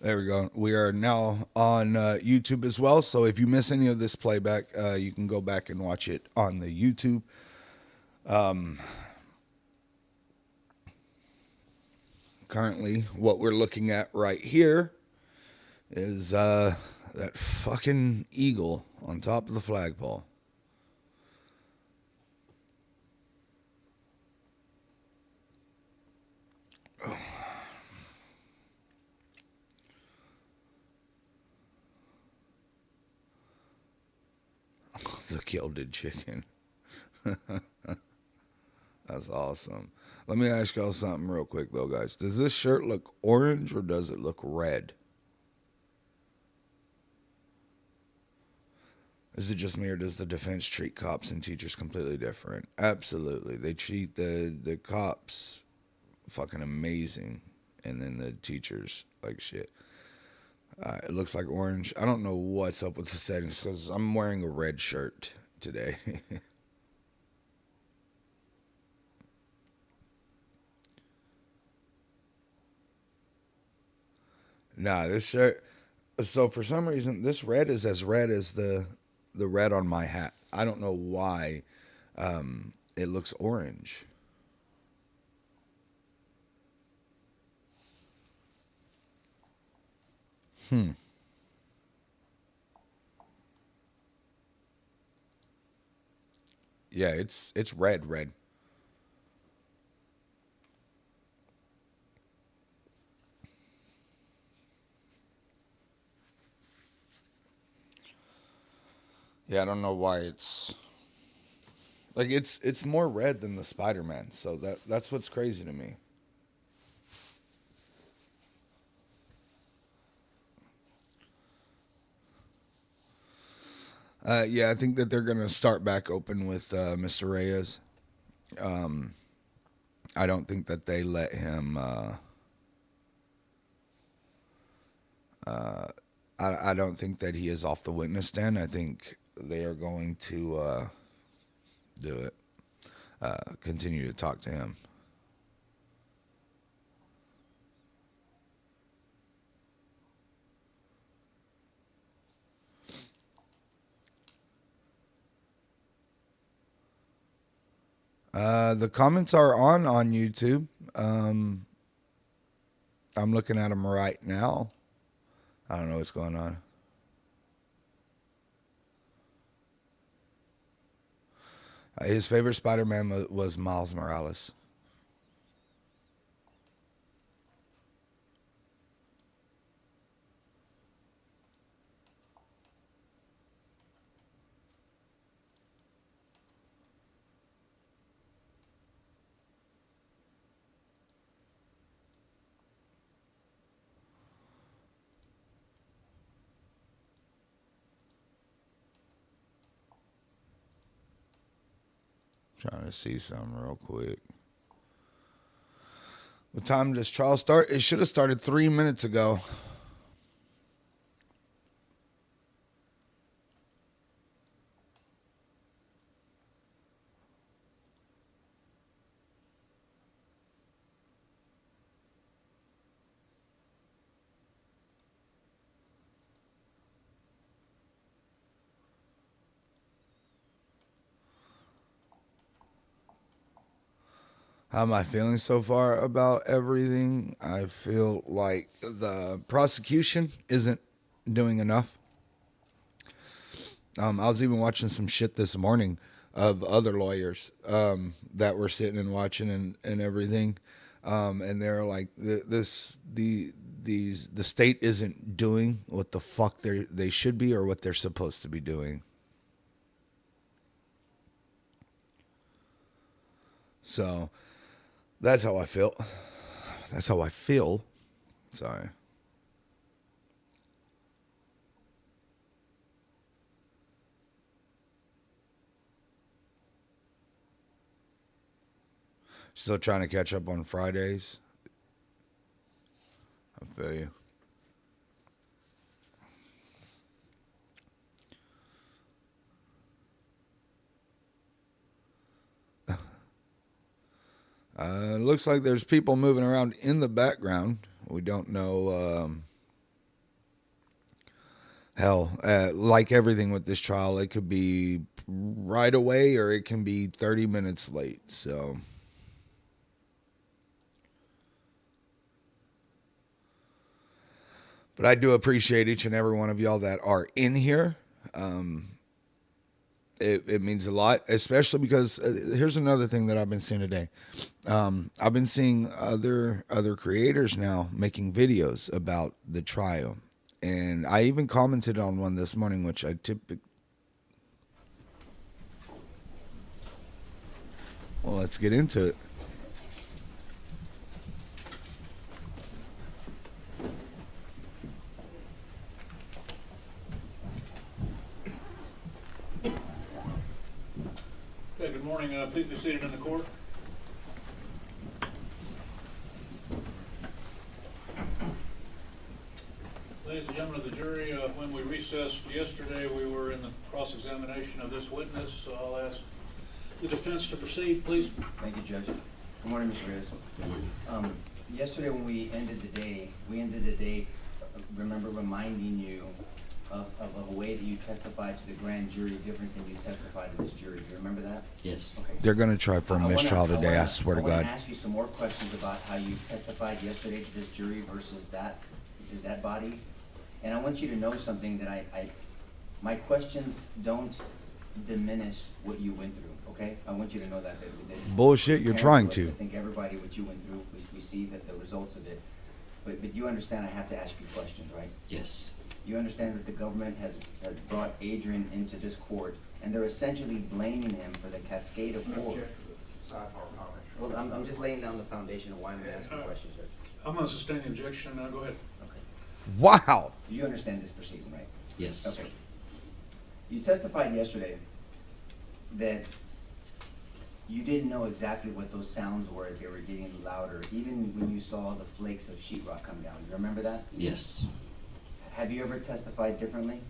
There we go. We are now on YouTube as well. So if you miss any of this playback, you can go back and watch it on the YouTube. Currently, what we're looking at right here is that fucking eagle on top of the flagpole. The gilded chicken. That's awesome. Let me ask y'all something real quick, though, guys. Does this shirt look orange or does it look red? Is it just me or does the defense treat cops and teachers completely different? Absolutely. They treat the cops fucking amazing and then the teachers like shit. It looks like orange. I don't know what's up with the settings because I'm wearing a red shirt today. Nah, this shirt. So for some reason, this red is as red as the red on my hat. I don't know why it looks orange. Hmm. Yeah, it's red, red. Yeah, I don't know why it's like it's more red than the Spider Man. So that's what's crazy to me. Yeah, I think that they're gonna start back open with Mr. Reyes. Um, I don't think that they let him. I don't think that he is off the witness stand. I think they are going to do it. Continue to talk to him. The comments are on YouTube. I'm looking at them right now. I don't know what's going on. His favorite Spider-Man was Miles Morales. Trying to see something real quick. What time does trial start? It should have started 3 minutes ago. How am I feeling so far about everything? I feel like the prosecution isn't doing enough. I was even watching some shit this morning of other lawyers that were sitting and watching and everything, and they're like, the state isn't doing what the fuck they should be or what they're supposed to be doing. So that's how I feel. That's how I feel. Sorry. Still trying to catch up on Fridays. I feel you. Looks like there's people moving around in the background. We don't know. Hell, like everything with this trial, it could be right away or it can be 30 minutes late. So, but I do appreciate each and every one of y'all that are in here. It means a lot, especially because here's another thing that I've been seeing today. I've been seeing other creators now making videos about the trial, and I even commented on one this morning, which I typically. Well, let's get into it. Okay, good morning. Please be seated in the court. Ladies and gentlemen of the jury, when we recessed yesterday, we were in the cross-examination of this witness. So I'll ask the defense to proceed, please. Thank you, Judge. Good morning, Mr. Reyes. Yesterday when we ended the day, remember reminding you of a way that you testified to the grand jury different than you testified to this jury. Do you remember that? Yes. Okay. They're going to try for a mistrial today. I swear to I God. want to ask you some more questions about how you testified yesterday to this jury versus that body. And I want you to know something that my questions don't diminish what you went through, okay? I want you to know that. Bullshit, you're trying to. I think everybody, what you went through, we see that the results of it. But you understand I have to ask you questions, right? Yes. You understand that the government has brought Adrian into this court, and they're essentially blaming him for the cascade of horror. Well, I'm just laying down the foundation of why I'm asking questions, Judge. I'm going to sustain the objection. Go ahead. Okay. Wow. You understand this proceeding, right? Yes. Okay. You testified yesterday that you didn't know exactly what those sounds were as they were getting louder, even when you saw the flakes of sheetrock come down. You remember that? Yes. Have you ever testified differently?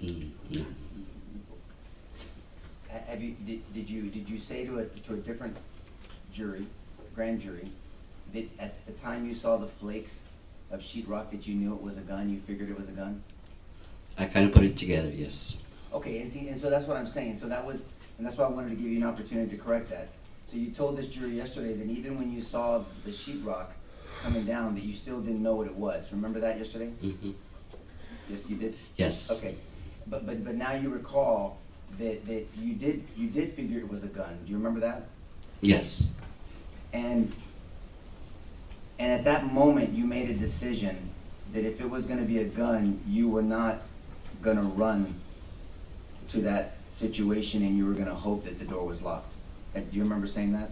No. Have you, did you say to a different jury, grand jury, that at the time you saw the flakes of sheetrock that you knew it was a gun, you figured it was a gun? I kind of put it together, yes. Okay, and so that's what I'm saying. So and that's why I wanted to give you an opportunity to correct that. So you told this jury yesterday that even when you saw the sheetrock coming down, that you still didn't know what it was. Remember that yesterday? Mm-hmm. Yes, you did? Yes. Okay, but now you recall that you did figure it was a gun. Do you remember that? Yes. And at that moment, you made a decision that if it was going to be a gun, you were not going to run to that situation, and you were going to hope that the door was locked. Do you remember saying that?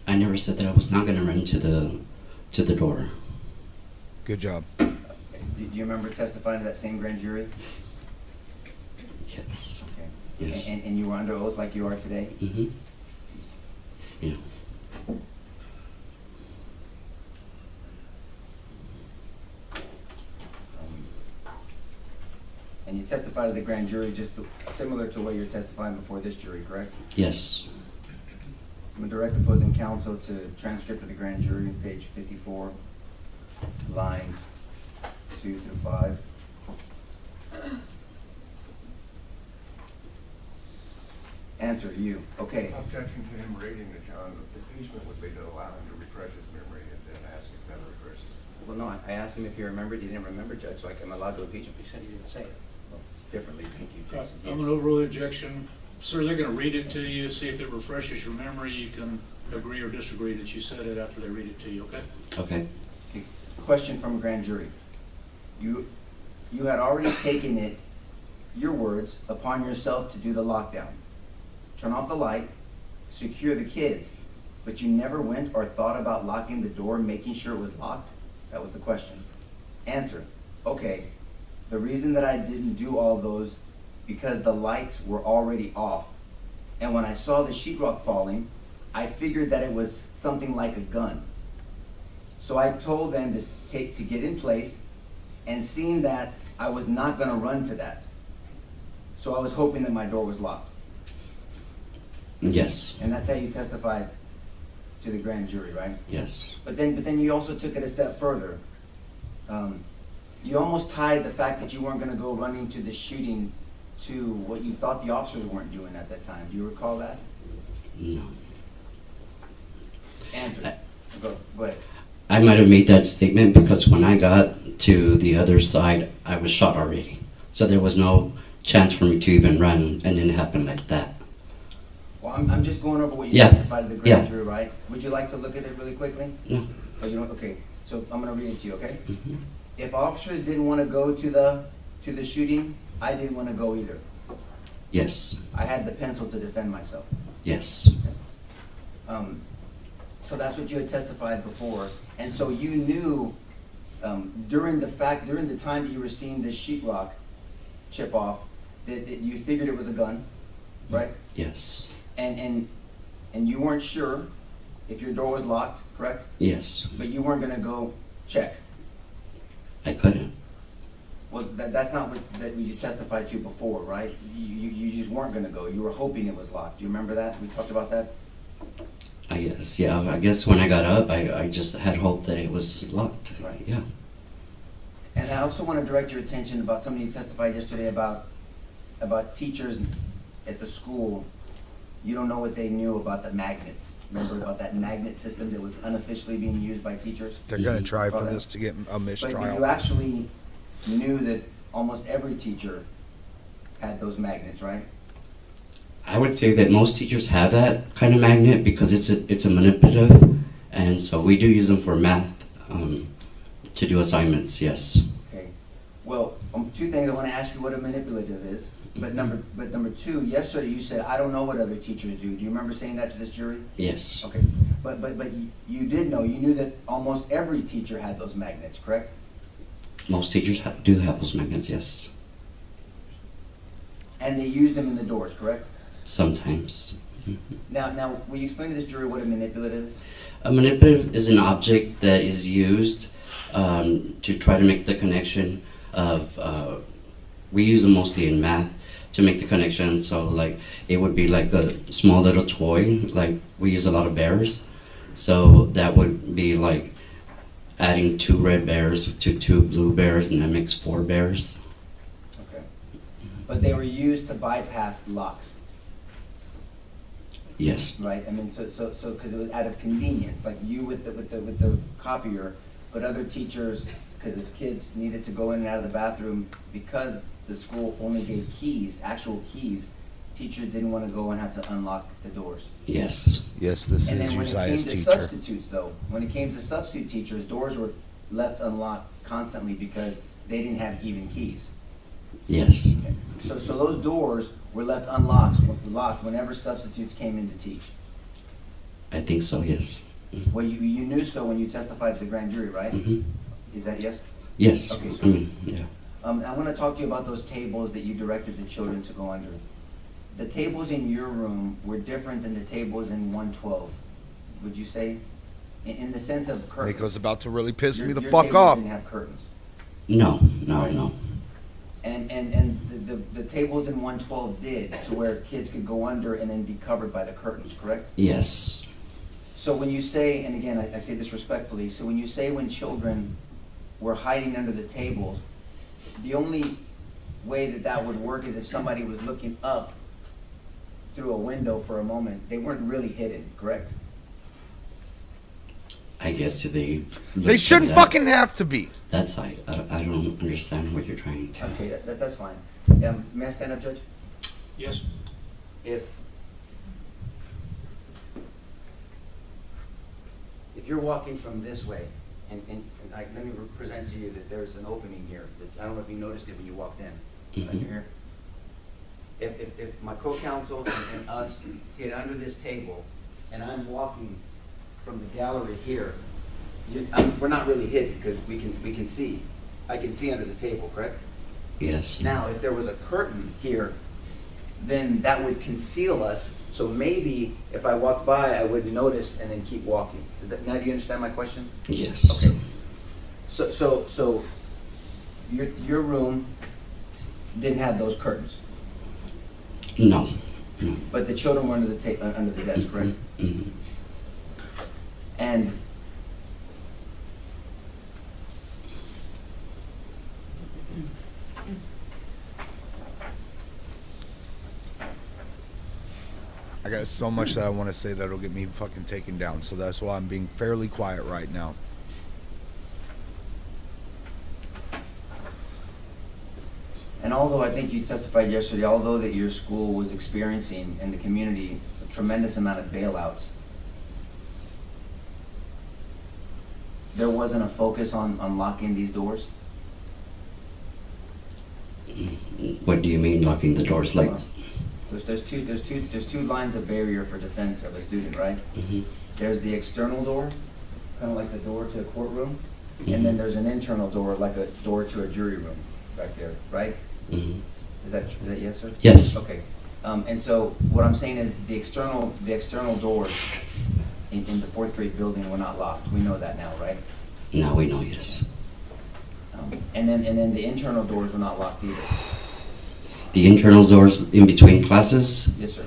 I never said that I was not going to run to the door. Good job. Do you remember testifying to that same grand jury? Yes. Okay. Yes. And you were under oath like you are today? Mm-hmm. Yeah. And you testified to the grand jury just similar to what you're testifying before this jury, correct? Yes. I'm going to direct opposing counsel to transcript of the grand jury, page 54, lines 2 through 5. Answer, you. Okay. Objection to him reading it, John. The impeachment would be to allow him to refresh his memory and then ask if that refreshes. Well, no, I asked him if he remembered. He didn't remember, Judge, so I'm allowed to impeach him. He said he didn't say it. Well, differently, thank you, Jason. I'm going to overrule the objection. Sir, they're going to read it to you, see if it refreshes your memory. You can agree or disagree that you said it after they read it to you, okay? Okay. Okay. Question from a grand jury. You had already taken it, your words, upon yourself to do the lockdown. Turn off the light, secure the kids, but you never went or thought about locking the door and making sure it was locked? That was the question. Answer, okay, the reason that I didn't do all those because the lights were already off. And when I saw the sheetrock falling, I figured that it was something like a gun. So I told them to get in place, and seeing that I was not gonna run to that. So I was hoping that my door was locked. Yes. And that's how you testified to the grand jury, right? Yes. But then you also took it a step further. You almost tied the fact that you weren't gonna go running to the shooting to what you thought the officers weren't doing at that time. Do you recall that? No. Answer. Go ahead. I might have made that statement because when I got to the other side, I was shot already. So there was no chance for me to even run, and it happened like that. Well, I'm just going over what you Yeah. testified to the grand Yeah. jury, right? Would you like to look at it really quickly? No. Oh, you don't, okay, so I'm gonna read it to you, okay? Mhm. If officers didn't wanna go to the shooting, I didn't wanna go either. Yes. I had the pencil to defend myself. Yes. So that's what you had testified before, and so you knew, during the time that you were seeing this sheetrock chip off, that you figured it was a gun, right? Yes. And you weren't sure if your door was locked, correct? Yes. But you weren't gonna go check. I couldn't. Well, that's not that you testified to before, right? You just weren't gonna go. You were hoping it was locked. Do you remember that? We talked about that? I guess, yeah. I guess when I got up, I just had hope that it was locked. Right. Yeah. And I also want to direct your attention about something you testified yesterday about teachers at the school. You don't know what they knew about the magnets. Remember about that magnet system that was unofficially being used by teachers? They're gonna try for Okay. this to get a But mistrial. you actually knew that almost every teacher had those magnets, right? I would say that most teachers have that kind of magnet because it's a manipulative, and so we do use them for math to do assignments. Yes. Okay. Well, two things I want to ask you what a manipulative is. But number two, yesterday you said, I don't know what other teachers do. Do you remember saying that to this jury? Yes. Okay. But you did know. You knew that almost every teacher had those magnets, correct? Most teachers do have those magnets. Yes. And they used them in the doors, correct? Sometimes. Mhm. Now, will you explain to this jury what a manipulative is? A manipulative is an object that is used to try to make the connection of. We use them mostly in math to make the connection. So like it would be like a small little toy. Like we use a lot of bears, so that would be like adding 2 red bears to 2 blue bears, and that makes 4 bears. Okay. But they were used to bypass locks, Yes. right? I mean, so because it was out of convenience, like you with the copier, but other teachers, because if kids needed to go in and out of the bathroom, because the school only gave keys, actual keys, teachers didn't want to go and have to unlock the doors. Yes. Yes, this And is then when it came Uzziah's to teacher. substitutes, though, when it came to substitute teachers, doors were left unlocked constantly because they didn't have even keys. Yes. So those doors were left locked whenever substitutes came in to teach. I think so. Yes. Mhm. Well, you knew so when you testified to the grand jury, right? Mhm. Is that yes? Yes. Okay, I mean, yeah. I want to talk to you about those tables that you directed the children to go under. The tables in your room were different than the tables in 112, would you say? In the sense of curtains. Nico's about to really piss me the Your fuck tables off. didn't have curtains. No. No. Right. No. And the tables in 112 did, to where kids could go under and then be covered by the curtains, correct? Yes. So when you say, and again, I say this respectfully, so when you say when children were hiding under the tables, the only way that would work is if somebody was looking up through a window for a moment. They weren't really hidden, correct? I guess if they. They looked at shouldn't that- fucking have to be. That's I don't understand what you're trying to. Okay, that's fine. May I stand up, Judge? Yes? If you're walking from this way, and let me present to you that there's an opening here. That I don't know if you noticed it when you walked in. Right Mhm. here. If my co-counsel and us get under this table, and I'm walking from the gallery here, we're not really hidden because we can see. I can see under the table, correct? Yes. Now, if there was a curtain here, then that would conceal us. So maybe if I walked by, I would notice and then keep walking. Now do you understand my question? Yes. Okay. So your room didn't have those curtains, No. No. but the children were under the desk, correct? Mhm. And I got so much that I want to say that'll get me fucking taken down. So that's why I'm being fairly quiet right now. And although I think you testified yesterday, although that your school was experiencing in the community a tremendous amount of bailouts, there wasn't a focus on locking these doors? What do you mean locking the doors? Like, There's two lines of barrier for defense of a student, right? mhm, There's the external door, kind of like the door to a courtroom, Mhm. and then there's an internal door, like a door to a jury room, back there, right? mhm. Is that yes, sir? Yes. Okay, and so what I'm saying is the external doors in the fourth grade building were not locked. We know that now, right? Now we know, yes. And then the internal doors were not locked either. The internal doors in between classes, Yes, sir.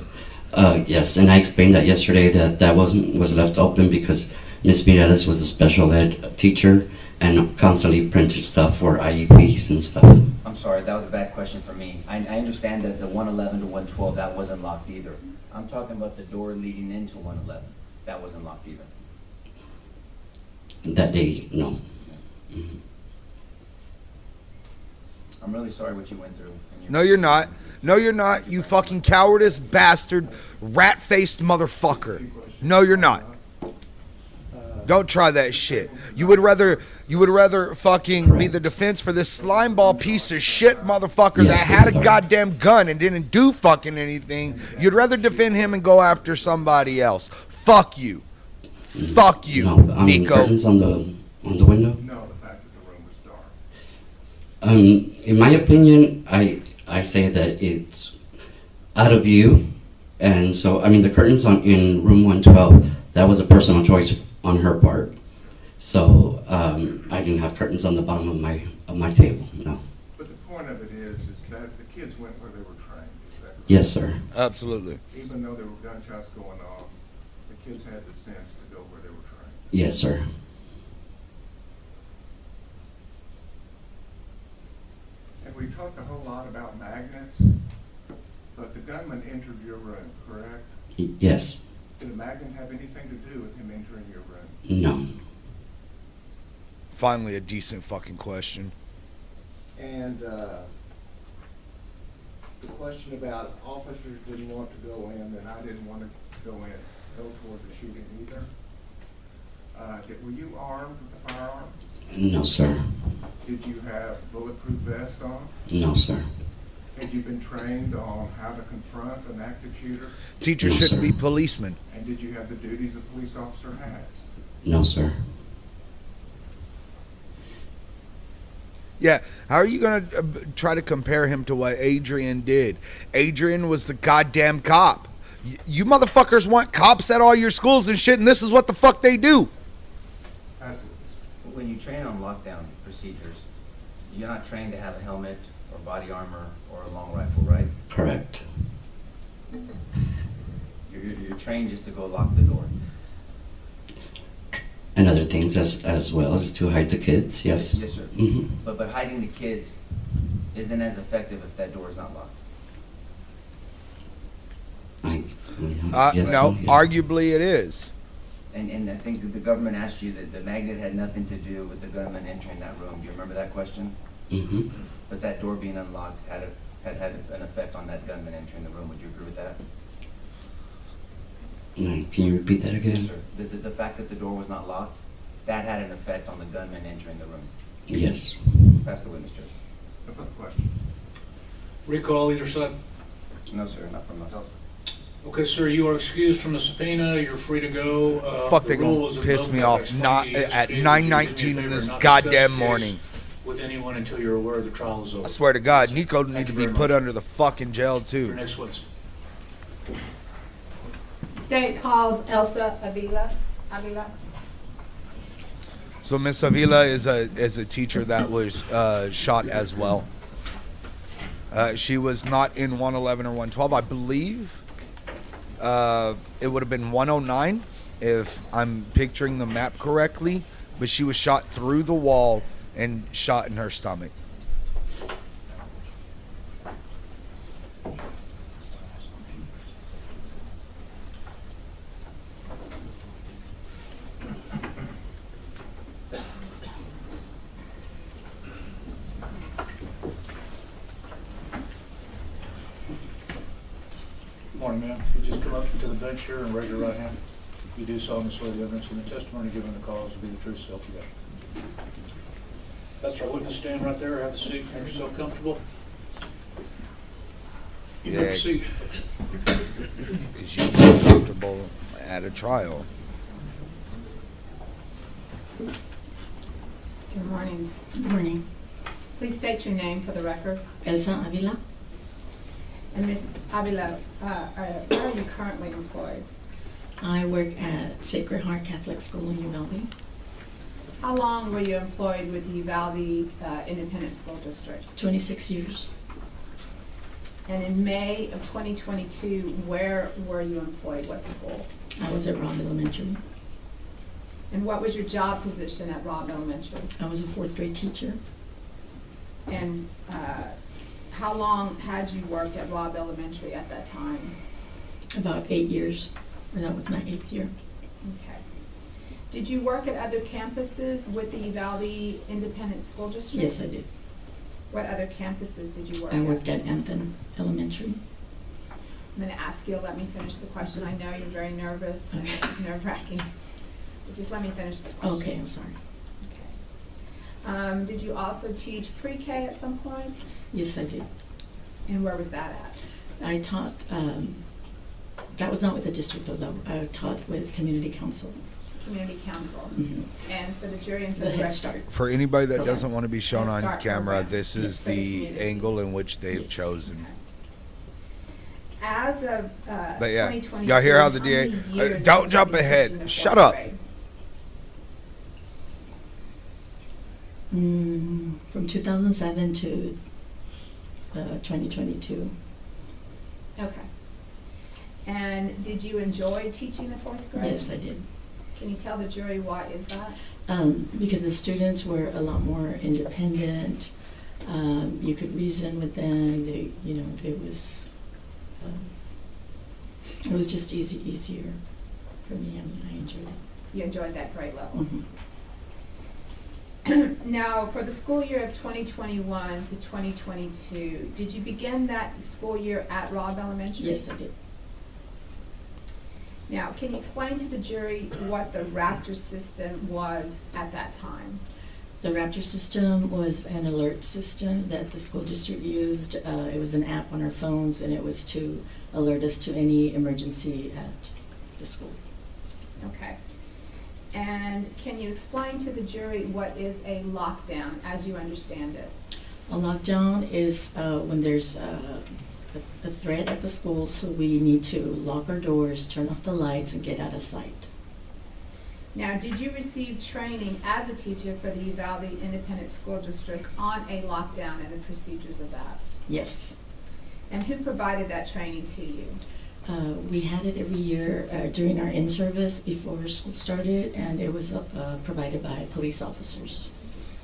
yes, and I explained that yesterday that was left open because Miss Mireles was a special ed teacher and constantly printed stuff for IEPs and stuff. I'm sorry, that was a bad question for me. I understand that the 111 to 112, that wasn't locked either. I'm talking about the door leading into 111. That wasn't locked either. That day, no. Mhm. I'm really sorry what you went through. And No, you're not. No, you're not. You fucking cowardice bastard, rat-faced motherfucker. No, you're not. Don't try that shit. You would rather fucking be Correct. the defense for this slimeball piece of shit motherfucker Yes, that had a sir. goddamn gun and didn't do fucking anything. You'd rather defend him and go after somebody else. Fuck you. Fuck you, No, Nico. curtains on the window. No, the fact that the room was dark. In my opinion, I say that it's out of view, and so I mean the curtains in room 112. That was a personal choice on her part. So I didn't have curtains on the bottom of my table. No. But the point of it is that the kids went where they were trained. Is that correct? Yes, sir. Absolutely. Even though there were gunshots going off, the kids had the sense to go where they were trained. Yes, sir. And we talked a whole lot about magnets, but the gunman entered your room, correct? Yes. Did a magnet have anything to do with him entering your room? No. Finally, a decent fucking question. And the question about officers didn't want to go in, and I didn't want to go toward the shooting either. Were you armed with a firearm? No, sir. Did you have bulletproof vest on? No, sir. Had you been trained on how to confront an active shooter? Teachers No, shouldn't sir. be policemen. And did you have the duties a police officer has? No, sir. Yeah, how are you going to try to compare him to what Adrian did? Adrian was the goddamn cop. You motherfuckers want cops at all your schools and shit, and this is what the fuck they do. That's When you train on lockdown procedures, you're not trained to have a helmet or body armor or a long rifle, right? Correct. You're trained just to go lock the door. And other things as well as to hide the kids. Yes. Yes, sir. Mm-hmm. But hiding the kids isn't as effective if that door is not locked. Yes, No, yeah. arguably it is. And I think that the government asked you that the magnet had nothing to do with the gunman entering that room. Do you remember that question? Mm-hmm. But that door being unlocked had an effect on that gunman entering the room. Would you agree with that? Can you repeat that again? Yes, sir. The fact that the door was not locked, that had an effect on the gunman entering the room. Yes. That's the witness, Judge. no further question. Recall either side. No, sir, not from us. Okay, sir, you are excused from the subpoena. You're free to go. Fuck, The they rule gonna was piss invoked. me I've off explained not to you at yesterday. Would you do me a 9:19 in favor this not goddamn discuss the case morning. with anyone until you're aware the trial is over. I swear to God, Nico Thank need to you be very put much. under the fucking jail Your too. next witness. State calls Elsa Avila. So Miss Avila is a teacher that was shot as well. She was not in 111 or 112, I believe. It would have been 109 if I'm picturing the map correctly, but she was shot through the wall and shot in her stomach. morning, ma'am. If you just come up to the bench here and raise your right hand. You do solemnly swear the evidence in the testimony given in the cause to be the truth, self you got. That's our witness stand right there. Have a seat. Make yourself comfortable. You have Yeah. a seat. Because you feel comfortable at a trial. Good morning. Good morning. Please state your name for the record. Elsa Avila. And Ms. Avila, where are you currently employed? I work at Sacred Heart Catholic School in Uvalde. How long were you employed with the Uvalde Independent School District? 26 years. And in May of 2022, where were you employed? What school? I was at Robb Elementary. And what was your job position at Robb Elementary? I was a 4th grade teacher. And how long had you worked at Robb Elementary at that time? About 8 years. And that was my 8th year. Okay. Did you work at other campuses with the Uvalde Independent School District? Yes, I did. What other campuses did you work at? I worked at Anthem Elementary. I'm going to ask you to let me finish the question. I know you're very nervous, and this is nerve-wracking. But just let me finish the question. Okay, I'm sorry. Okay. Did you also teach pre-K at some point? Yes, I did. And where was that at? I taught, that was not with the district though. I taught with community council. Community Council. Mhm. And for the jury and for The the Head record. Start. For anybody that Program. doesn't want to be shown Head on Start camera, program. this Yes. is For the the community. angle in which they've Yes. chosen. As of But yeah, 2022, y'all hear how the how DA many years don't have jump you been ahead. teaching the Shut 4th up. grade? From 2007 to 2022. Okay. And did you enjoy teaching the 4th grade? Yes, I did. Can you tell the jury why is that? Because the students were a lot more independent. You could reason with them. They, it was just easier for me. I mean, I enjoyed it. You enjoyed that grade level. Mhm. Now, for the school year of 2021 to 2022, did you begin that school year at Robb Elementary? Yes, I did. Now, can you explain to the jury what the Raptor system was at that time? The Raptor system was an alert system that the school district used. It was an app on our phones, and it was to alert us to any emergency at the school. Okay. And can you explain to the jury what is a lockdown as you understand it? A lockdown is when there's a threat at the school, so we need to lock our doors, turn off the lights, and get out of sight. Now, did you receive training as a teacher for the Uvalde Independent School District on a lockdown and the procedures of that? Yes. And who provided that training to you? We had it every year during our in-service before school started, and it was provided by police officers.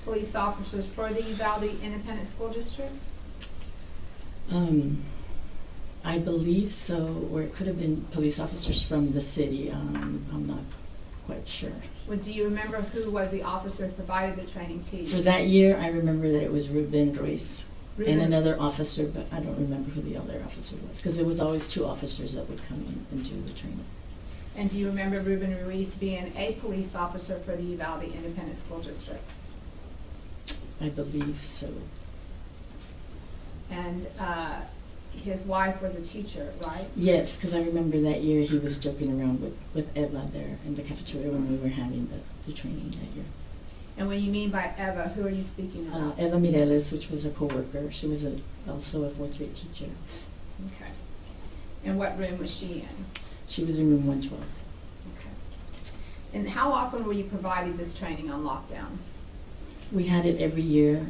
Police officers for the Uvalde Independent School District? I believe so, or it could have been police officers from the city. I'm not quite sure. Well, do you remember who was the officer who provided the training to you? For that year, I remember that it was Ruben Royce and Ruben- another officer, but I don't remember who the other officer was, because it was always 2 officers that would come in and do the training. And do you remember Ruben Ruiz being a police officer for the Uvalde Independent School District? I believe so. And his wife was a teacher, right? Yes, because I remember that year he was joking around with Eva there in the cafeteria when we were having the training that year. And when you mean by Eva, who are you speaking about? Eva Mireles, which was a co-worker. She was also a 4th grade teacher. Okay. And what room was she in? She was in room 112. Okay. And how often were you provided this training on lockdowns? We had it every year,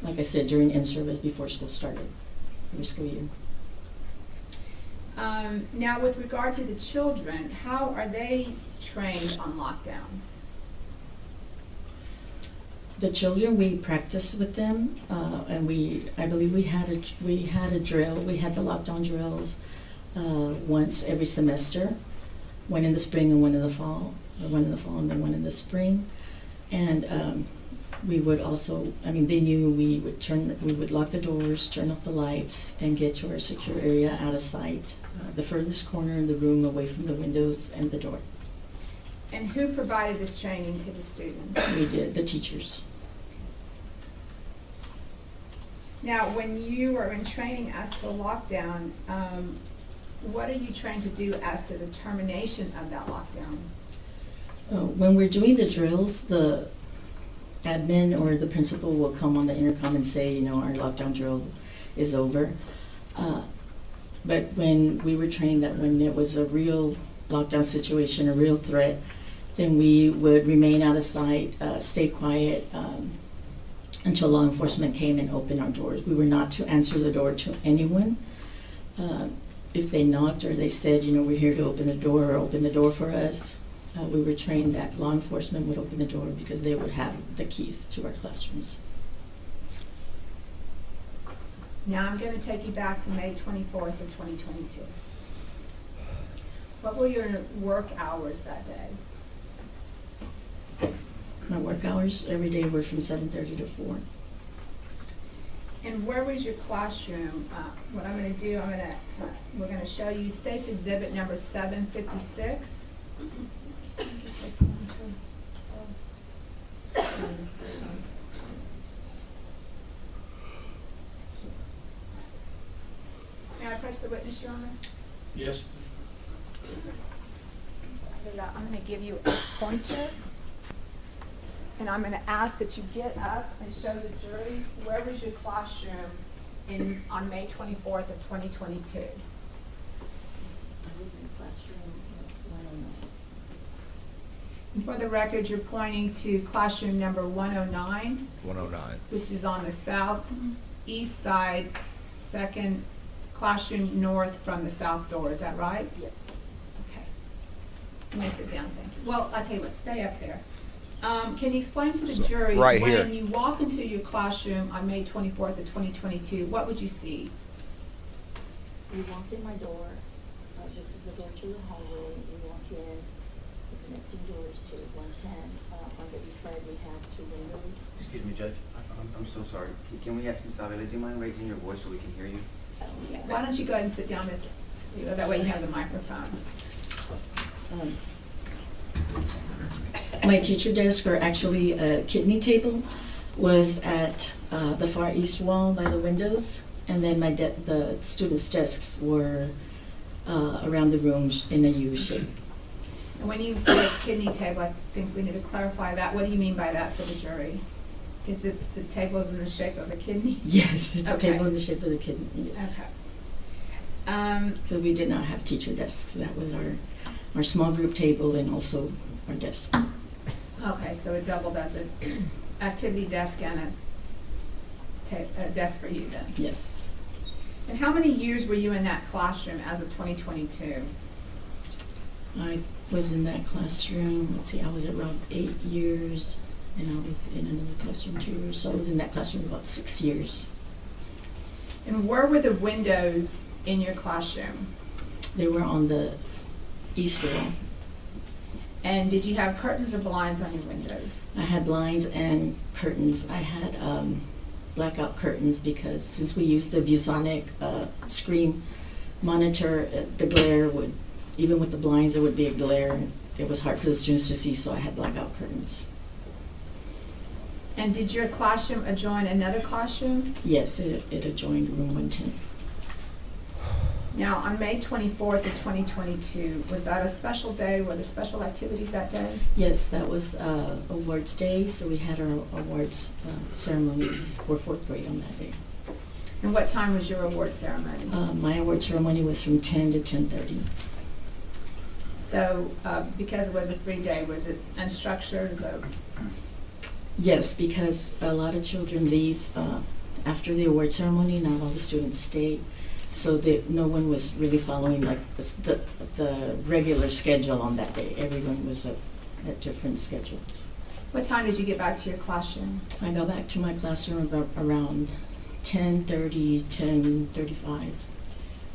like I said, during in-service before school started, every school year. Now, with regard to the children, how are they trained on lockdowns? The children, we practiced with them, and I believe we had a drill. We had the lockdown drills once every semester, one in the spring and one in the fall, or one in the fall and then one in the spring. And We would also, I mean, they knew we would lock the doors, turn off the lights, and get to our secure area out of sight, the furthest corner in the room away from the windows and the door. And who provided this training to the students? We did, the teachers. Now, when you were in training as to a lockdown, what are you trying to do as to the termination of that lockdown? When we're doing the drills, the admin or the principal will come on the intercom and say, our lockdown drill is over. But when we were trained that when it was a real lockdown situation, a real threat, then we would remain out of sight, stay quiet until law enforcement came and opened our doors. We were not to answer the door to anyone. If they knocked or they said, we're here to open the door or open the door for us, we were trained that law enforcement would open the door because they would have the keys to our classrooms. Now I'm going to take you back to May 24th of 2022. What were your work hours that day? My work hours every day were from 7:30 to 4. And where was your classroom? What I'm going to do, we're going to show you State's Exhibit number 756. May I approach the witness, Your Honor? Yes. I'm going to give you a pointer, and I'm going to ask that you get up and show the jury where was your classroom on May 24th of 2022. I was in classroom 109. And for the record, you're pointing to classroom number 109, 109. which is on the southeast side, second classroom north from the south door. Is that right? Yes. Okay. You may sit down, thank you. Well, I'll tell you what, stay up there. Can you explain to the jury, right when here. you walk into your classroom on May 24th of 2022, what would you see? You walk in my door, this is a door to the hallway, you walk in, the connecting doors to 110, on the east side we have 2 windows. Excuse me, Judge, I'm so sorry. Can we ask Ms. Avila, do you mind raising your voice so we can hear you? Why don't you go ahead and sit down, Ms. That way you have the microphone. My teacher desk, or actually a kidney table, was at the far east wall by the windows, and then the students' desks were around the rooms in a U shape. And when you say kidney table, I think we need to clarify that. What do you mean by that for the jury? Is it the tables in the shape of a kidney? Yes, it's Okay. a table in the shape of the kidney, yes. Okay. Because we did not have teacher desks. That was our small group table and also our desk. Okay, so it doubled as an activity desk and a desk for you then. Yes. And how many years were you in that classroom as of 2022? I was in that classroom, I was around 8 years, and I was in another classroom 2 years. So I was in that classroom about 6 years. And where were the windows in your classroom? They were on the east wall. And did you have curtains or blinds on your windows? I had blinds and curtains. I had blackout curtains because since we used the ViewSonic screen monitor, the glare would, even with the blinds, there would be a glare. It was hard for the students to see, so I had blackout curtains. And did your classroom adjoin another classroom? Yes, it adjoined room 110. Now, on May 24th of 2022, was that a special day? Were there special activities that day? Yes, that was awards day, so we had our awards ceremonies for 4th grade on that day. And what time was your award ceremony? My award ceremony was from 10 to 10:30. So, because it was a free day, was it unstructured? Yes, because a lot of children leave after the award ceremony. Not all the students stay, so no one was really following like the regular schedule on that day. Everyone was at different schedules. What time did you get back to your classroom? I got back to my classroom about around 10:30, 10:35.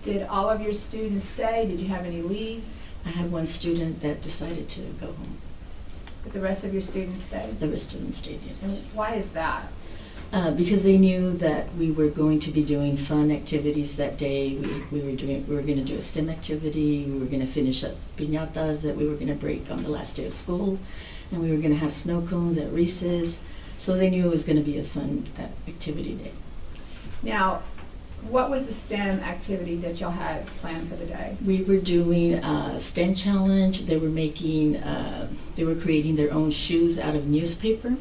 Did all of your students stay? Did you have any leave? I had one student that decided to go home. But the rest of your students stayed? The rest of them stayed, yes. And why is that? Because they knew that we were going to be doing fun activities that day. We were going to do a STEM activity. We were going to finish up piñatas that we were going to break on the last day of school, and we were going to have snow cones at recess. So they knew it was going to be a fun activity day. Now, what was the STEM activity that y'all had planned for the day? We were doing a STEM challenge. They were creating their own shoes out of newspaper.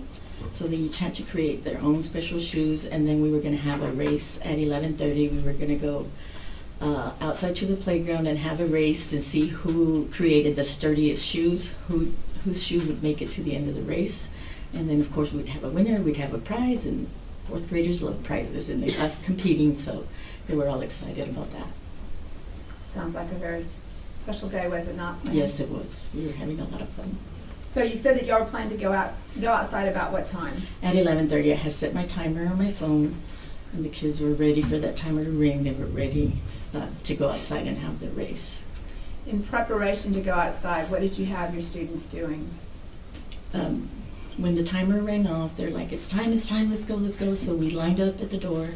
So they each had to create their own special shoes, and then we were going to have a race at 11:30. We were going to go outside to the playground and have a race and see who created the sturdiest shoes, whose shoe would make it to the end of the race. And then, of course, we'd have a winner, we'd have a prize, and fourth graders love prizes, and they love competing, so they were all excited about that. Sounds like a very special day, was it not? Yes, it was. We were having a lot of fun. So you said that y'all were planning to go outside about what time? At 11:30, I had set my timer on my phone, and the kids were ready for that timer to ring. They were ready to go outside and have the race. In preparation to go outside, what did you have your students doing? When the timer rang off, they're like, it's time, let's go. So we lined up at the door,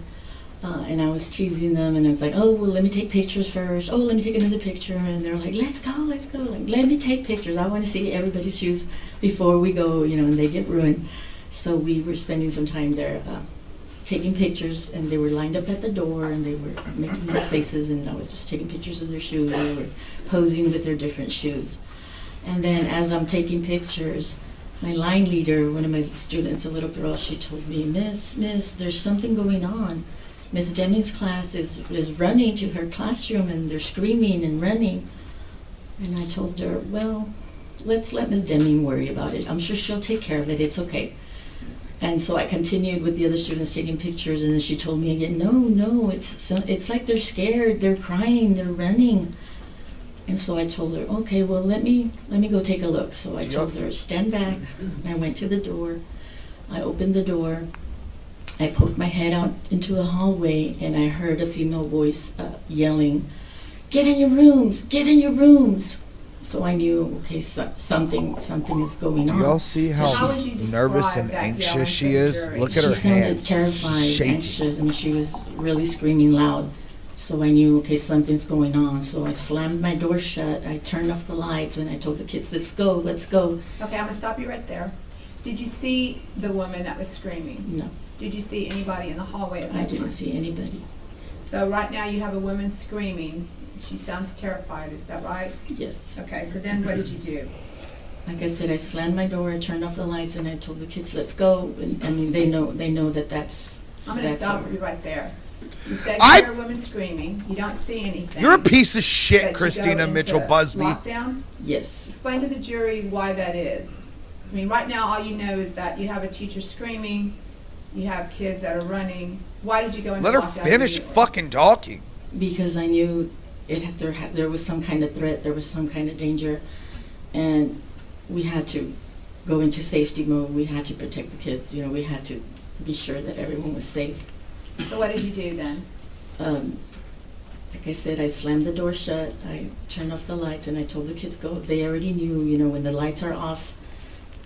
and I was teasing them, and I was like, oh, well, let me take pictures first. Oh, let me take another picture. And they're like, let's go. Like, let me take pictures. I want to see everybody's shoes before we go, and they get ruined. So we were spending some time there taking pictures, and they were lined up at the door, and they were making their faces, and I was just taking pictures of their shoes. They were posing with their different shoes. And then as I'm taking pictures, my line leader, one of my students, a little girl, she told me, Miss, there's something going on. Miss Deming's class is running to her classroom, and they're screaming and running. And I told her, well, let's let Miss Deming worry about it. I'm sure she'll take care of it. It's okay. And so I continued with the other students taking pictures, and then she told me again, no, it's like they're scared, they're crying, they're running. And so I told her, okay, well, let me go take a look. So I told her, stand back. I went to the door. I opened the door. I poked my head out into the hallway, and I heard a female voice yelling, get in your rooms, get in your rooms. So I knew, okay, something is going Do on. y'all see how How would you nervous describe and that anxious yelling she to the is? jury? Look at She her sounded hands. terrified, shaking. anxious, and she was really screaming loud. So I knew, okay, something's going on. So I slammed my door shut. I turned off the lights, and I told the kids, let's go. Okay, I'm gonna stop you right there. Did you see the woman that was screaming? No, Did you see anybody in the hallway at that I time? didn't see anybody. So right now you have a woman screaming. She sounds terrified, is that right? Yes. Okay, so then what did you do? Like I said, I slammed my door, I turned off the lights, and I told the kids, let's go. And I mean, they know that that's. I'm gonna that's stop her. you right there. You said I- you heard a woman screaming, you don't see anything. You're a piece of but shit, you go Christina into Mitchell Busby. Lockdown? Yes. Explain to the jury why that is. I mean, right now, all you know is that you have a teacher screaming, you have kids that are running. Why did you go into Let her lockdown finish immediately? fucking talking. Because I knew there was some kind of threat, there was some kind of danger, and we had to go into safety mode. We had to protect the kids. We had to be sure that everyone was safe. So what did you do then? Like I said, I slammed the door shut. I turned off the lights, and I told the kids go. They already knew. When the lights are off,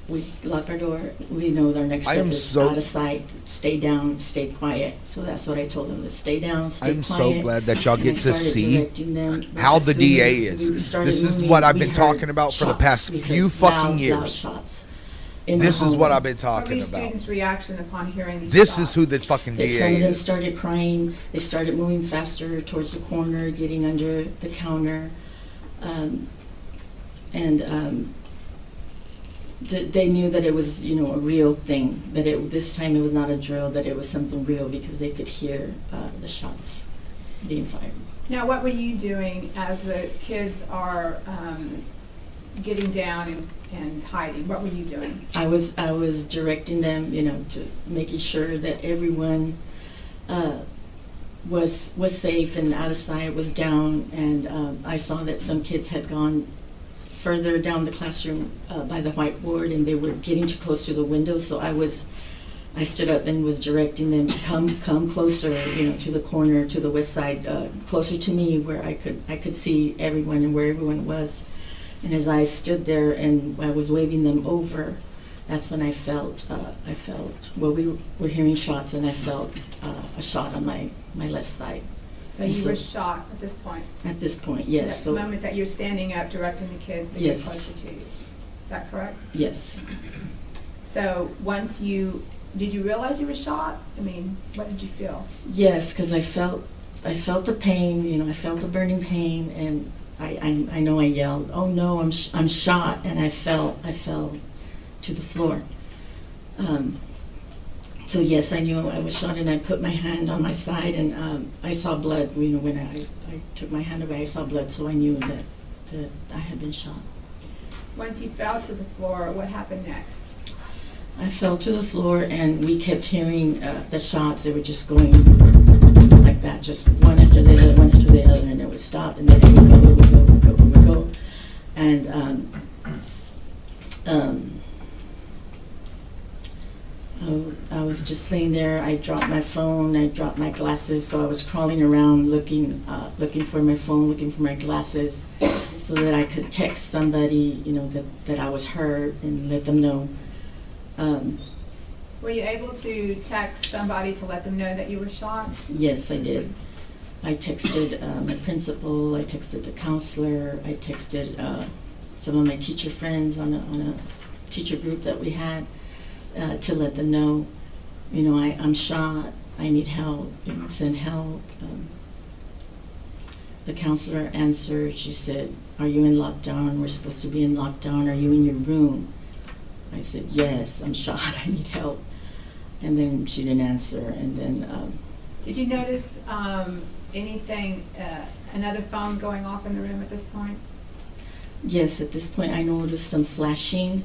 we lock our door. We know our next I step am is so- out of sight. Stay down. Stay quiet. So that's what I told them: to stay down, stay I'm quiet. so glad that y'all And get I to started see directing them. how As the soon DA as is. we started This is moving, what I've we been heard talking about for the shots. past We heard few fucking loud years. shots in the This is what hallway. I've been What were talking your about. students' reaction upon hearing these This shots? is who the fucking DA Some of them is. started crying. They started moving faster towards the corner, getting under the counter, they knew that it was, a real thing. That this time it was not a drill. That it was something real because they could hear the shots being fired. Now, what were you doing as the kids are getting down and hiding? What were you doing? I was directing them, to making sure that everyone was safe and out of sight, was down, and I saw that some kids had gone further down the classroom by the whiteboard, and they were getting too close to the window. So I stood up and was directing them to come closer, to the corner, to the west side, closer to me, where I could see everyone and where everyone was. And as I stood there and I was waving them over, that's when I felt, well, we were hearing shots, and I felt a shot on my left side. So you were shot at this point? At this point, yes. The moment that you're standing up directing the kids to get Yes. closer to you. Is that correct? Yes. So did you realize you were shot? I mean, what did you feel? Yes, because I felt the pain, you know, I felt the burning pain, and I know I yelled, "Oh no, I'm shot," and I fell to the floor. So yes, I knew I was shot, and I put my hand on my side, and I saw blood. You know, when I took my hand away, I saw blood, so I knew that I had been shot. Once you fell to the floor, what happened next? I fell to the floor, and we kept hearing the shots. They were just going like that, just one after the other, one after the other, and it would stop, and then it would go, it would go, it would go, it would go. And I was just laying there. I dropped my phone, I dropped my glasses, so I was crawling around looking for my phone, looking for my glasses, so that I could text somebody, you know, that I was hurt, and let them know. Were you able to text somebody to let them know that you were shot? Yes, I did. I texted my principal, I texted the counselor, I texted some of my teacher friends on a teacher group that we had to let them know, you know, I'm shot, I need help, you know, send help. The counselor answered, she said, "Are you in lockdown? We're supposed to be in lockdown. Are you in your room?" I said, "Yes, I'm shot, I need help." And then she didn't answer, and then... Did you notice anything, another phone going off in the room at this point? Yes, at this point I noticed some flashing,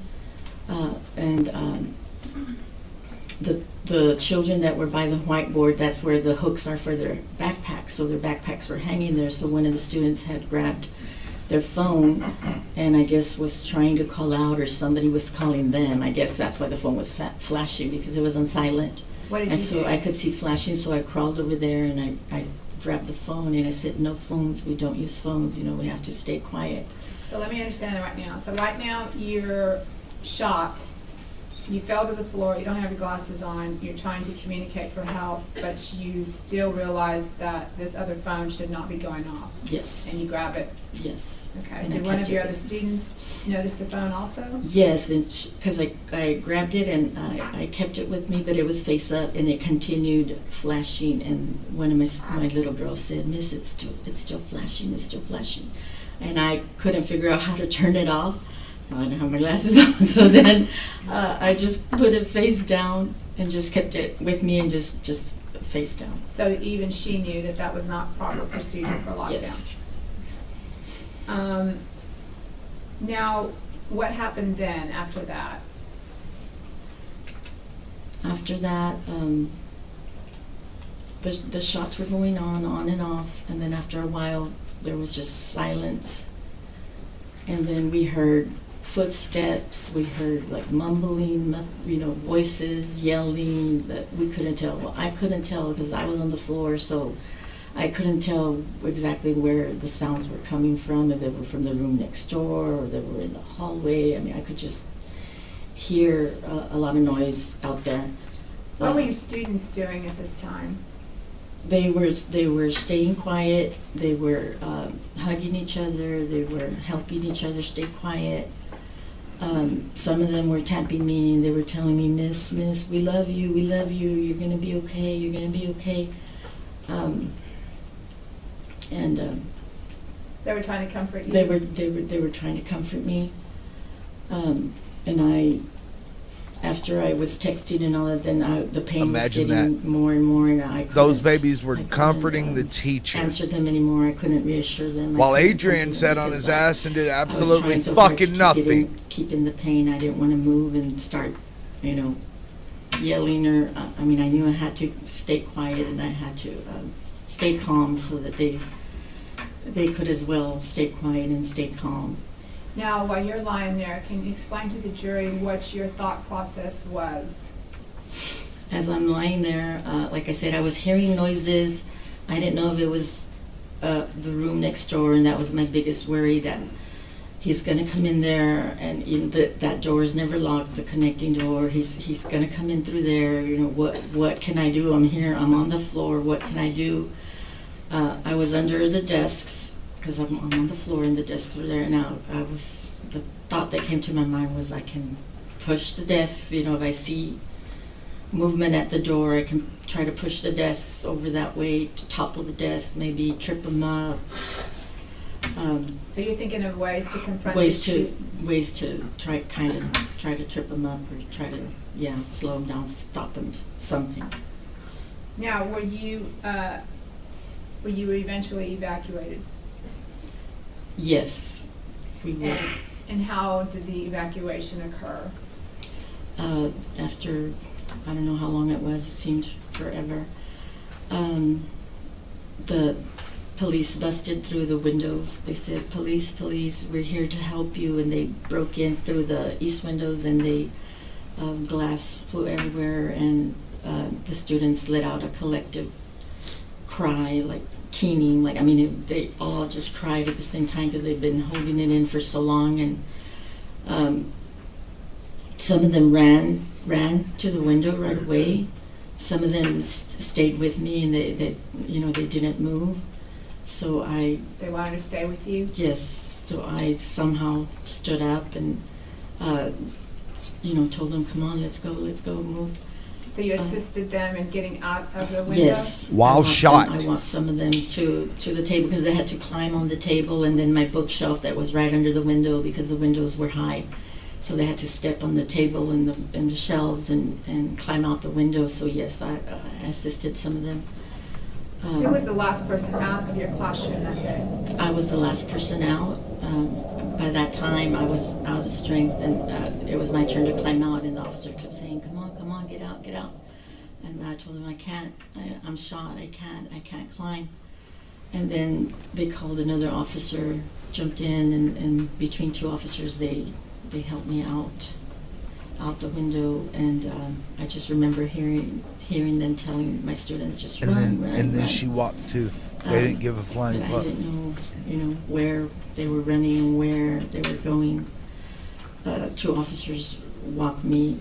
and the children that were by the whiteboard, that's where the hooks are for their backpacks, so their backpacks were hanging there, so one of the students had grabbed their phone and I guess was trying to call out, or somebody was calling them. I guess that's why the phone was flashing, because it was on silent. What did And you so do? I could see flashing, so I crawled over there and I grabbed the phone and I said, "No phones, we don't use phones, you know, we have to stay quiet." So let me understand that right now. So right now, you're shot, you fell to the floor, you don't have your glasses on, you're trying to communicate for help, but you still realize that this other phone should not be going off, Yes, and you grab it. yes. Okay. And I Did one kept of your it. other students notice the phone also? Yes, because I grabbed it and I kept it with me, but it was face up and it continued flashing. And one of my little girls said, "Miss, it's still flashing, it's still flashing," and I couldn't figure out how to turn it off. I didn't have my glasses on, so then I just put it face down and just kept it with me and just face down. So even she knew that that was not proper procedure for lockdown? Yes. Now, what happened then after that? After that, the shots were going on and off, and then after a while, there was just silence. And then we heard footsteps, we heard like mumbling, you know, voices, yelling that we couldn't tell. Well, I couldn't tell because I was on the floor, so I couldn't tell exactly where the sounds were coming from, if they were from the room next door or they were in the hallway. I mean, I could just hear a lot of noise out there. What were your students doing at this time? They were staying quiet. They were hugging each other. They were helping each other stay quiet. Some of them were tapping me and they were telling me, "Miss, we love you. We love you. You're gonna be okay. You're gonna be okay." They were trying to comfort you? They were trying to comfort me. And after I was texting and all that, then the pain Imagine was getting that. more and more, and I couldn't. Those babies were I couldn't, comforting the teacher. Answer them anymore. I couldn't reassure them. I While couldn't Adrian comfort sat them on his because ass and did I was absolutely trying so hard to fucking keep nothing. keep in the pain. I didn't want to move and start, you know, yelling or. I mean, I knew I had to stay quiet and I had to stay calm so that they could as well stay quiet and stay calm. Now, while you're lying there, can you explain to the jury what your thought process was? As I'm lying there, like I said, I was hearing noises. I didn't know if it was the room next door, and that was my biggest worry, that he's gonna come in there, and that door is never locked, the connecting door. He's gonna come in through there. You know, what can I do? I'm here. I'm on the floor. What can I do? I was under the desks because I'm on the floor, and the desks were there. And the thought that came to my mind was I can push the desks. You know, if I see movement at the door, I can try to push the desks over that way to topple the desks, maybe trip them up. So you're thinking of ways to confront Ways the to try to trip them up, or try to slow them down, stop them, something. Now, were you eventually evacuated? Yes, we were. And how did the evacuation occur? After, I don't know how long it was, it seemed forever. The police busted through the windows. They said, police, we're here to help you. And they broke in through the east windows, and glass flew everywhere, and the students let out a collective cry, like keening, they all just cried at the same time because they've been holding it in for so long. And some of them ran to the window right away. Some of them stayed with me, and they didn't move. So They wanted to stay with you? Yes, so I somehow stood up and, told them, come on, let's go, move. So you assisted them in getting out of the window? Yes. While shot. I walked some of them to the table because they had to climb on the table, and then my bookshelf that was right under the window because the windows were high. So they had to step on the table and the shelves and climb out the window. So yes, I assisted some of them. Who was the last person out of your classroom that day? I was the last person out. By that time, I was out of strength, and it was my turn to climb out, and the officer kept saying, come on, get out. And I told him, I can't, I'm shot, I can't climb. And then they called another officer, jumped in, and between two officers, they helped me out the window, and I just remember hearing them telling my students, just run. And then she walked too. They didn't give a flying but fuck. I didn't know, where they were running and where they were going. Two officers walked me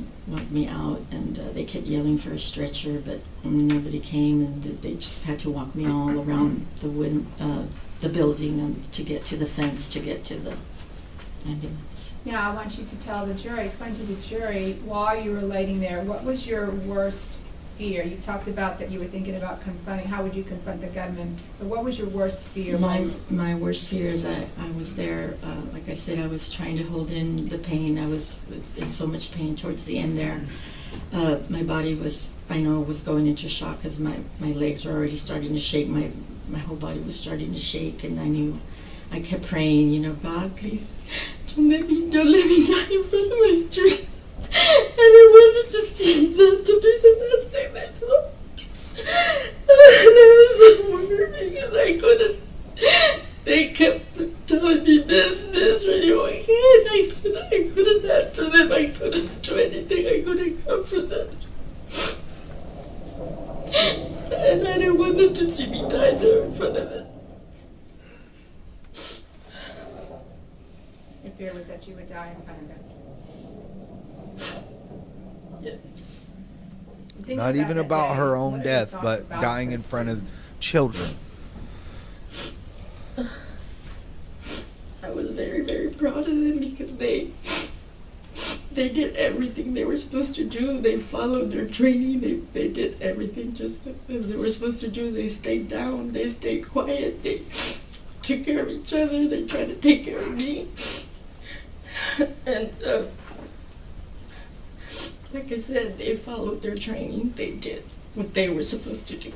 out, and they kept yelling for a stretcher, but nobody came, and they just had to walk me all around the building to get to the fence, to get to the ambulance. Now, I want you to explain to the jury, while you were laying there, what was your worst fear? You talked about that you were thinking about confronting, how would you confront the gunman, but what was your worst fear? My worst fear is I was there, like I said, I was trying to hold in the pain. I was in so much pain towards the end there. My body was going into shock because my legs were already starting to shake. My whole body was starting to shake, and I kept praying, God, please, don't let me die in front of my students. And I wanted to see them to be the best thing they saw. And it was so weird because I couldn't. They kept telling me this, when you were here, and I couldn't answer them. I couldn't do anything. I couldn't comfort them. And I didn't want them to see me die there in front of them. Your fear was that you would die in front of them. Yes. Not even about her own death, but dying in front of children. I was very, very proud of them because they did everything they were supposed to do. They followed their training. They did everything just as they were supposed to do. They stayed down. They stayed quiet. They took care of each other. They tried to take care of me. And like I said, they followed their training. They did what they were supposed to do.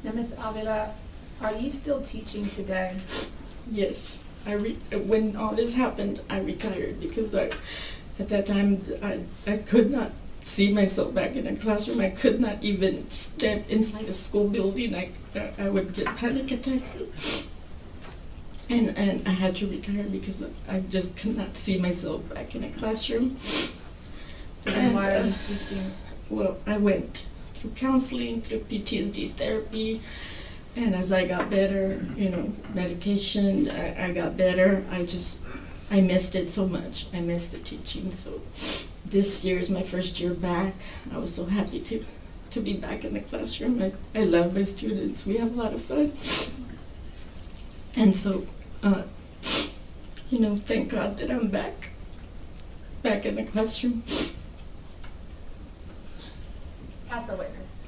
Now, Ms. Avila, are you still teaching today? Yes. When all this happened, I retired because at that time I could not see myself back in a classroom. I could not even step inside a school building. I would get panic attacks. And I had to retire because I just could not see myself back in a classroom. So then why are you teaching? Well, I went through counseling, through PTSD therapy. And as I got better, medication, I got better. I missed it so much. I missed the teaching. So this year is my first year back. I was so happy to be back in the classroom. I love my students. We have a lot of fun. And so, thank God that I'm back in the classroom. Pass the witness.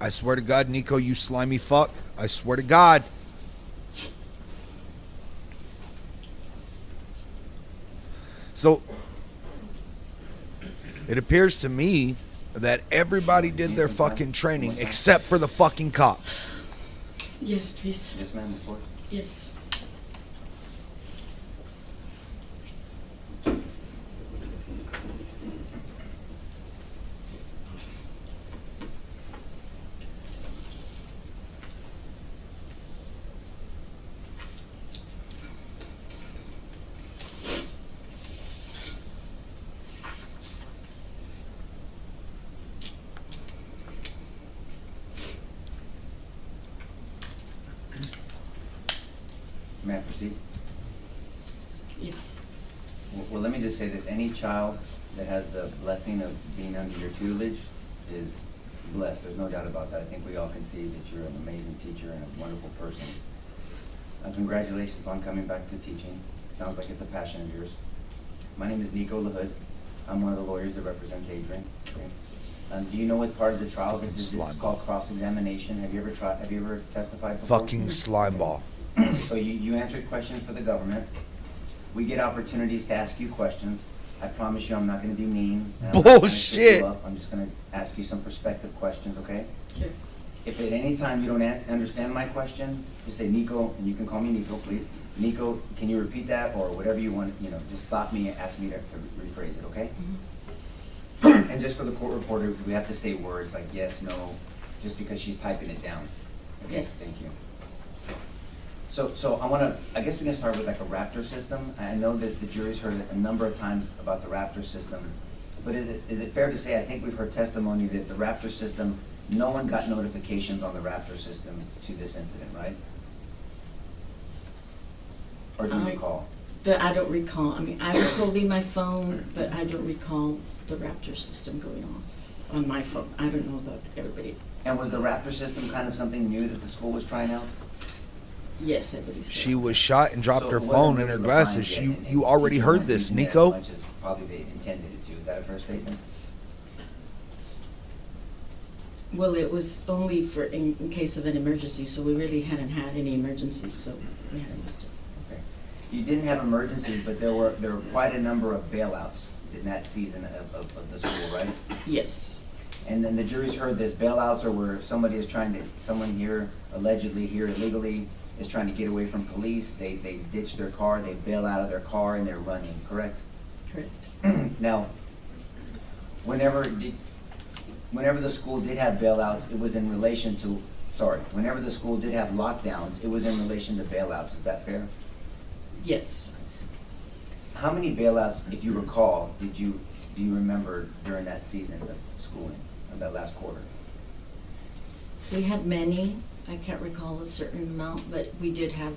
I swear to God, Nico, you slimy fuck. I swear to God. So, it appears to me that everybody did their fucking training except for the fucking cops. Yes, please. Yes, ma'am, report. Yes. May I proceed? Yes. Well, let me just say this. Any child that has the blessing of being under your tutelage is blessed. There's no doubt about that. I think we all can see that you're an amazing teacher and a wonderful person. Congratulations on coming back to teaching. Sounds like it's a passion of yours. My name is Nico LaHood. I'm one of the lawyers that represents Adrian. Okay. Do you know what part of the trial this is? This is called cross-examination. Have you ever testified before? Fucking slime ball. So you answered questions for the government. We get opportunities to ask you questions. I promise you I'm not gonna be mean. And I'm not gonna trip you Bullshit. up. I'm just gonna ask you some perspective questions, okay? Sure. If at any time you don't understand my question, just say Nico, and you can call me Nico, please. Nico, can you repeat that, or whatever you want, just stop me and ask me to rephrase it, okay? And just for the court reporter, we have to say words like yes, no, just because she's typing it down. Okay, Yes. thank you. So I guess we can start with like a Raptor system. I know that the jury's heard a number of times about the Raptor system, but is it fair to say, I think we've heard testimony that the Raptor system, no one got notifications on the Raptor system to this incident, right? Or do you recall? I don't recall. I mean, I was holding my phone, but I don't recall the Raptor system going off on my phone. I don't know about everybody else. And was the Raptor system kind of something new that the school was trying out? Yes, I believe so. She was shot and dropped So her it wasn't phone and really her defined glasses. yet, You and you already teachers heard weren't this, using it as Nico. much as probably they intended it to. Is that a fair statement? Well, it was only for in case of an emergency, so we really hadn't had any emergencies, so we hadn't missed it. Okay. You didn't have emergencies, but there were quite a number of bailouts in that season of the school, right? Yes. And then the jury's heard this. Bailouts are where someone here, allegedly here illegally, is trying to get away from police. They ditch their car, they bail out of their car, and they're running, correct? Correct. Now, whenever the school did have bailouts, it was in relation to, whenever the school did have lockdowns, it was in relation to bailouts. Is that fair? Yes. How many bailouts, if you recall, do you remember during that season of schooling, of that last quarter? We had many. I can't recall a certain amount, but we did have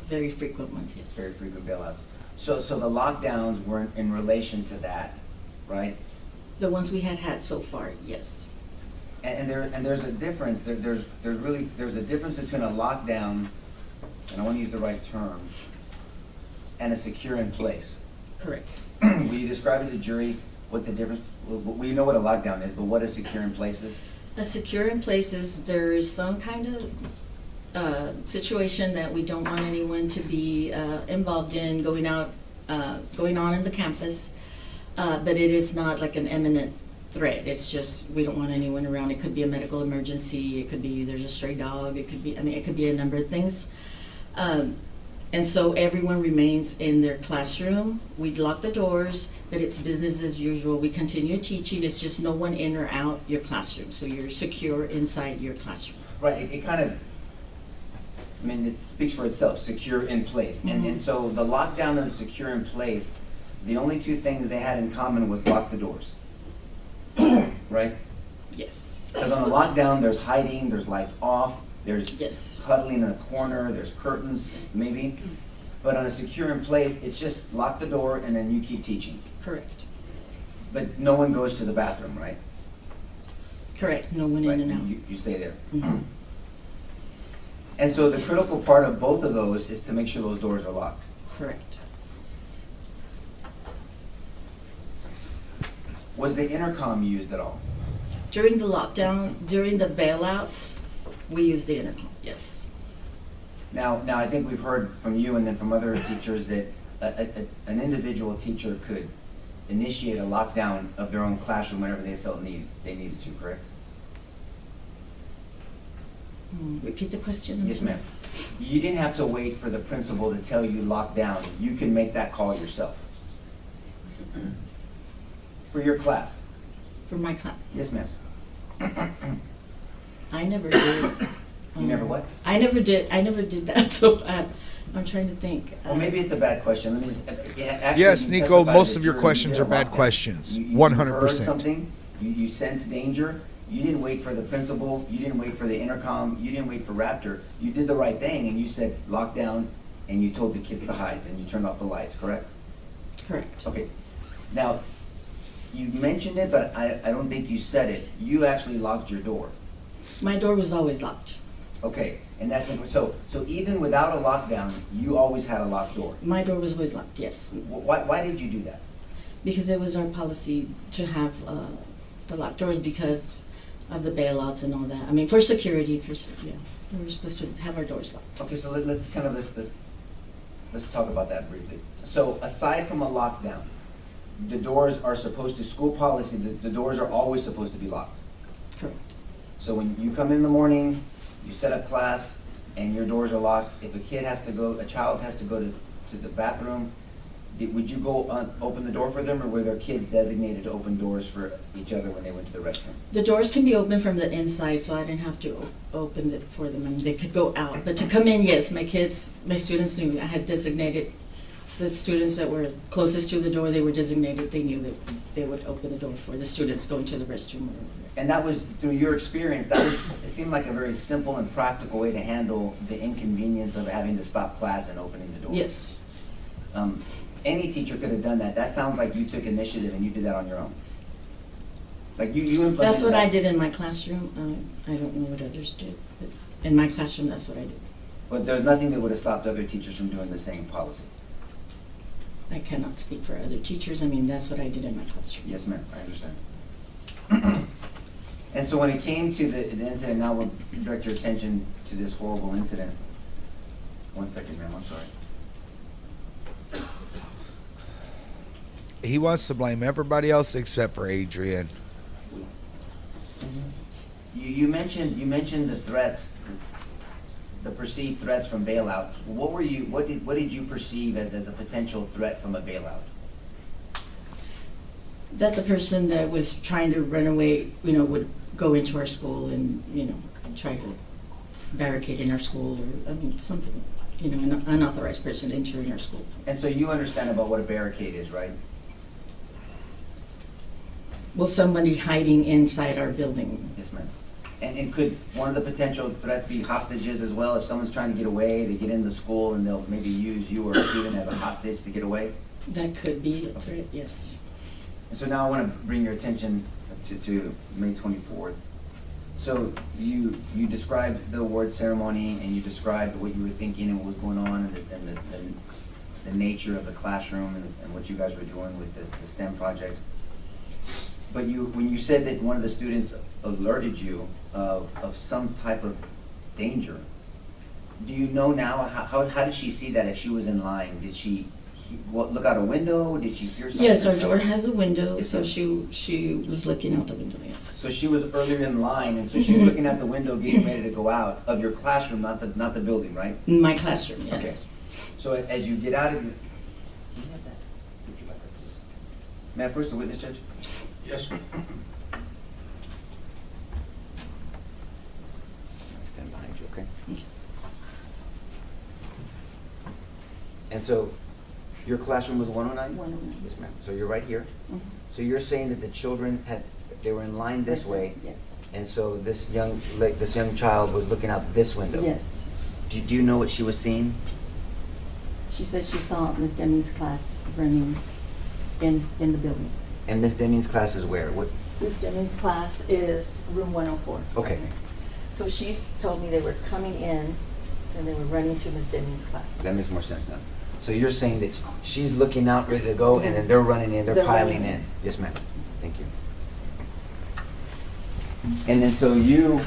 very frequent ones, yes. Very frequent bailouts. So the lockdowns weren't in relation to that, right? The ones we had so far, yes. And there's a difference. There's a difference between a lockdown, and I want to use the right term, and a secure in place. Correct. Will you describe to the jury what the difference? We know what a lockdown is, but what a secure in place is? A secure in place is there is some kind of situation that we don't want anyone to be involved in going on in the campus, but it is not like an imminent threat. It's just we don't want anyone around. It could be a medical emergency. It could be there's a stray dog. It could be it could be a number of things. And so everyone remains in their classroom. We lock the doors, but it's business as usual. We continue teaching. It's just no one in or out your classroom. So you're secure inside your classroom. Right, it kind of, it speaks for itself, secure in place. And so the lockdown and secure in place, the only two things they had in common was lock the doors. Right? Yes, Because on a lockdown, there's hiding, there's lights off, there's yes, huddling in a corner, there's curtains, maybe. But on a secure in place, it's just lock the door and then you keep teaching. correct, But no one goes to the bathroom, right? correct, no one Right, in and out. You stay there. Mhm. And so the critical part of both of those is to make sure those doors are locked. Correct. Was the intercom used at all? During the lockdown, during the bailouts, we use the intercom, yes. Now, I think we've heard from you and then from other teachers that an individual teacher could initiate a lockdown of their own classroom whenever they felt they needed to, correct? Repeat the question, I'm Yes, sorry. ma'am. You didn't have to wait for the principal to tell you lock down. You can make that call yourself. For your class. For my class, Yes, ma'am. I never did. You never what? I never did that, so I'm trying to think. Well, maybe it's a bad question. Let me just, actually, Yes, you Nico, testified most that of your you questions did are a bad lockdown. questions. You 100%. heard something, you sensed danger, you didn't wait for the principal, you didn't wait for the intercom, you didn't wait for Raptor. You did the right thing and you said lockdown and you told the kids to hide and you turned off the lights, correct? Correct. Okay. Now, you mentioned it, but I don't think you said it. You actually locked your door. My door was always locked. Okay, and that's, so even without a lockdown, you always had a locked door. My door was always locked, yes. Why did you do that? Because it was our policy to have the locked doors because of the bailouts and all that. I mean, for security, yeah, we were supposed to have our doors locked. Okay, so let's talk about that briefly. So aside from a lockdown, the doors are supposed to, school policy, the doors are always supposed to be locked. Correct. So when you come in the morning, you set up class, and your doors are locked, if a child has to go to the bathroom, would you go open the door for them, or were there kids designated to open doors for each other when they went to the restroom? The doors can be open from the inside, so I didn't have to open it for them, and they could go out. But to come in, yes, my students knew. I had designated the students that were closest to the door. They were designated. They knew that they would open the door for the students going to the restroom. And that was, through your experience, it seemed like a very simple and practical way to handle the inconvenience of having to stop class and opening the door. Yes. Any teacher could have done that. That sounds like you took initiative and you did that on your own. Like you implemented That's what I that. did in my classroom. I don't know what others did, but in my classroom, that's what I did. But there's nothing that would have stopped other teachers from doing the same policy. I cannot speak for other teachers. I mean, that's what I did in my classroom. Yes, ma'am, I understand. And so when it came to the incident, now we'll direct your attention to this horrible incident. 1 second, ma'am, I'm sorry. He wants to blame everybody else except for Adrian. You mentioned the threats, the perceived threats from bailout. What did you perceive as a potential threat from a bailout? That the person that was trying to run away, would go into our school and, try to barricade in our school or, something, an unauthorized person entering our school. And so you understand about what a barricade is, right? Well, somebody hiding inside our building. Yes, ma'am. And could one of the potential threats be hostages as well? If someone's trying to get away, they get into the school and they'll maybe use you or a student as a hostage to get away? That could be a threat, yes. And so now I want to bring your attention to May 24th. So you described the award ceremony and you described what you were thinking and what was going on and the nature of the classroom and what you guys were doing with the STEM project. But when you said that one of the students alerted you of some type of danger, do you know now, how did she see that if she was in line? Did she look out a window? Did she hear something? Yes, our door has a window, Yes, so ma'am. she was looking out the window, yes. So she was earlier in line, and so she was looking out the window, getting ready to go out of your classroom, not the building, right? In my classroom, yes. So as you get out of your, may I approach the witness, Judge? Yes, sir. Stand behind you, okay? And so Your classroom was 109? 109. Yes, ma'am. So you're right here. Mhm. So you're saying that the children they were in line this way, Yes. and so this young child was looking out this window? Yes. Do you know what she was seeing? She said she saw Miss Demi's class running in the building. And Miss Deming's class is where? What? Miss Demi's class is room 104. Okay. So she's told me they were coming in and they were running to Miss Demi's class. That makes more sense now. So you're saying that she's looking out, ready to go, and then they're running in, they're They're piling running in. in. Yes, ma'am. Thank you. And then so you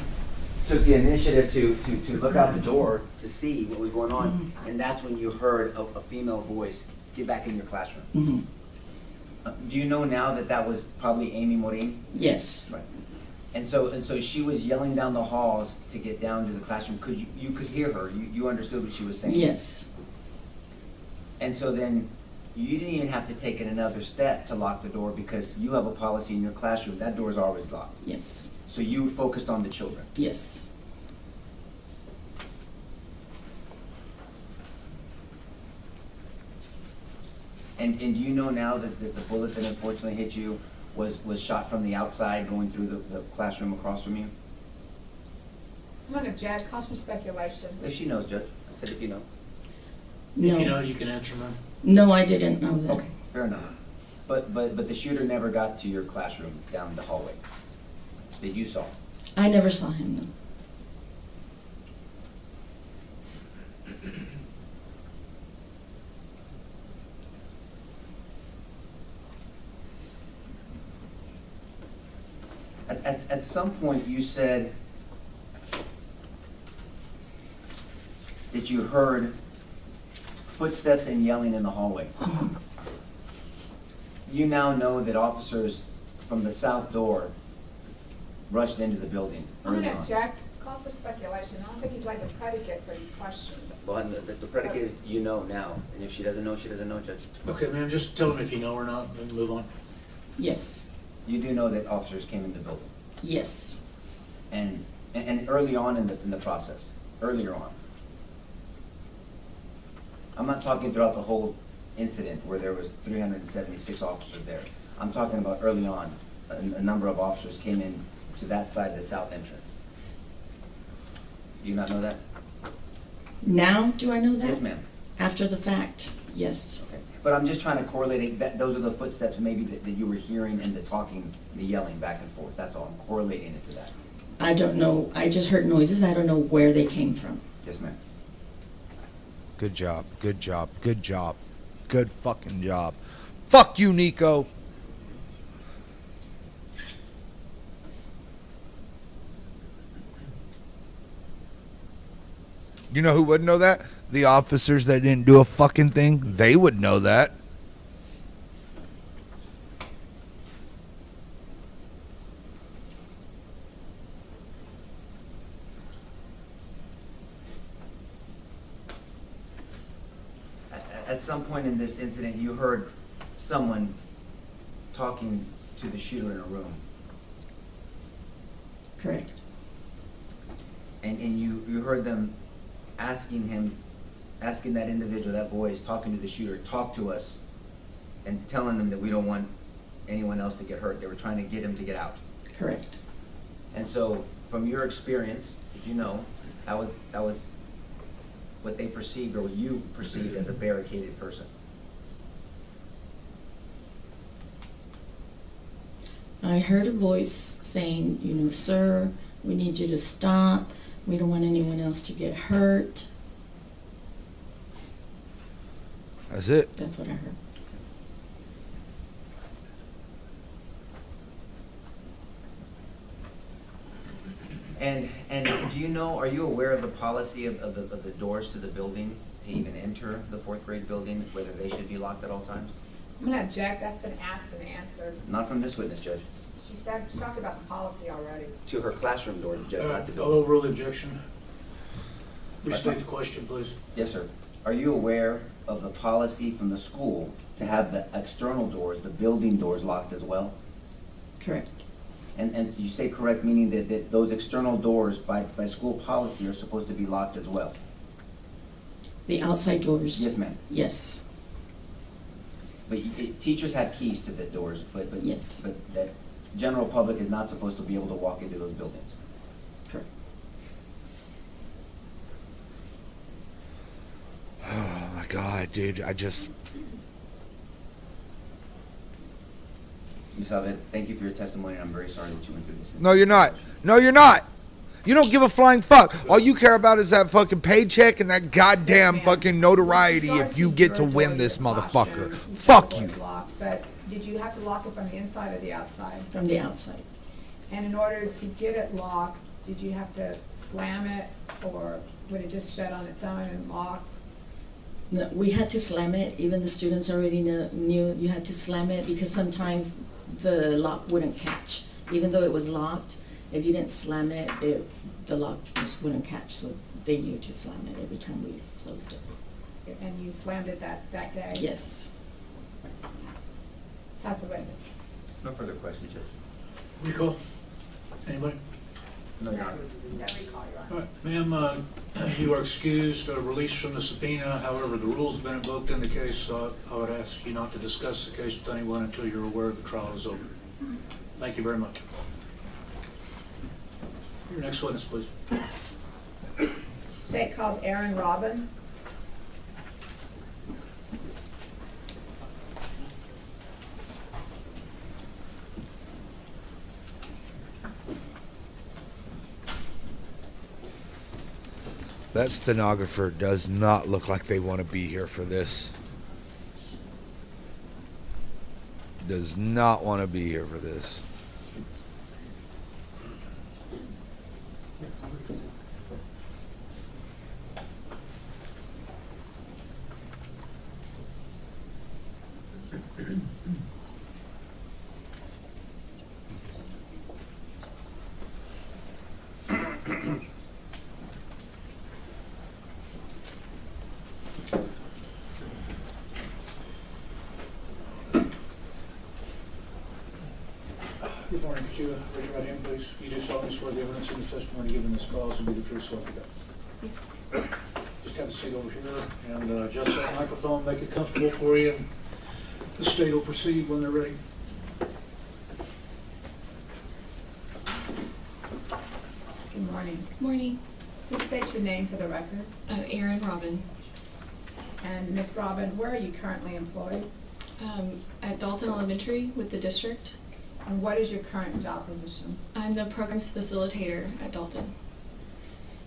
took the initiative to look out the door to see what was going on, and that's when you heard a female voice, "Get back in your classroom." Mhm. Do you know now that that was probably Amy Morin? Yes. Right. And so she was yelling down the halls to get down to the classroom. You could hear her. You understood what she was saying. Yes. And so then you didn't even have to take it another step to lock the door because you have a policy in your classroom. That door is always locked. Yes. So you focused on the children. Yes. And do you know now that the bullet that unfortunately hit you was shot from the outside going through the classroom across from you? I'm gonna object, cause for speculation. If she knows, Judge. I said if you know. If you know, No. you can answer, ma'am. No, I didn't know that. Okay, fair enough. But the shooter never got to your classroom down the hallway that you saw. I never saw him, no. At some point, you said that you heard footsteps and yelling in the hallway. You now know that officers from the south door rushed into the building I'm early gonna on. object, cause for speculation. I don't think he's laid the predicate for these questions. Well, and the predicate is you know now, and if she doesn't know, Judge. Okay, ma'am, just tell them if you know or not, and move on. Yes. You do know that officers came in the building, Yes. and early on in the process, earlier on. I'm not talking throughout the whole incident where there was 376 officers there. I'm talking about early on, a number of officers came in to that side of the south entrance. Do you not know that? Now do I know that? Yes, ma'am. After the fact, yes. Okay. But I'm just trying to correlate it, that those are the footsteps maybe that you were hearing and the talking, the yelling back and forth. That's all. I'm correlating it to that. I don't know. I just heard noises. I don't know where they came from. Yes, ma'am. Good job. Good job. Good job. Good fucking job. Fuck you, Nico. You know who would know that? The officers that didn't do a fucking thing. They would know that. At some point in this incident, you heard someone talking to the shooter in a room, Correct. and you heard them asking that individual, that voice, talking to the shooter, talk to us, and telling them that we don't want anyone else to get hurt. They were trying to get him to get out. Correct. And so, from your experience, if you know, that was what they perceived or what you perceived as a barricaded person. I heard a voice saying, you know, sir, we need you to stop. We don't want anyone else to get hurt. That's it. That's what I heard. And do you know, are you aware of the policy of the doors to the building to even enter the fourth grade building, whether they should be locked at all times? I'm gonna object, that's been asked and answered. Not from this witness, Judge. She talked about the policy already. To her classroom door, Judge, not the I'll building. overrule the objection. Restate the question, please. Yes, sir. Are you aware of the policy from the school to have the external doors, the building doors, locked as well? Correct. And you say correct, meaning that those external doors by school policy are supposed to be locked as well? The outside doors. Yes, ma'am. Yes. But teachers have keys to the doors, but Yes. but that general public is not supposed to be able to walk into those buildings. Correct. Oh my God, dude. Ms. Alvet, thank you for your testimony, and I'm very sorry that you went through this. No, you're not. No, you're not. You don't give a flying fuck. All you care about is that fucking paycheck and that goddamn Yes, ma'am. fucking notoriety With if you regards get to your win door this to your motherfucker. classroom, Fuck says you. it's locked, but did you have to lock it from the inside or the outside? From the outside. And in order to get it locked, did you have to slam it, or would it just shut on its own and lock? No, we had to slam it. Even the students already knew you had to slam it because sometimes the lock wouldn't catch. Even though it was locked, if you didn't slam it, the lock just wouldn't catch. So they knew to slam it every time we closed it. And you slammed it that day? Yes. As a witness? No further questions, Judge. Recall? Anybody? No, Your Honor. That recall, Your Honor. All right, ma'am, you are excused, released from the subpoena. However, the rules have been invoked in the case, so I would ask you not to discuss the case with anyone until you're aware the trial is over. Thank you very much. Your next witness, please. State calls Aaron Robin. That stenographer does not look like they want to be here for this. Does not want to be here for this. Good morning. Could you raise your right hand, please? You do solemnly swear the evidence in the testimony given in this cause will be the truth, so help you God. Just have a seat over here and adjust that microphone, make it comfortable for you, and the state will proceed when they're ready. Good morning. Morning. Please state your name for the record. Aaron Robin. And Ms. Robin, where are you currently employed? At Dalton Elementary with the district. And what is your current job position? I'm the programs facilitator at Dalton.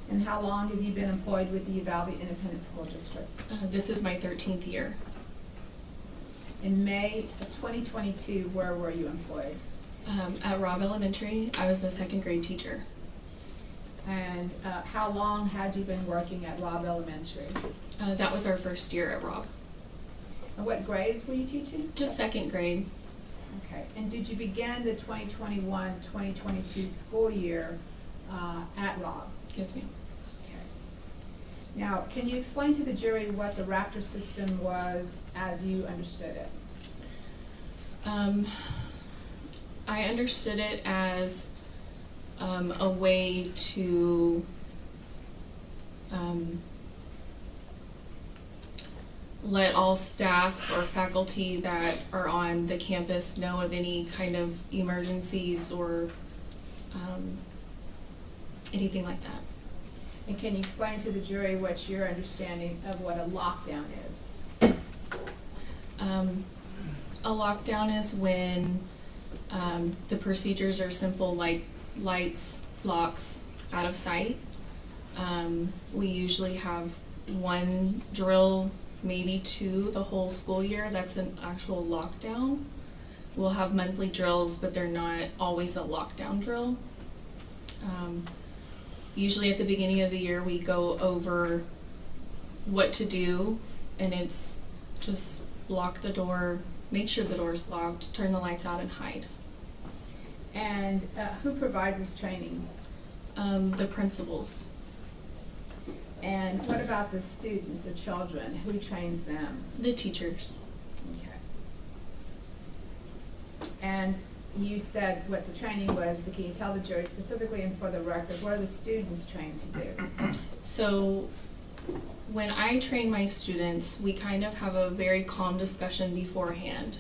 And how long have you been employed with the Uvalde Independent School District? This is my 13th year. In May of 2022, where were you employed? At Robb Elementary, I was a second grade teacher. And how long had you been working at Robb Elementary? That was our first year at Robb. And what grades were you teaching? Just second grade. Okay. And did you begin the 2021-2022 school year at Robb? Yes, ma'am. Okay. Now, can you explain to the jury what the Raptor system was as you understood it? I understood it as a way to let all staff or faculty that are on the campus know of any kind of emergencies or anything like that. And can you explain to the jury what your understanding of what a lockdown is? A lockdown is when the procedures are simple, like lights, locks, out of sight. We usually have one drill, maybe two, the whole school year. That's an actual lockdown. We'll have monthly drills, but they're not always a lockdown drill. Usually at the beginning of the year, we go over what to do, and it's just lock the door, make sure the door's locked, turn the lights out, and hide. And who provides this training? The principals. And what about the students, the children? Who trains them? The teachers. Okay. And you said what the training was, but can you tell the jury specifically and for the record, what are the students trained to do? So when I train my students, we kind of have a very calm discussion beforehand,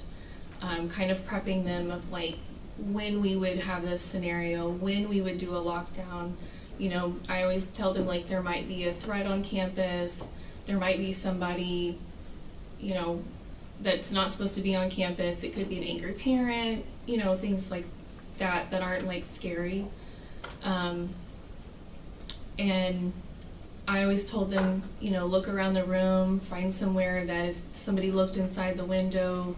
kind of prepping them of like when we would have this scenario, when we would do a lockdown. You know, I always tell them like there might be a threat on campus, there might be somebody, you know, that's not supposed to be on campus. It could be an angry parent, you know, things like that that aren't like scary. And I always told them, you know, look around the room, find somewhere that if somebody looked inside the window,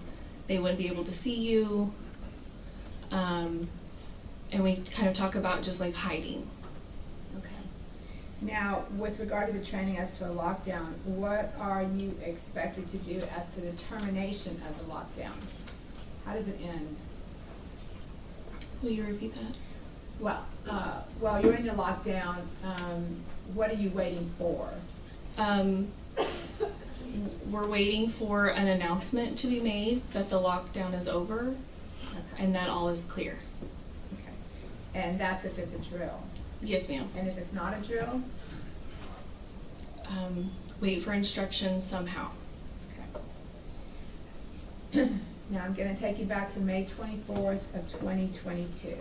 they wouldn't be able to see you. And we kind of talk about just like hiding. Okay. Now, with regard to the training as to a lockdown, what are you expected to do as to the termination of the lockdown? How does it end? Will you repeat that? Well, while you're in the lockdown, what are you waiting for? We're waiting for an announcement to be made that the lockdown is over Okay. and that all is clear. Okay. And that's if it's a drill. Yes, ma'am. And if it's not a drill? Wait for instructions somehow. Okay. Now I'm gonna take you back to May 24th of 2022.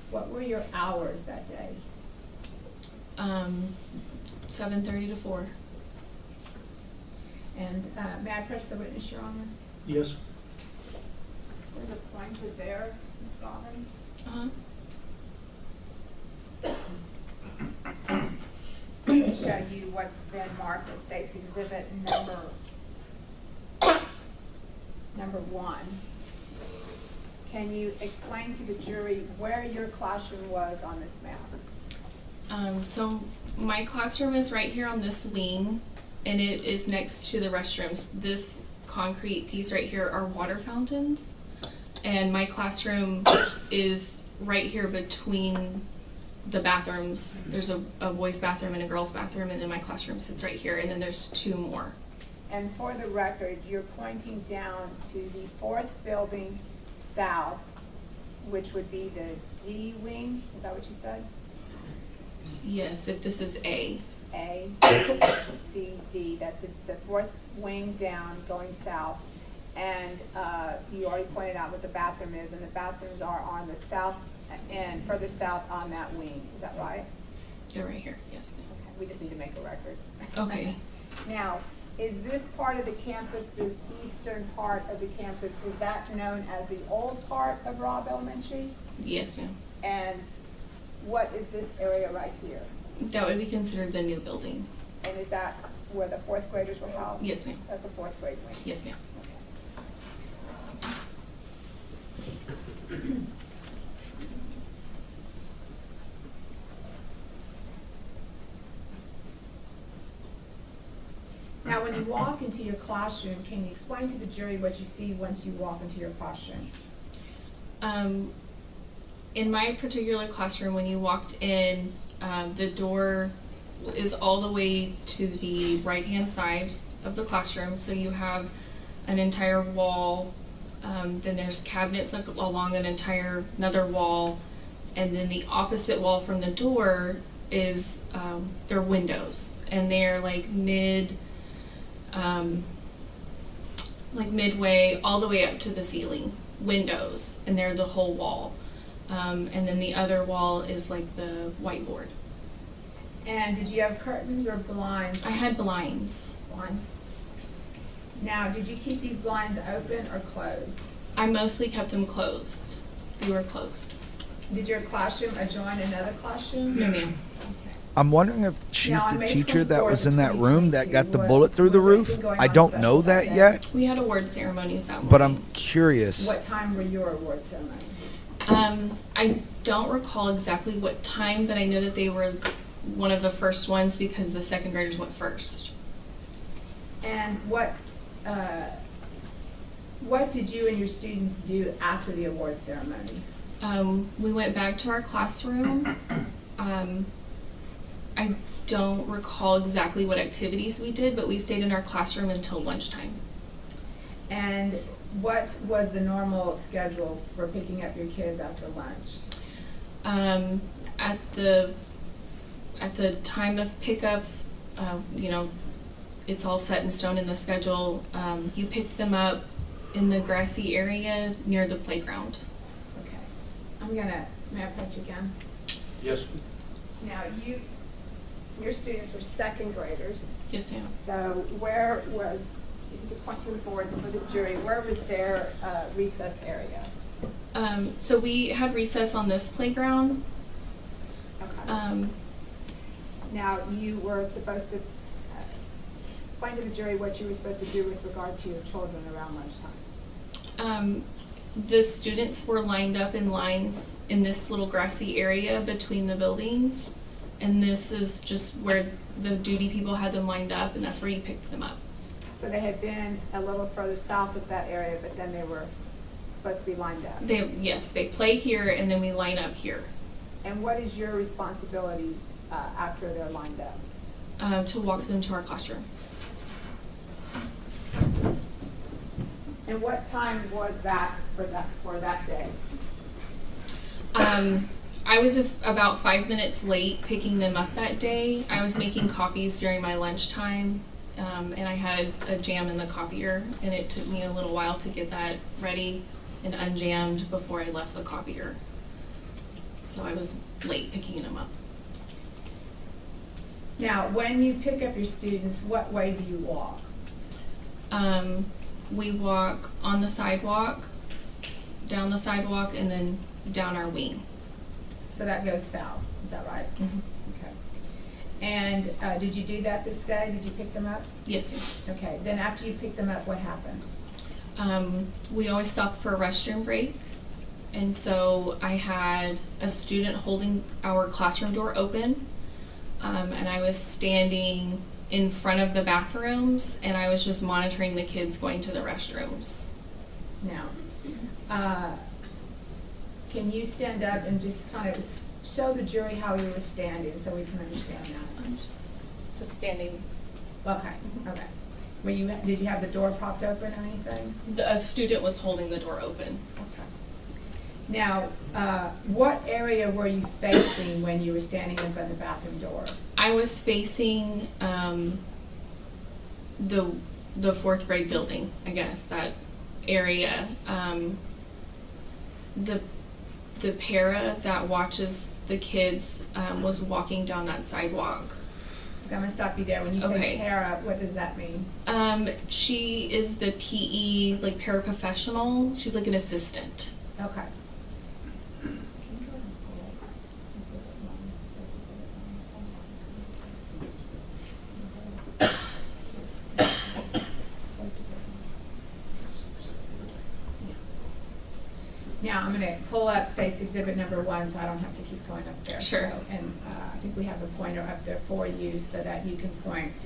What were your hours that day? 7:30 to 4. And may I press the witness, Your Honor? Yes? There's a pointer there, Ms. Godwin. To show you what's been marked as State's Exhibit number 1. Can you explain to the jury where your classroom was on this map? So my classroom is right here on this wing, and it is next to the restrooms. This concrete piece right here are water fountains, and my classroom is right here between the bathrooms. There's a boys' bathroom and a girls' bathroom, and then my classroom sits right here, and then there's 2 more. And for the record, you're pointing down to the 4th building south, which would be the D wing, is that what you said? Yes, if this is A. A, C, D, that's the 4th wing down going south. And you already pointed out what the bathroom is, and the bathrooms are on the south and further south on that wing, is that right? They're right here, yes. Okay, we just need to make a record. Okay. Now, is this part of the campus, this eastern part of the campus, is that known as the old part of Robb Elementary? Yes, ma'am. And what is this area right here? That would be considered the new building. And is that where the 4th graders were housed? Yes, ma'am. That's a 4th grade wing? Yes, ma'am. Now, when you walk into your classroom, can you explain to the jury what you see once you walk into your classroom? In my particular classroom, when you walked in, the door is all the way to the right-hand side of the classroom. So you have an entire wall, then there's cabinets along another wall, and then the opposite wall from the door is their windows, and they're like midway all the way up to the ceiling windows, and they're the whole wall. And then the other wall is like the whiteboard. And did you have curtains or blinds? I had blinds. Blinds. Now, did you keep these blinds open or closed? I mostly kept them closed. They were closed. Did your classroom adjoin another classroom? No, ma'am. Okay. I'm wondering if she's Now, on the May teacher that 24th was of in that room that 2022, got the what- bullet through the was roof. anything going I on don't special know that that day? yet, We had award ceremonies that morning. but I'm curious. What time were your award ceremonies? I don't recall exactly what time, but I know that they were one of the first ones because the second graders went first. And what did you and your students do after the award ceremony? We went back to our classroom. I don't recall exactly what activities we did, but we stayed in our classroom until lunchtime. And what was the normal schedule for picking up your kids after lunch? At the time of pickup, it's all set in stone in the schedule. You picked them up in the grassy area near the playground. Okay. May I approach again? Yes, Now, your students were second graders. Yes, ma'am. So where was, you point to the board for the jury, where was their recess area? So we had recess on this playground. Okay. Now, you were supposed to explain to the jury what you were supposed to do with regard to your children around lunchtime. The students were lined up in lines in this little grassy area between the buildings. And this is just where the duty people had them lined up, and that's where you picked them up. So they had been a little further south of that area, but then they were supposed to be lined up. Yes, they play here, and then we line up here. And what is your responsibility after they're lined up? To walk them to our classroom. And what time was that for that day? I was about 5 minutes late picking them up that day. I was making copies during my lunchtime, and I had a jam in the copier, and it took me a little while to get that ready and unjammed before I left the copier. So I was late picking them up. Now, when you pick up your students, what way do you walk? We walk on the sidewalk, down the sidewalk, and then down our wing. So that goes south, is that right? Mm-hmm. Okay. And did you do that this day? Did you pick them up? Yes, ma'am. Okay, then after you picked them up, what happened? We always stopped for a restroom break, and so I had a student holding our classroom door open, and I was standing in front of the bathrooms, and I was just monitoring the kids going to the restrooms. Now, can you stand up and just kind of show the jury how you were standing so we can understand that? I'm just standing. Okay, okay. Did you have the door propped open or anything? A student was holding the door open. Okay. Now, what area were you facing when you were standing in front of the bathroom door? I was facing the fourth grade building, I guess, that area. The para that watches the kids was walking down that sidewalk. Okay, I'm gonna stop you there. When you say Okay. para, what does that mean? She is the PE, like, paraprofessional. She's like an assistant. Okay. Now, I'm gonna pull up State's Exhibit number 1, so I don't have to keep going up there. Sure. So, and I think we have a pointer up there for you so that you can point.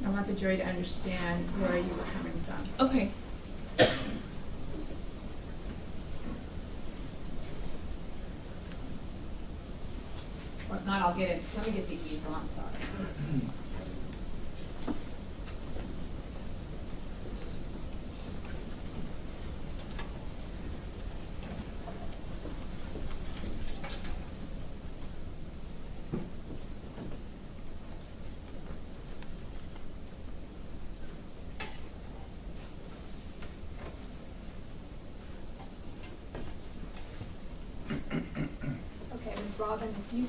I want the jury to understand where you were coming from. So Okay. if not, I'll get it. Let me get the easel, I'm sorry. Okay, Ms. Robin, if you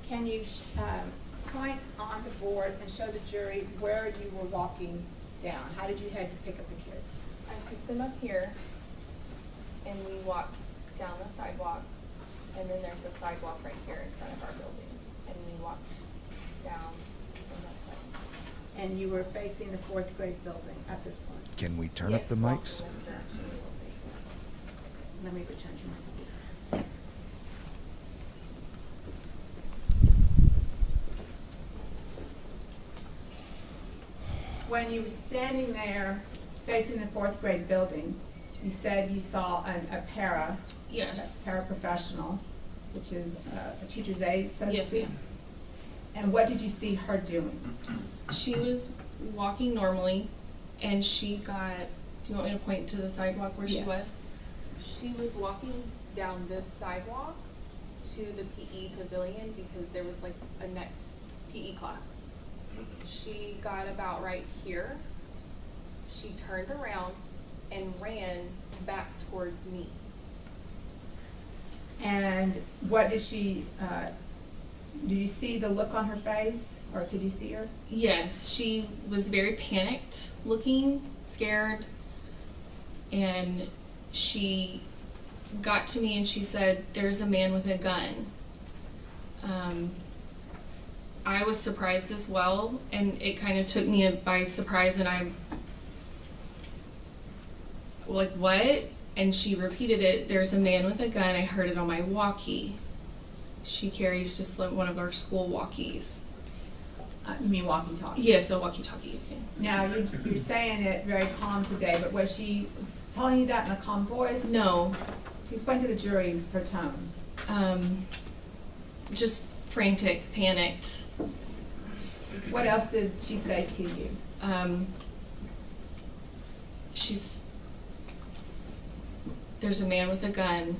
can you point on the board and show the jury where you were walking down? How did you head to pick up the kids? I picked them up here, and we walked down the sidewalk, and then there's a sidewalk right here in front of our building, and we walked down in this way. And you were facing the fourth grade building at this point? Can we turn Yes, up the walking mics? this direction, we were facing. Let me return to my seat. When you were standing there facing the fourth grade building, you said you saw a Yes. paraprofessional, which is a teacher's aide, so to Yes, speak. ma'am. And what did you see her doing? She was walking normally, and she got, do you want me to point to the sidewalk where she Yes. was? She was walking down this sidewalk to the PE pavilion because there was like a next PE class. She got about right here. She turned around and ran back towards me. And what did she, did you see the look on her face, or could you see her? Yes, she was very panicked looking, scared, and she got to me and she said, "There's a man with a gun." I was surprised as well, and it kind of took me by surprise, and I'm like, "What?" And she repeated it, "There's a man with a gun. I heard it on my walkie." She carries just like one of our school walkies. You mean walkie-talkie? Yes, a walkie-talkie, yes, ma'am. Now, you're saying it very calm today, but was she telling you that in a calm voice? No, Explain to the jury her tone. just frantic, panicked. What else did she say to you? There's a man with a gun.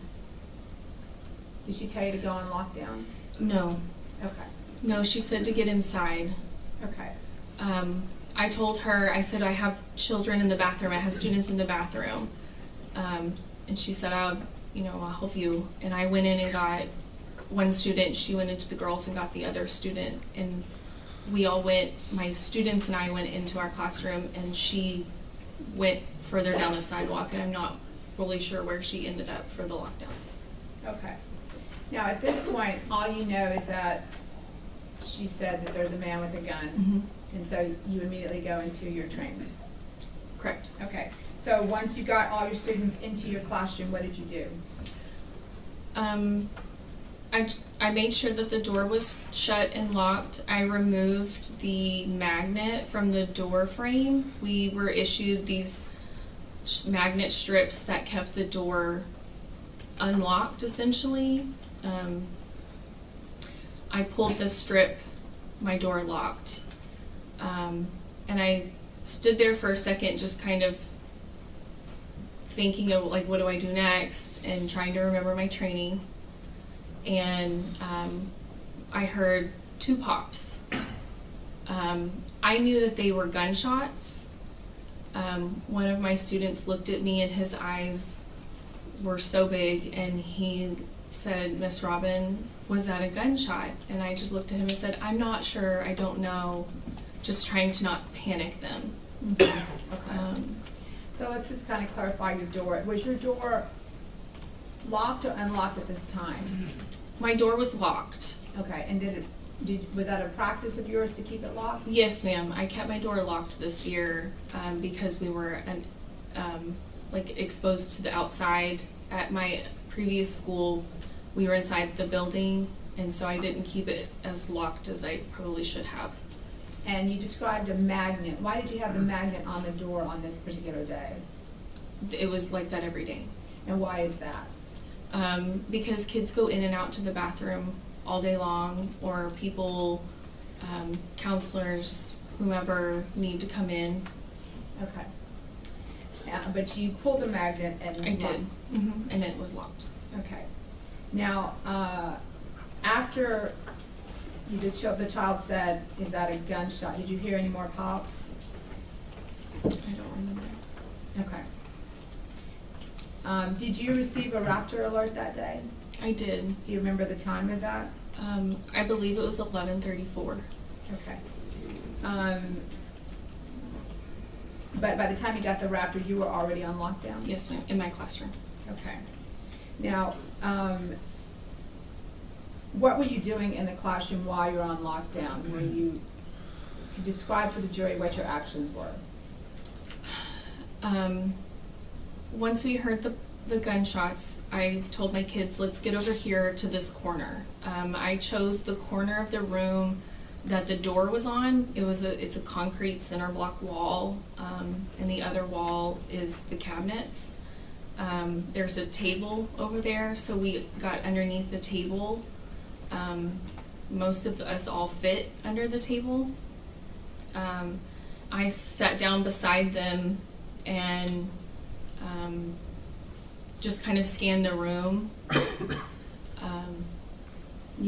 Did she tell you to go on lockdown? No, Okay, no, she said to get inside. okay. I told her, I said, I have children in the bathroom, I have students in the bathroom. And she said, I'll help you. And I went in and got one student, she went into the girls and got the other student. And we all went, my students and I went into our classroom, and she went further down the sidewalk, and I'm not really sure where she ended up for the lockdown. Okay. Now, at this point, all you know is that she said that there's a man with a gun, Mm-hmm. and so you immediately go into your training. Correct. Okay. So once you got all your students into your classroom, what did you do? I made sure that the door was shut and locked. I removed the magnet from the door frame. We were issued these magnet strips that kept the door unlocked, essentially. I pulled the strip, my door locked. And I stood there for a second just kind of thinking of like, what do I do next, and trying to remember my training. And I heard 2 pops. I knew that they were gunshots. One of my students looked at me and his eyes were so big, and he said, "Miss Robin, was that a gunshot?" And I just looked at him and said, "I'm not sure, I don't know," just trying to not panic them. Okay. So let's just kind of clarify your door. Was your door locked or unlocked at this time? My door was locked. Okay, and was that a practice of yours to keep it locked? Yes, ma'am. I kept my door locked this year because we were exposed to the outside. At my previous school, we were inside the building, and so I didn't keep it as locked as I probably should have. And you described a magnet. Why did you have the magnet on the door on this particular day? It was like that every day. And why is that? Because kids go in and out to the bathroom all day long, or people, counselors, whomever need to come in. Okay. But you pulled the magnet and... I did, and it was locked. Okay. Now, after the child said, "Is that a gunshot?" Did you hear any more pops? I don't remember. Okay. Did you receive a raptor alert that day? I did. Do you remember the time of that? I believe it was 11:34. Okay. But by the time you got the raptor, you were already on lockdown? Yes, ma'am, in my classroom. Okay. Now, what were you doing in the classroom while you were on lockdown? Could you describe to the jury what your actions were? Once we heard the gunshots, I told my kids, let's get over here to this corner. I chose the corner of the room that the door was on. It's a concrete center block wall, and the other wall is the cabinets. There's a table over there, so we got underneath the table. Most of us all fit under the table. I sat down beside them and just kind of scanned the room.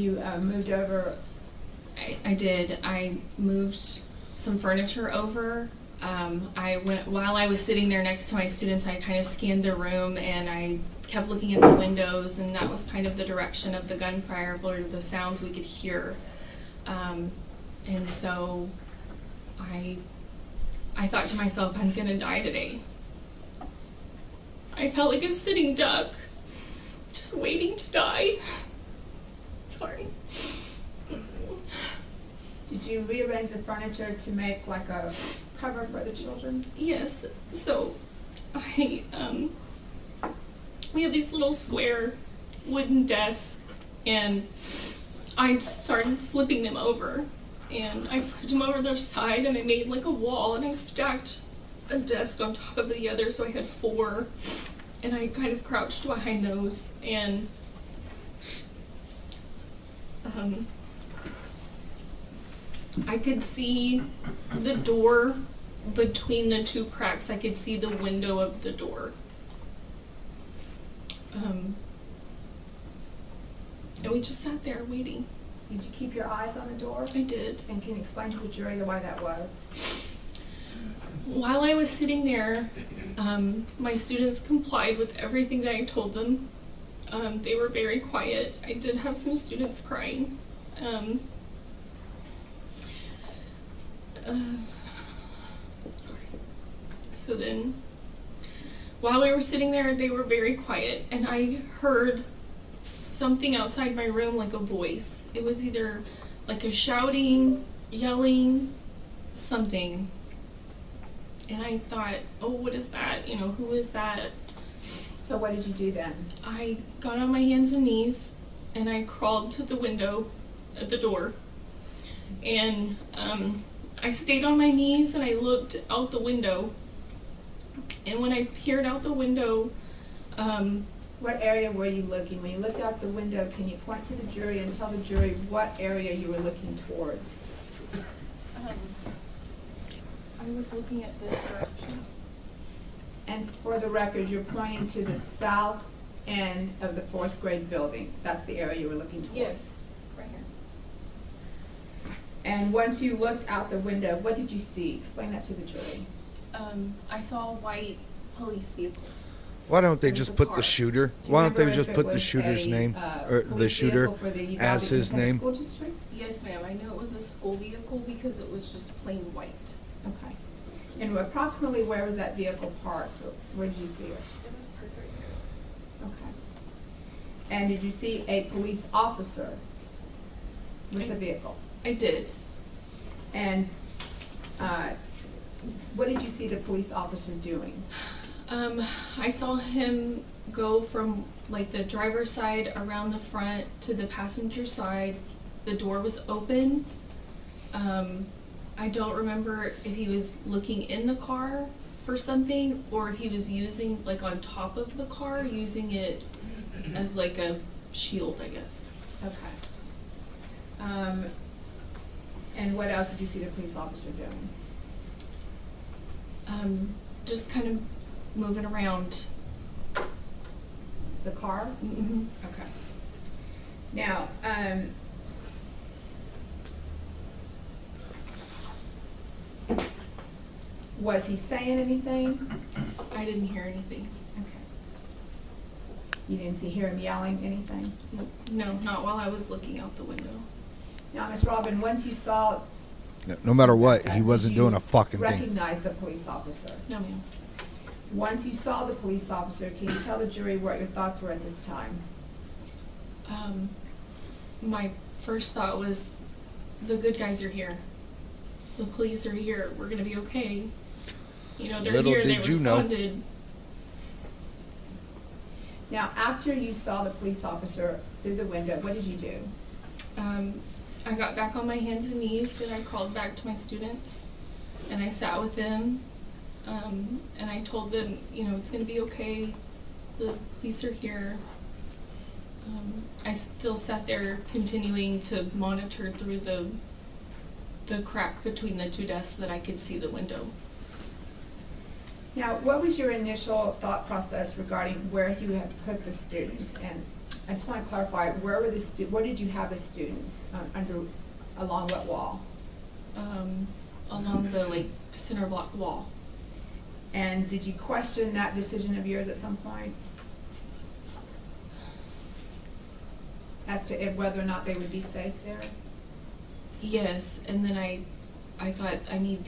you moved over? I did. I moved some furniture over. While I was sitting there next to my students, I kind of scanned the room and I kept looking at the windows, and that was kind of the direction of the gunfire or the sounds we could hear. And so I thought to myself, I'm gonna die today. I felt like a sitting duck, just waiting to die. Sorry. Did you rearrange the furniture to make like a cover for the children? Yes, so we have these little square wooden desks, and I just started flipping them over, and I flipped them over their side, and I made like a wall, and I stacked a desk on top of the other, so I had 4, and I kind of crouched behind those, and I could see the door between the 2 cracks. I could see the window of the door. And we just sat there waiting. Did you keep your eyes on the door? I did. And can you explain to the jury why that was? While I was sitting there, my students complied with everything that I told them. They were very quiet. I did have some students crying. Sorry. So then, while we were sitting there, they were very quiet, and I heard something outside my room, like a voice. It was either like a shouting, yelling, something. And I thought, oh, what is that? You know, who is that? So what did you do then? I got on my hands and knees, and I crawled to the window at the door. And I stayed on my knees, and I looked out the window. And when I peered out the window, what area were you looking? When you looked out the window, can you point to the jury and tell the jury what area you were looking towards? I was looking at this direction. And for the record, you're pointing to the south end of the 4th grade building. That's the area you were looking towards? Yes, right here. And once you looked out the window, what did you see? Explain that to the jury. I saw a white police vehicle. Why don't they It was just a put car. the shooter? Do you Why don't they remember just if it put the was shooter's a, name or the police shooter vehicle for the Uvalde as his Independent name? School District? Yes, ma'am. I knew it was a school vehicle because it was just plain white. Okay. And approximately where was that vehicle parked? Or where did you see it? It was parked right here. Okay. And did you see a police officer with the vehicle? I did. And what did you see the police officer doing? I saw him go from like the driver's side around the front to the passenger side. The door was open. I don't remember if he was looking in the car for something or if he was using like on top of the car, using it as like a shield, I guess. Okay. And what else did you see the police officer doing? Just kind of moving around. The car? Mm-hmm. Okay. Now, was he saying anything? I didn't hear anything. Okay. You didn't hear him yelling anything? No, not while I was looking out the window. Now, Ms. Robin, once you saw. No matter what, he did wasn't you doing a fucking thing. recognize the police officer? No, ma'am. Once you saw the police officer, can you tell the jury what your thoughts were at this time? My first thought was, the good guys are here. The police are here. We're gonna be okay. You know, they're Little here. They did you know. responded. Now, after you saw the police officer through the window, what did you do? I got back on my hands and knees and I crawled back to my students and I sat with them and I told them, you know, it's gonna be okay. The police are here. I still sat there continuing to monitor through the crack between the 2 desks that I could see the window. Now, what was your initial thought process regarding where you had put the students? And I just wanna clarify, where were where did you have the students, along what wall? Along the like center block wall. And did you question that decision of yours at some point? As to whether or not they would be safe there? Yes, and then I thought I need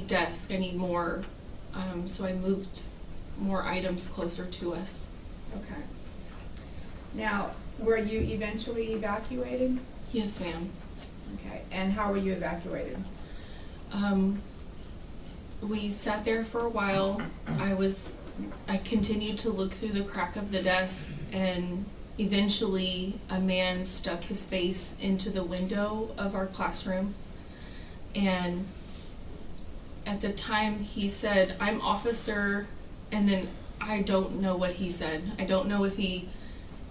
desks, I need more, so I moved more items closer to us. Okay. Now, were you eventually evacuated? Yes, ma'am. Okay, and how were you evacuated? We sat there for a while. I continued to look through the crack of the desk, and eventually a man stuck his face into the window of our classroom. And at the time he said, "I'm officer," and then I don't know what he said. I don't know if he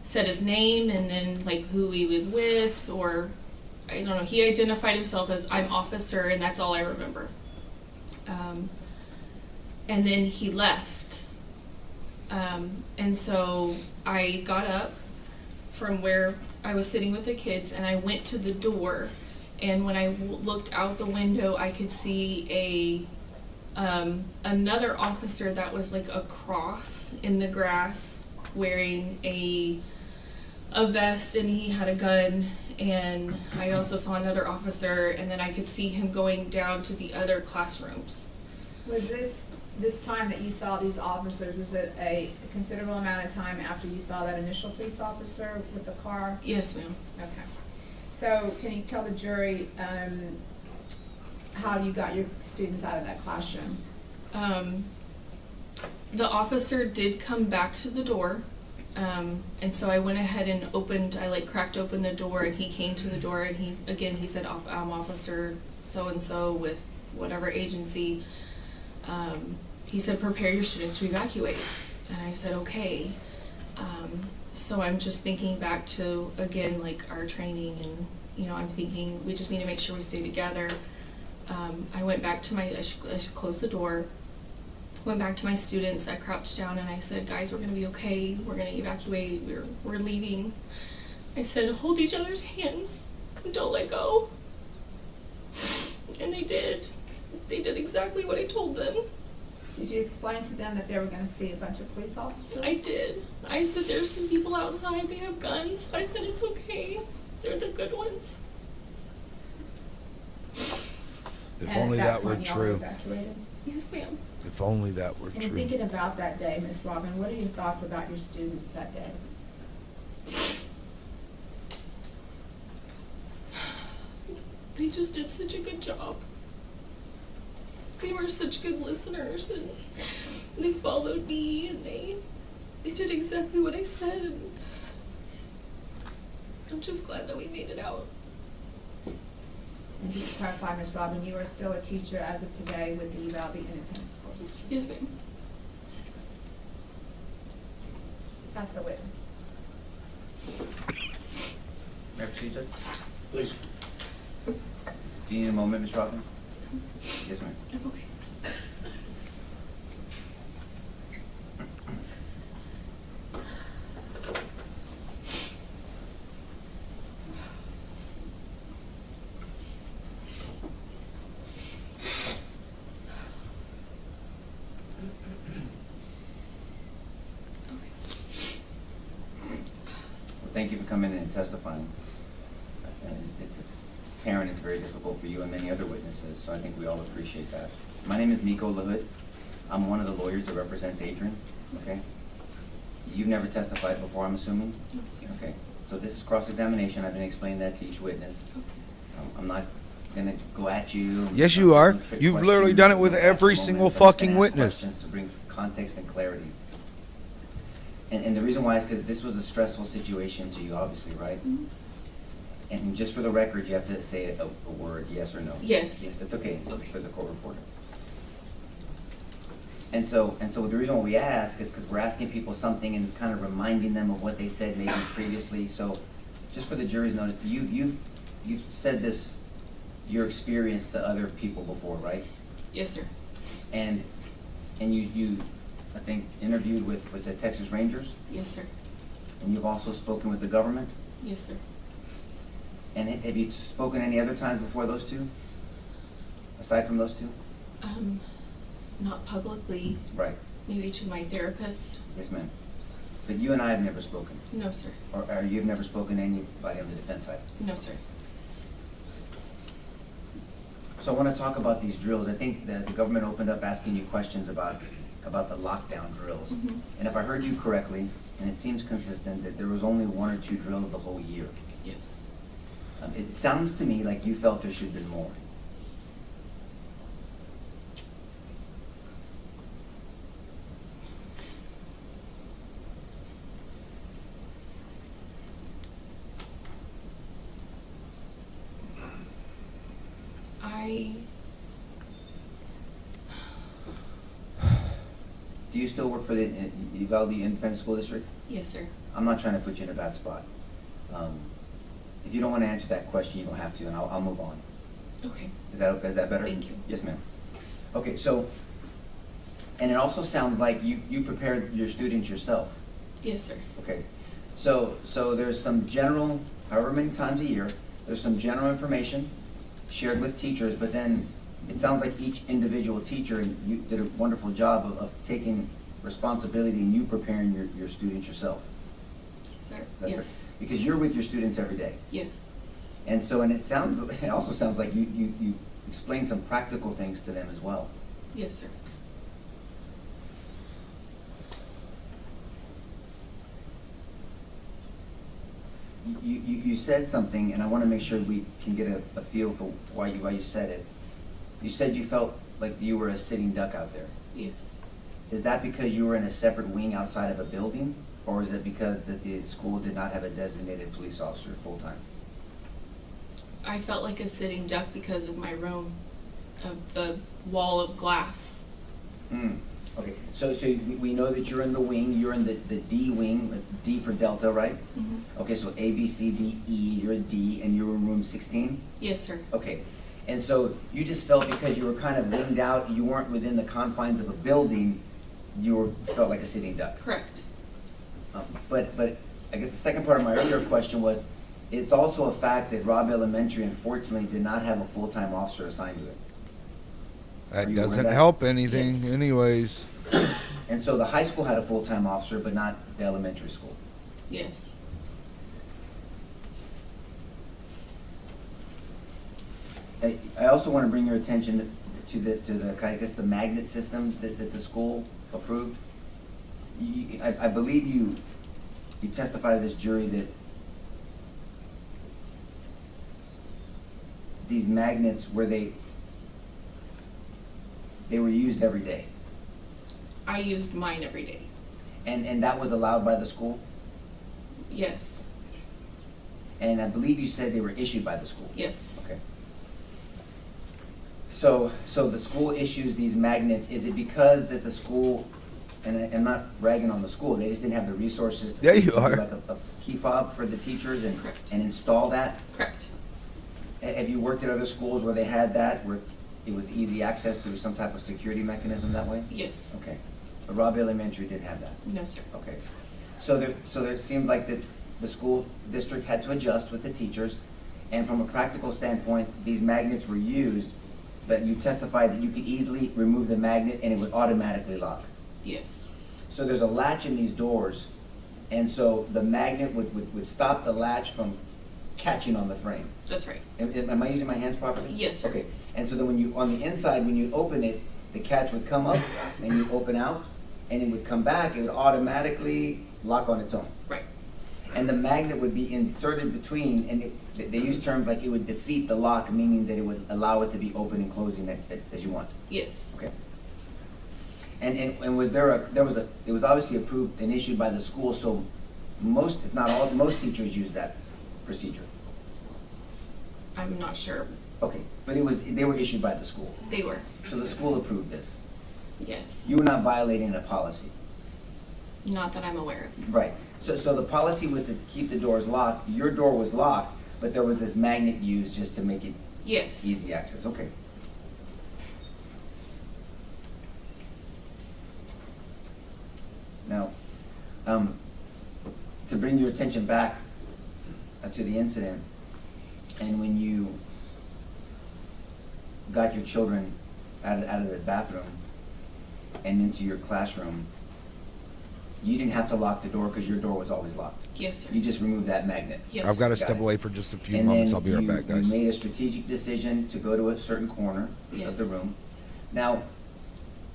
said his name and then like who he was with, or I don't know. He identified himself as "I'm officer," and that's all I remember. And then he left. And so I got up from where I was sitting with the kids, and I went to the door. And when I looked out the window, I could see another officer that was like a cross in the grass, wearing a vest, and he had a gun. And I also saw another officer, and then I could see him going down to the other classrooms. Was this time that you saw these officers, was it a considerable amount of time after you saw that initial police officer with the car? Yes, ma'am. Okay. So can you tell the jury how you got your students out of that classroom? The officer did come back to the door, and so I went ahead and cracked open the door, and he came to the door, and he said, "I'm Officer so-and-so with whatever agency." He said, "Prepare your students to evacuate." And I said, "Okay." So I'm just thinking back to, again, like our training, and, I'm thinking we just need to make sure we stay together. I went back to I closed the door, went back to my students, I crouched down, and I said, "Guys, we're gonna be okay, we're gonna evacuate, we're leaving." I said, "Hold each other's hands, and don't let go." And they did. They did exactly what I told them. Did you explain to them that they were going to see a bunch of police officers? I did. I said, "There's some people outside, they have guns." I said, "It's okay. They're the good ones." If only that were point, y'all true. evacuated? Yes, ma'am. If only that were And true. thinking about that day, Miss Robin, what are your thoughts about your students that day? They just did such a good job. They were such good listeners, and they followed me, and they did exactly what I said, and I'm just glad that we made it out. And just to clarify, Miss Robin, you are still a teacher as of today with the Uvalde Independent School District? Yes, ma'am. That's the witness. May I proceed, Judge? Please. Do you need a moment, Ms. Robin? Yes, ma'am. Okay. Thank you for coming in and testifying. And it's apparent it's very difficult for you and many other witnesses, so I think we all appreciate that. My name is Nico LaHood. I'm one of the lawyers that represents Adrian, okay? You've never testified before, I'm assuming? No, sir. Okay, so this is cross-examination. I've been explaining that to each witness. I'm not gonna go at you. Yes, you are. Trick You've questions. literally done it with We'll every ask single moments. I'm just fucking gonna ask witness. questions to bring context and clarity. And the reason why is because this was a stressful situation to you, obviously, right? Mhm. And just for the record, you have to say a word, yes or no. Yes. Yes, it's okay, it's for the court reporter. And so the reason why we ask is because we're asking people something and kind of reminding them of what they said maybe previously. So just for the jury's notice, you've said this, your experience to other people before, right? Yes, sir. And you I think interviewed with the Texas Rangers. Yes, sir. and you've also spoken with the government? Yes, sir. And have you spoken any other times before those two? Aside from those two? Not publicly, Right, maybe to my therapist. yes ma'am. But you and I have never spoken, No, sir. or you've never spoken to anybody on the defense side? No, sir. So I want to talk about these drills. I think that the government opened up asking you questions about the lockdown drills. Mhm. And if I heard you correctly, and it seems consistent, that there was only 1 or 2 drills the whole year. Yes. It sounds to me like you felt there should have been more. I, Do you still work for the Uvalde Independent School District? yes, sir. I'm not trying to put you in a bad spot. If you don't want to answer that question, you don't have to, and I'll move on. Okay. Is that better? Thank you. Yes, ma'am. Okay, so, and it also sounds like you prepared your students yourself. Yes, sir. Okay, so there's some general, however many times a year, there's some general information shared with teachers, but then it sounds like each individual teacher, and you did a wonderful job of taking responsibility and you preparing your students yourself. Yes, sir. That's Yes. right. Because you're with your students every day. Yes. And so, and it also sounds like you explained some practical things to them as well. Yes, sir. You said something, and I want to make sure we can get a feel for why you said it. You said you felt like you were a sitting duck out there. Yes. Is that because you were in a separate wing outside of a building, or is it because the school did not have a designated police officer full-time? I felt like a sitting duck because of my room, of the wall of glass. Okay, so we know that you're in the wing, you're in the D wing, D for Delta, right? Mm-hmm. Okay, so A, B, C, D, E, you're a D, and you're in room 16? Yes, sir. Okay, and so you just felt because you were kind of winged out, you weren't within the confines of a building, felt like a sitting duck. Correct. But I guess the second part of my earlier question was, it's also a fact that Robb Elementary unfortunately did not have a full-time officer assigned to it. Are That you aware of doesn't that? help anything Yes. anyways. And so the high school had a full-time officer, but not the elementary school. Yes. I also want to bring your attention to the I guess the magnet system that the school approved. I believe you testified to this jury that these magnets they were used every day, I used mine every day. and that was allowed by the school. Yes. And I believe you said they were issued by the school. Yes. Okay. So the school issues these magnets, is it because that the school, and I'm not ragging on the school, they just didn't have the resources to Yeah, you do are. like a key fob for the teachers and Correct. install that? Correct. Have you worked at other schools where they had that, where it was easy access through some type of security mechanism that way? Yes. Okay. But Robb Elementary didn't have that? No, sir. Okay. So there seemed like that the school district had to adjust with the teachers, and from a practical standpoint, these magnets were used, but you testified that you could easily remove the magnet and it would automatically lock. Yes. So there's a latch in these doors, and so the magnet would stop the latch from catching on the frame. That's right. Am I using my hands properly? Yes, sir. Okay, and so then on the inside, when you open it, the catch would come up and you open out, and it would come back, it would automatically lock on its own. Right. And the magnet would be inserted between, and they use terms like it would defeat the lock, meaning that it would allow it to be open and closing as you want. Yes. Okay. And was it was obviously approved and issued by the school, so most, if not all, most teachers use that procedure. I'm not sure. Okay, but they were issued by the school, They were. so the school approved this. Yes. You were not violating a policy. Not that I'm aware of. Right, so the policy was to keep the doors locked, your door was locked, but there was this magnet used just to make it Yes. easy access, okay. Now, to bring your attention back to the incident, and when you got your children out of the bathroom and into your classroom, you didn't have to lock the door because your door was always locked. Yes, sir. You just removed that magnet. Yes, I've got to Got step it. away for just a few And moments. then I'll be right back, guys. You made a strategic decision to go to a certain corner of Yes. the room. Now,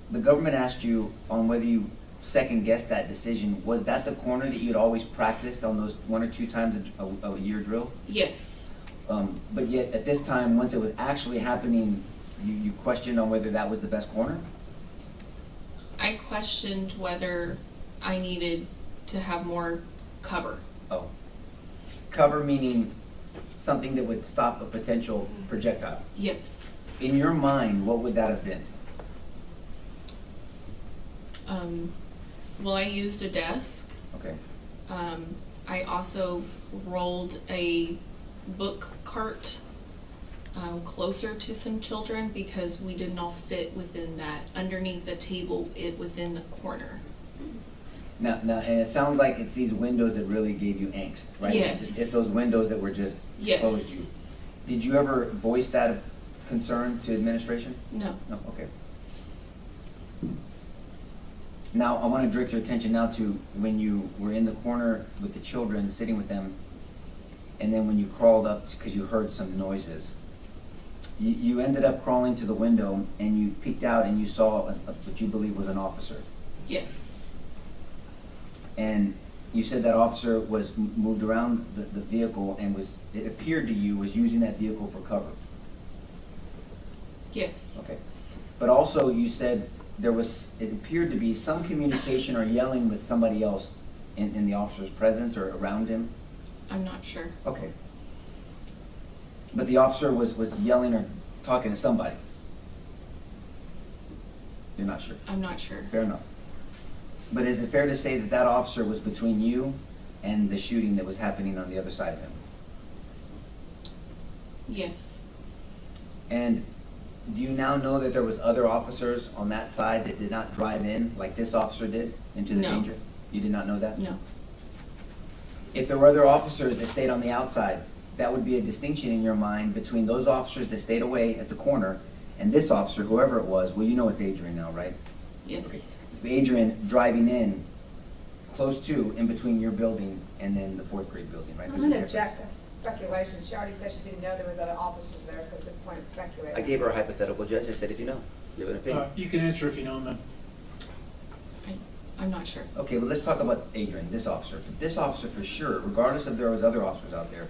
the government asked you on whether you second-guessed that decision. Was that the corner that you'd always practiced on those 1 or 2 times a year drill? Yes. But yet, at this time, once it was actually happening, you questioned on whether that was the best corner? I questioned whether I needed to have more cover. Oh. Cover meaning something that would stop a potential projectile. Yes. In your mind, what would that have been? Well, I used a desk. Okay. I also rolled a book cart closer to some children because we didn't all fit within that, underneath the table, within the corner. Now, and it sounds like it's these windows that really gave you angst, right? Yes. It's those windows that were just exposed Yes. you. Did you ever voice that concern to administration? No. No, okay. Now, I want to direct your attention now to when you were in the corner with the children, sitting with them, and then when you crawled up because you heard some noises. You ended up crawling to the window and you peeked out and you saw what you believe was an officer. Yes. And you said that officer was moved around the vehicle and it appeared to you, was using that vehicle for cover. Yes. Okay. But also you said it appeared to be some communication or yelling with somebody else in the officer's presence or around him. I'm not sure. Okay. But the officer was yelling or talking to somebody. You're not sure. I'm not sure. Fair enough. But is it fair to say that that officer was between you and the shooting that was happening on the other side of him? Yes. And do you now know that there was other officers on that side that did not drive in like this officer did into the No. danger? You did not know that? No. If there were other officers that stayed on the outside, that would be a distinction in your mind between those officers that stayed away at the corner and this officer, whoever it was. Well, you know it's Adrian now, right? Yes. Okay. Adrian driving in close to, in between your building and then the 4th grade building, right? I'm There's a gonna difference. object, that's speculation. She already said she didn't know there was other officers there, so at this point it's speculating. I gave her a hypothetical, Judge. I said, if you know, you have an opinion. You can answer if you know, ma'am. I'm not sure. Okay, well, let's talk about Adrian, this officer. This officer for sure, regardless if there was other officers out there,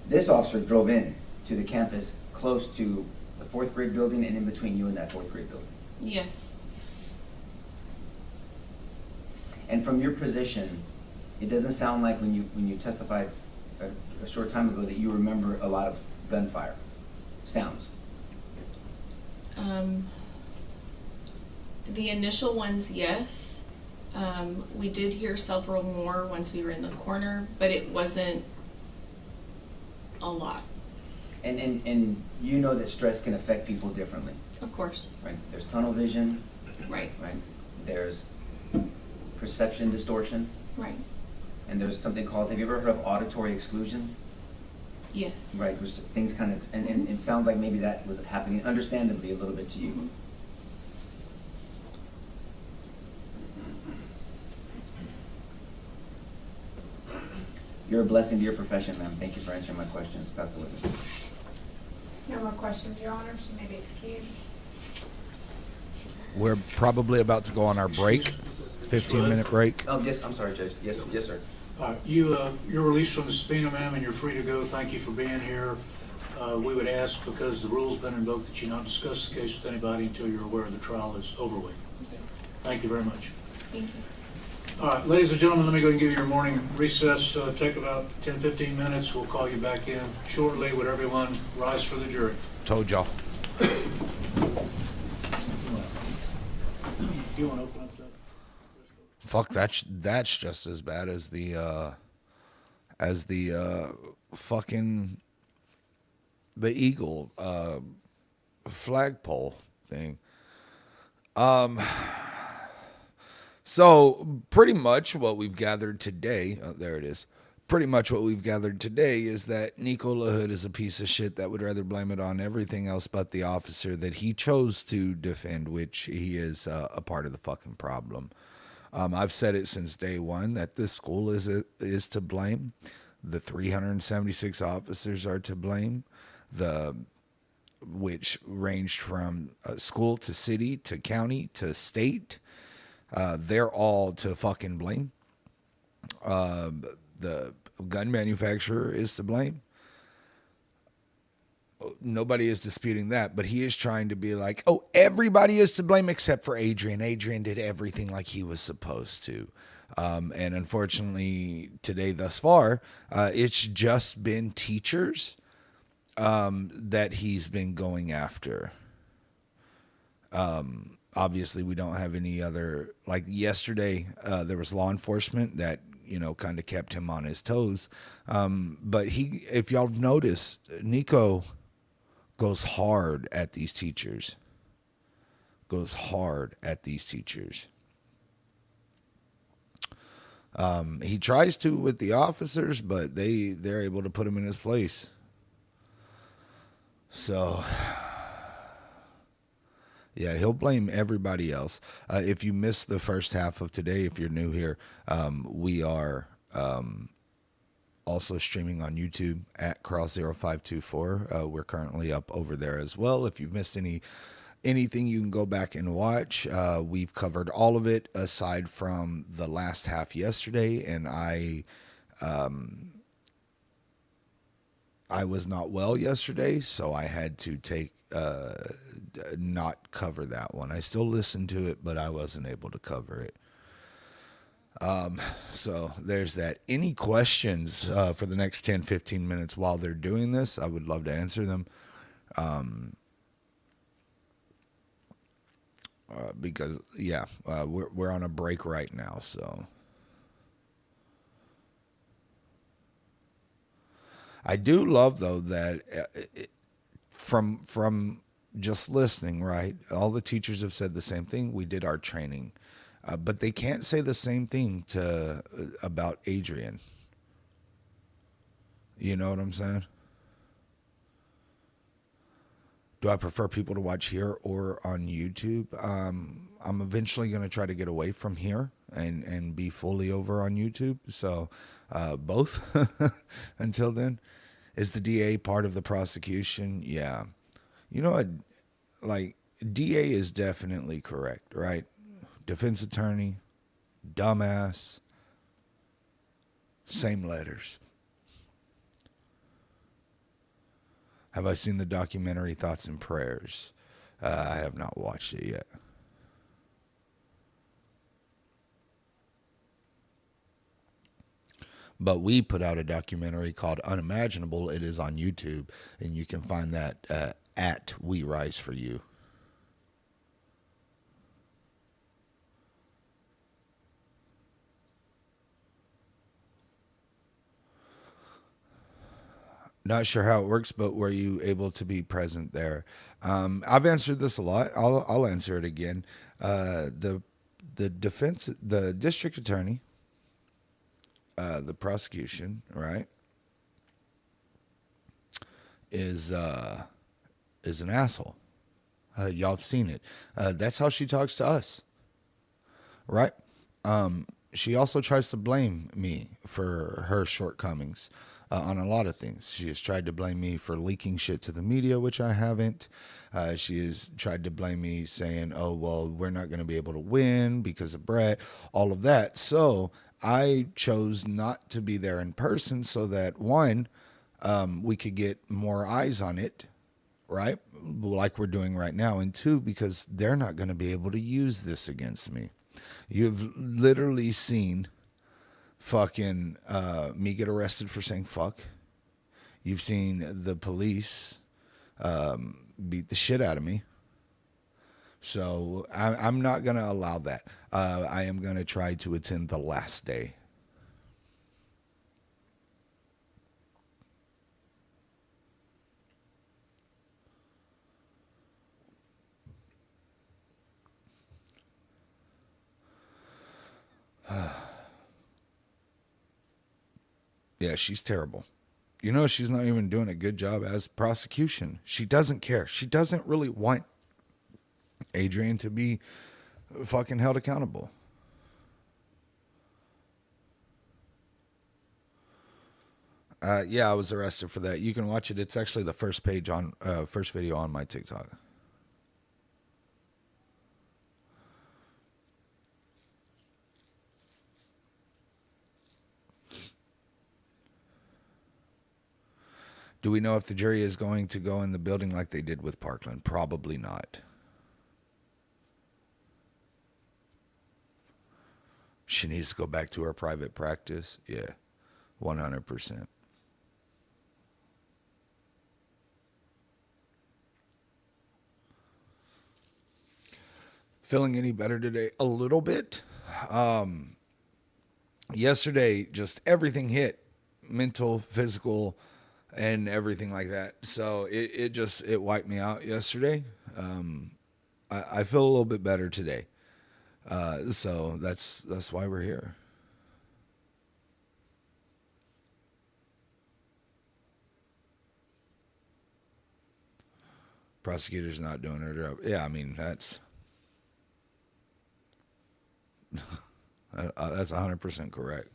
this officer drove in to the campus close to the 4th grade building and in between you and that 4th grade building. Yes. And from your position, it doesn't sound like when you testified a short time ago that you remember a lot of gunfire sounds. The initial ones, yes. We did hear several more once we were in the corner, but it wasn't a lot. And you know that stress can affect people differently, Of course. right? There's tunnel vision, Right. right? There's perception distortion, Right. and there's something called, have you ever heard of auditory exclusion? Yes. Right, which things kind of, and it sounds like maybe that was happening understandably a little bit to you. Mhm. You're a blessing to your profession, ma'am. Thank you for answering my questions. Pass the witness. No more questions, Your Honor. She may be excused. We're probably about to go on our break, 15-minute break. Oh, yes, I'm sorry, Judge. Yes, yes, sir. You're released from the subpoena, ma'am, and you're free to go. Thank you for being here. We would ask, because the rule's been invoked, that you not discuss the case with anybody until you're aware the trial is over with. Thank you very much. Thank you. All right, ladies and gentlemen, let me go and give you your morning recess. Take about 10, 15 minutes. We'll call you back in shortly. Would everyone rise for the jury? Told y'all. You want to open up that? Fuck, that's just as bad as the fucking the Eagle flagpole thing. So pretty much what we've gathered today, there it is. Pretty much what we've gathered today is that Nico LaHood is a piece of shit that would rather blame it on everything else but the officer that he chose to defend, which he is a part of the fucking problem. I've said it since day one that this school is to blame. The 376 officers are to blame. Which ranged from school to city to county to state. They're all to fucking blame. The gun manufacturer is to blame. Nobody is disputing that, but he is trying to be like, oh, everybody is to blame except for Adrian. Adrian did everything like he was supposed to. And unfortunately, today thus far, it's just been teachers that he's been going after. Obviously, we don't have any other, like yesterday, there was law enforcement that, kind of kept him on his toes. But if y'all notice, Nico goes hard at these teachers. He tries to with the officers, but they're able to put him in his place. So, yeah, he'll blame everybody else. If you missed the first half of today, if you're new here, we are also streaming on YouTube at Carl0524. We're currently up over there as well. If you've missed anything, you can go back and watch. We've covered all of it aside from the last half yesterday, and I was not well yesterday, so I had to not cover that one. I still listened to it, but I wasn't able to cover it. So there's that. Any questions for the next 10, 15 minutes while they're doing this? I would love to answer them. Because, we're on a break right now, so. I do love, though, that from just listening, right, all the teachers have said the same thing. We did our training. But they can't say the same thing about Adrian. You know what I'm saying? Do I prefer people to watch here or on YouTube? I'm eventually going to try to get away from here and be fully over on YouTube. So both until then. Is the DA part of the prosecution? Yeah. You know what? Like, DA is definitely correct, right? Defense attorney, dumbass, same letters. Have I seen the documentary Thoughts and Prayers? I have not watched it yet. But we put out a documentary called Unimaginable. It is on YouTube, and you can find that at We Rise For You. Not sure how it works, but were you able to be present there? I've answered this a lot. I'll answer it again. The district attorney, the prosecution, right, is an asshole. Y'all have seen it. That's how she talks to us, right? She also tries to blame me for her shortcomings on a lot of things. She has tried to blame me for leaking shit to the media, which I haven't. She has tried to blame me saying, oh, well, we're not going to be able to win because of Brett, all of that. So I chose not to be there in person so that, one, we could get more eyes on it, right? Like we're doing right now. And two, because they're not going to be able to use this against me. You've literally seen fucking me get arrested for saying fuck. You've seen the police beat the shit out of me. So I'm not going to allow that. I am going to try to attend the last day. Yeah, she's terrible. You know, she's not even doing a good job as prosecution. She doesn't care. She doesn't really want Adrian to be fucking held accountable. Yeah, I was arrested for that. You can watch it. It's actually the first video on my TikTok. Do we know if the jury is going to go in the building like they did with Parkland? Probably not. She needs to go back to her private practice. Yeah, 100%. Feeling any better today? A little bit. Yesterday, just everything hit, mental, physical, and everything like that. So it wiped me out yesterday. I feel a little bit better today. So that's why we're here. Prosecutor's not doing her job. Yeah, I mean, that's 100% correct.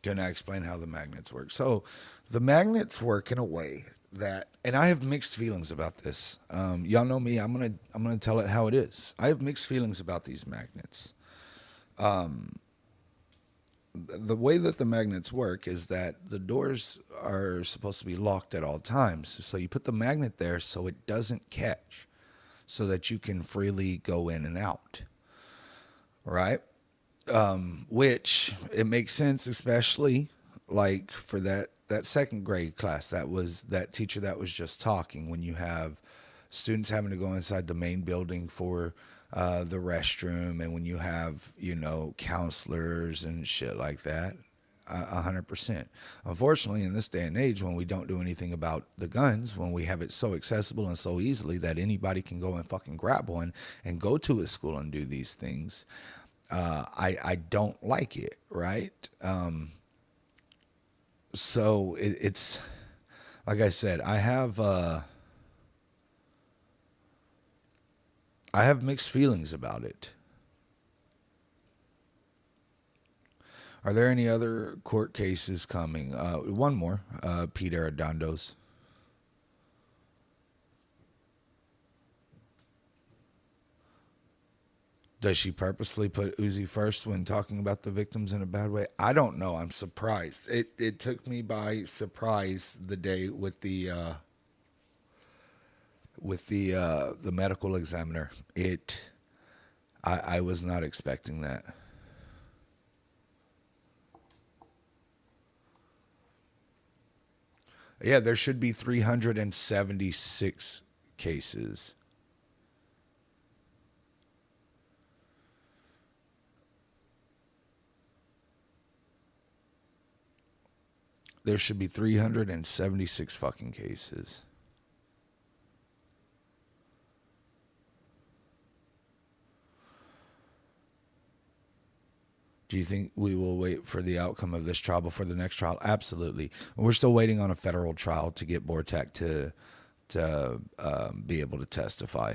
Can I explain how the magnets work? So the magnets work in a way that, and I have mixed feelings about this. Y'all know me. I'm gonna tell it how it is. I have mixed feelings about these magnets. The way that the magnets work is that the doors are supposed to be locked at all times. So you put the magnet there so it doesn't catch, so that you can freely go in and out. Right? Which it makes sense, especially like for that second grade class. That was that teacher that was just talking, when you have students having to go inside the main building for the restroom, and when you have, counselors and shit like that. 100%. Unfortunately, in this day and age, when we don't do anything about the guns, when we have it so accessible and so easily that anybody can go and fucking grab one and go to a school and do these things, I don't like it, right? So it's like I said, I have mixed feelings about it. Are there any other court cases coming? One more, Pete Arredondo's. Does she purposely put Uzi first when talking about the victims in a bad way? I don't know. I'm surprised. It took me by surprise the day with the medical examiner. I was not expecting that. Yeah, there should be 376 cases. There should be 376 fucking cases. Do you think we will wait for the outcome of this trial before the next trial? Absolutely. We're still waiting on a federal trial to get Bortek to be able to testify.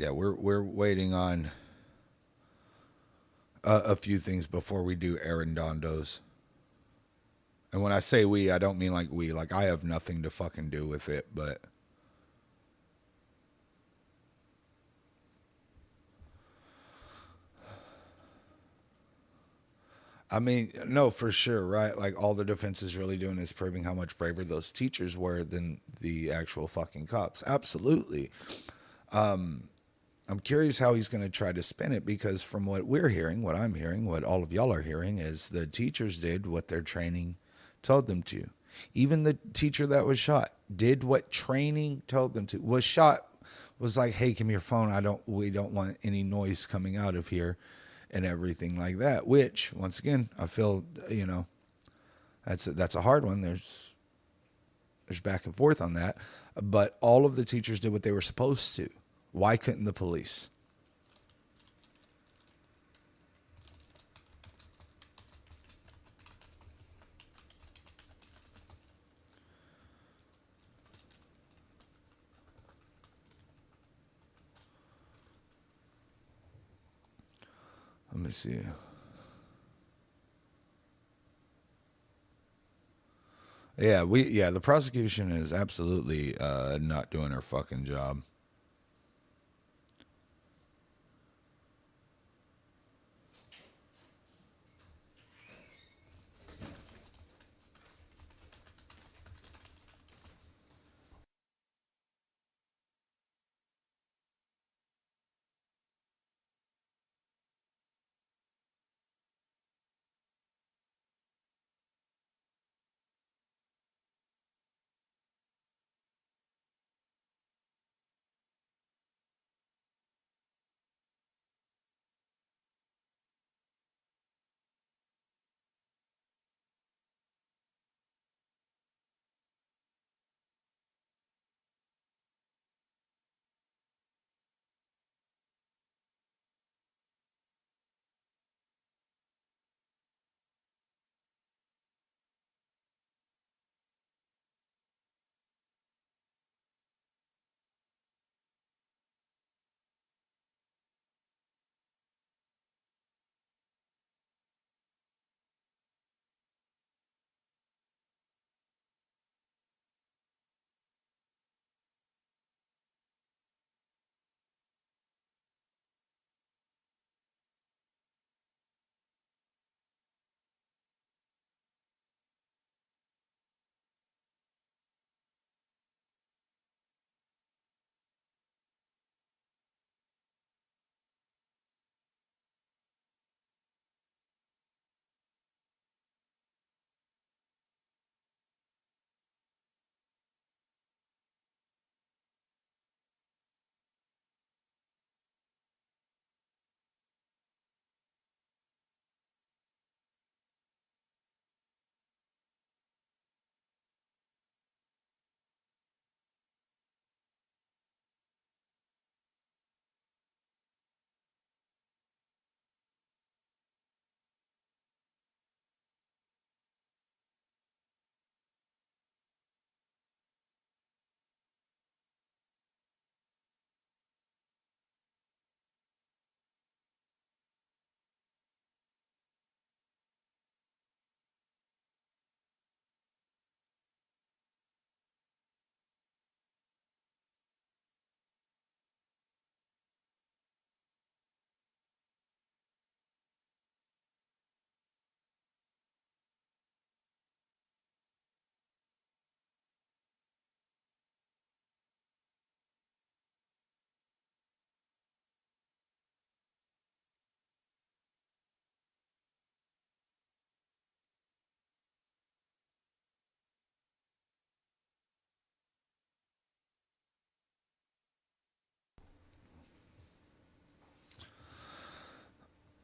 Yeah, we're waiting on a few things before we do Arredondo's. And when I say we, I don't mean like we. Like, I have nothing to fucking do with it, but I mean, no, for sure, right? Like, all the defense is really doing is proving how much braver those teachers were than the actual fucking cops. Absolutely. I'm curious how he's going to try to spin it, because from what we're hearing, what I'm hearing, what all of y'all are hearing, is the teachers did what their training told them to. Even the teacher that was shot did what training told them to. Was shot, was like, hey, give me your phone. We don't want any noise coming out of here. and everything like that, which once again, I feel, that's a hard one. There's back and forth on that, but all of the teachers did what they were supposed to. Why couldn't the police? Let me see. Yeah, the prosecution is absolutely not doing their fucking job.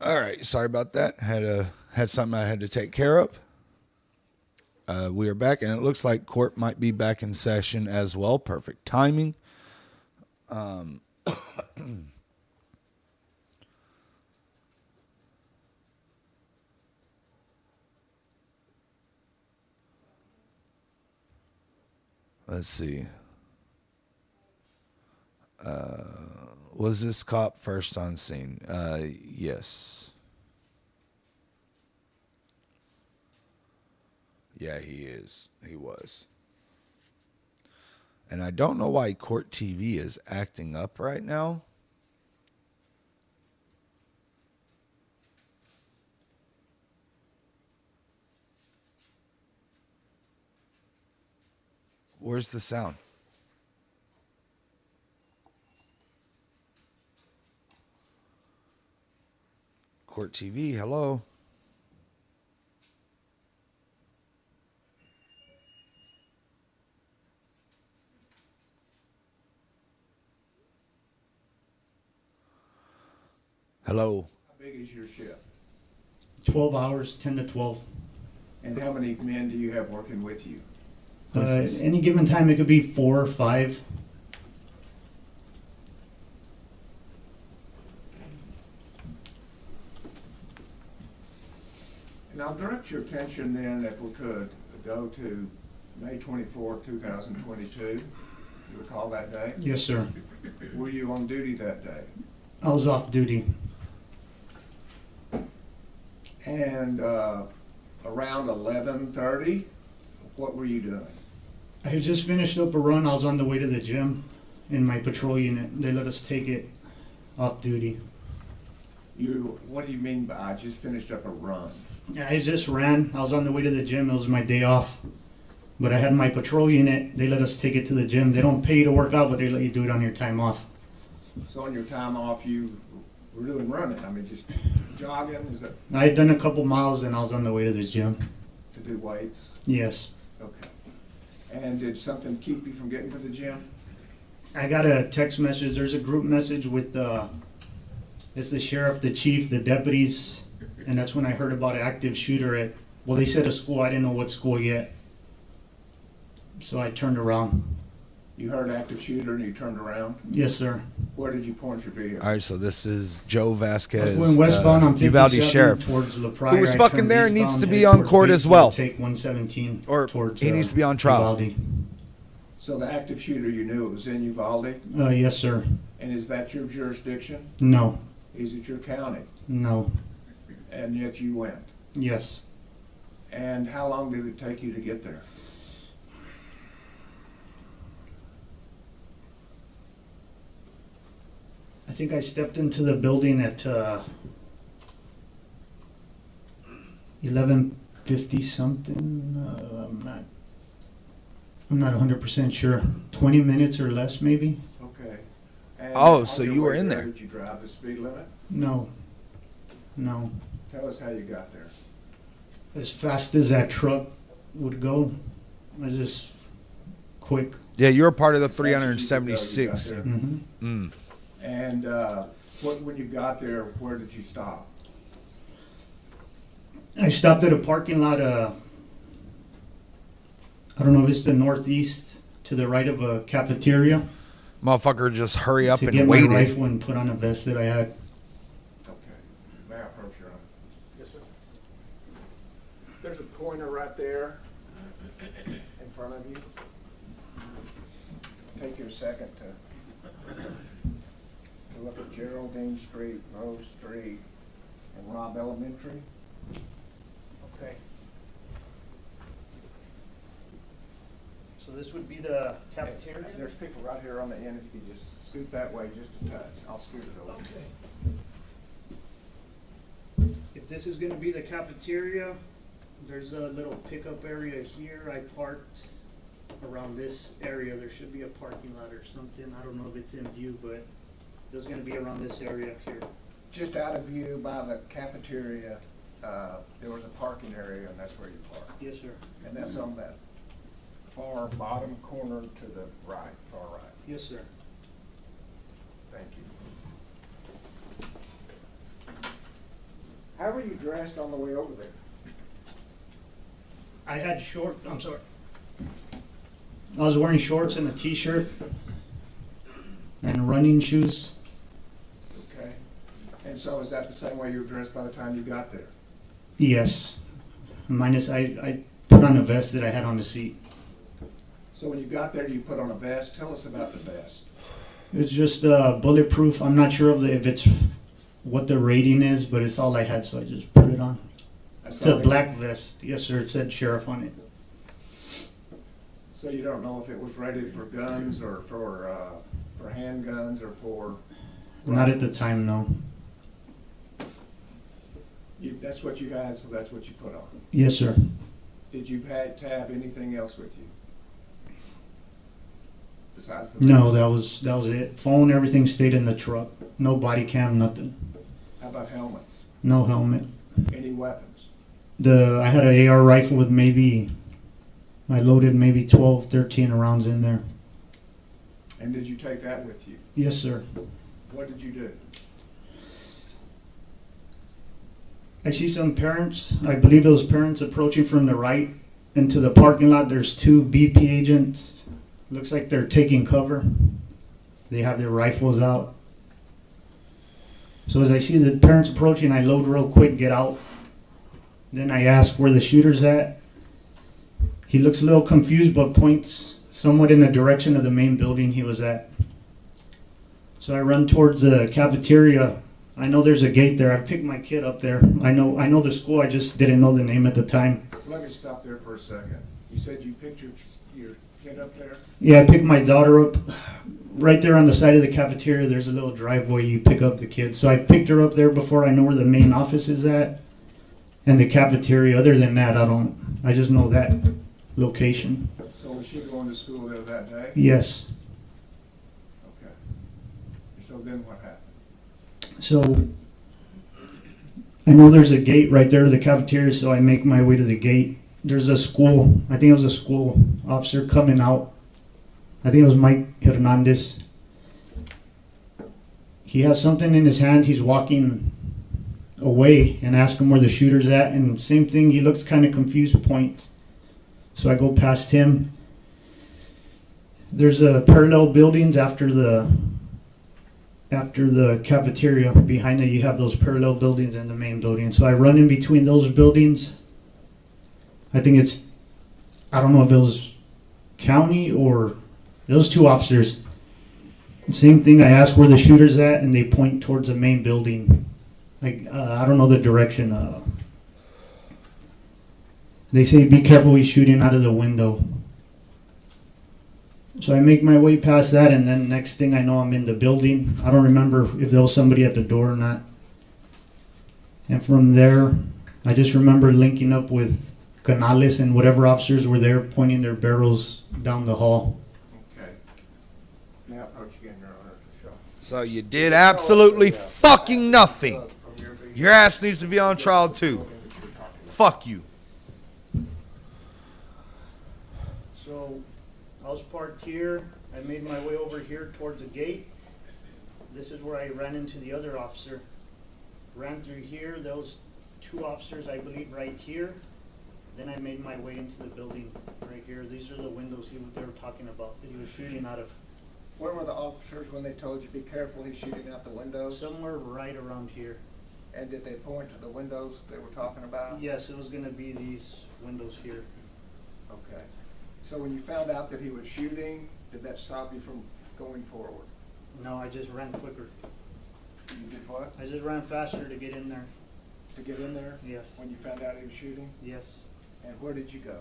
All right, sorry about that. Had something I had to take care of. We are back, and it looks like court might be back in session as well. Perfect timing. Let's see. Was this cop first on scene? Yes. Yeah, he is. He was. And I don't know why Court TV is acting up right now. Where's the sound? Court TV, hello. Hello. How big is is your shift? 12 hours, 10 to 12. And how many men do you have working with you? Any given time, it could be 4 or 5. And I'll direct your attention then, if we could, go to May 24th, 2022. You recall that day? Yes, sir. Were you on duty that day? I was off duty. And around 11:30, what were you doing? I had just finished up a run. I was on the way to the gym in my patrol unit. They let us take it off duty. What do you mean by I just finished up a run? I just ran. I was on the way to the gym. It was my day off. But I had my patrol unit. They let us take it to the gym. They don't pay you to work out, but they let you do it on your time off. So on your time off, you were doing running? I mean, just jogging? Is that I had done a couple miles and I was on the way to the gym. to do weights? Yes. Okay. And did something keep you from getting to the gym? I got a text message. There's a group message with it's the sheriff, the chief, the deputies, and that's when I heard about an active shooter at, well, they said a school. I didn't know what school yet. So I turned around. You heard active shooter and you turned around? Yes, sir. Where did you point your vehicle? All right, so this is Joe I was Vasquez, going westbound on Uvalde 57 sheriff, towards La Pryor. who was I fucking turned there and needs eastbound, to be headed on towards court as Batesville, well. Take 117 or towards, he needs to be on trial. Uvalde. So the active shooter, you knew it was in Uvalde? Yes, sir. And is that your jurisdiction? No. Is it your county? No. And yet you went? Yes. And how long did it take you to get there? I think I stepped into the building at 11:50 something. I'm not 100% sure. 20 minutes or less, maybe? Okay. And Oh, on so your you were way in there. Did you drive the speed limit? No. No. Tell us how you got there. As fast as that truck would go, I just quick. Yeah, you were part of the As fast as you could go, you got 376. there. Mm-hmm. And when you got there, where did you stop? I stopped at a parking lot. I don't know if it's the northeast, to the right of a cafeteria, Motherfucker, just hurry up to and get my waited. rifle and put on a vest that I had. Okay. May I approach your honor? Yes, sir. There's a pointer right there in front of you. Take you a second to look at Geraldine Street, Rose Street, and Robb Elementary. Okay. So this would be the cafeteria? There's people right here on the end. If you just scoot that way just a touch, I'll scoot it over. Okay. If this is gonna be the cafeteria, there's a little pickup area here. I parked around this area. There should be a parking lot or something. I don't know if it's in view, but there's gonna be around this area here. Just out of view by the cafeteria, there was a parking area, and that's where you parked. Yes, sir. And that's on that far bottom corner to the right, far right. Yes, sir. Thank you. How were you dressed on the way over there? I had I was wearing shorts and a t-shirt and running shoes. Okay. And so is that the same way you were dressed by the time you got there? Yes. Minus I put on a vest that I had on the seat. So when you got there, you put on a vest. Tell us about the vest. It's just bulletproof. I'm not sure if it's what the rating is, but it's all I had, so I just put it on. It's a black vest. Yes, sir. It said sheriff on it. So you don't know if it was rated for guns or for handguns or for... Not at the time, no. That's what you had, so that's what you put on. Yes, sir. Did you have to have anything else with you? Besides the No, vest? that was it. Phone, everything stayed in the truck. No body cam, nothing. How about helmets? No helmet. Any weapons? I had an AR rifle with I loaded maybe 12, 13 rounds in there. And did you take that with you? Yes, sir. What did you do? I see some parents, I believe those parents approaching from the right into the parking lot. There's two BP agents. Looks like they're taking cover. They have their rifles out. So as I see the parents approaching, I load real quick, get out. Then I ask where the shooter's at. He looks a little confused, but points somewhat in the direction of the main building he was at. So I run towards the cafeteria. I know there's a gate there. I've picked my kid up there. I know the school. I just didn't know the name at the time. Let me stop there for a second. You said you picked your kid up there? Yeah, I picked my daughter up right there on the side of the cafeteria. There's a little driveway you pick up the kids. So I picked her up there before I know where the main office is at and the cafeteria. Other than that, I just know that location. So was she going to school there that day? Yes. Okay. So then what happened? So I know there's a gate right there to the cafeteria, so I make my way to the gate. There's a school, I think it was a school officer coming out. I think it was Mike Hernandez. He has something in his hand. He's walking away and ask him where the shooter's at. And same thing, he looks kind of confused, points. So I go past him. There's parallel buildings after the cafeteria. Behind it, you have those parallel buildings and the main building. So I run in between those buildings. I don't know if it was county or those two officers. Same thing, I ask where the shooter's at, and they point towards the main building. Like, I don't know the direction. They say, be careful, he's shooting out of the window. So I make my way past that, and then next thing I know, I'm in the building. I don't remember if there was somebody at the door or not. And from there, I just remember linking up with Gonzales and whatever officers were there, pointing their barrels down the hall. Okay. Now approach again, Your Honor, to show. So you did absolutely fucking nothing. Your ass needs to be on trial too. Fuck you. So I was parked here. I made my way over here towards the gate. This is where I ran into the other officer. Ran through here. There was two officers, I believe, right here. Then I made my way into the building right here. These are the windows they were talking about that he was shooting out of. Where were the officers when they told you, be careful, he's shooting out the windows? Somewhere right around here. And did they point to the windows they were talking about? Yes, it was going to be these windows here. Okay. So when you found out that he was shooting, did that stop you from going forward? No, I just ran quicker. You did what? I just ran faster to get in there. To get in there? Yes. When you found out he was shooting? Yes. And where did you go?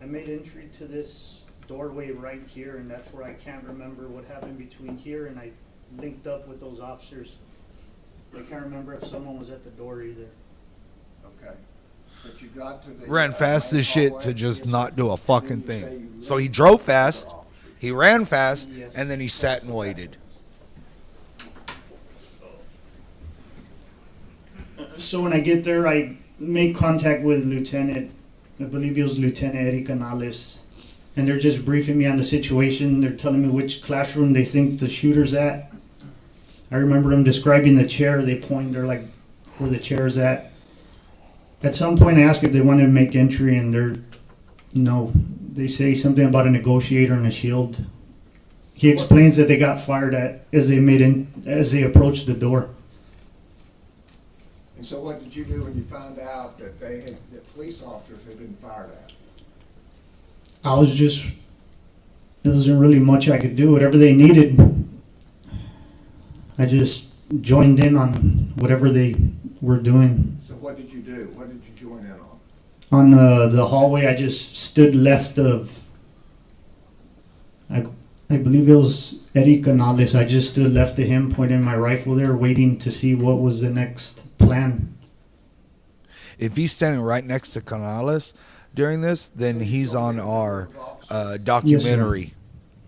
I made entry to this doorway right here, and that's where I can't remember what happened between here and I linked up with those officers. I can't remember if someone was at the door either. Okay. But you got to the... Ran fast as shit to just not do a fucking Didn't you say thing. you So he listened drove to the fast, officers? he ran fast, Yes. and then he sat and waited. So when I get there, I make contact with Lieutenant, I believe he was Lieutenant Adrian Gonzales, and they're just briefing me on the situation. They're telling me which classroom they think the shooter's at. I remember them describing the chair. They point, they're like, where the chair's at. At some point, I asked if they wanted to make entry, and no. They say something about a negotiator and a shield. He explains that they got fired at as they approached the door. And so what did you do when you found out that that police officers had been fired at? There wasn't really much I could do. Whatever they needed, I just joined in on whatever they were doing. So what did you do? What did you join in on? On the hallway, I just stood left of, I believe it was Adrian Gonzales. I just stood left of him, pointing my rifle there, waiting to see what was the next plan. If he's standing right next to Canales during this, then he's on our documentary,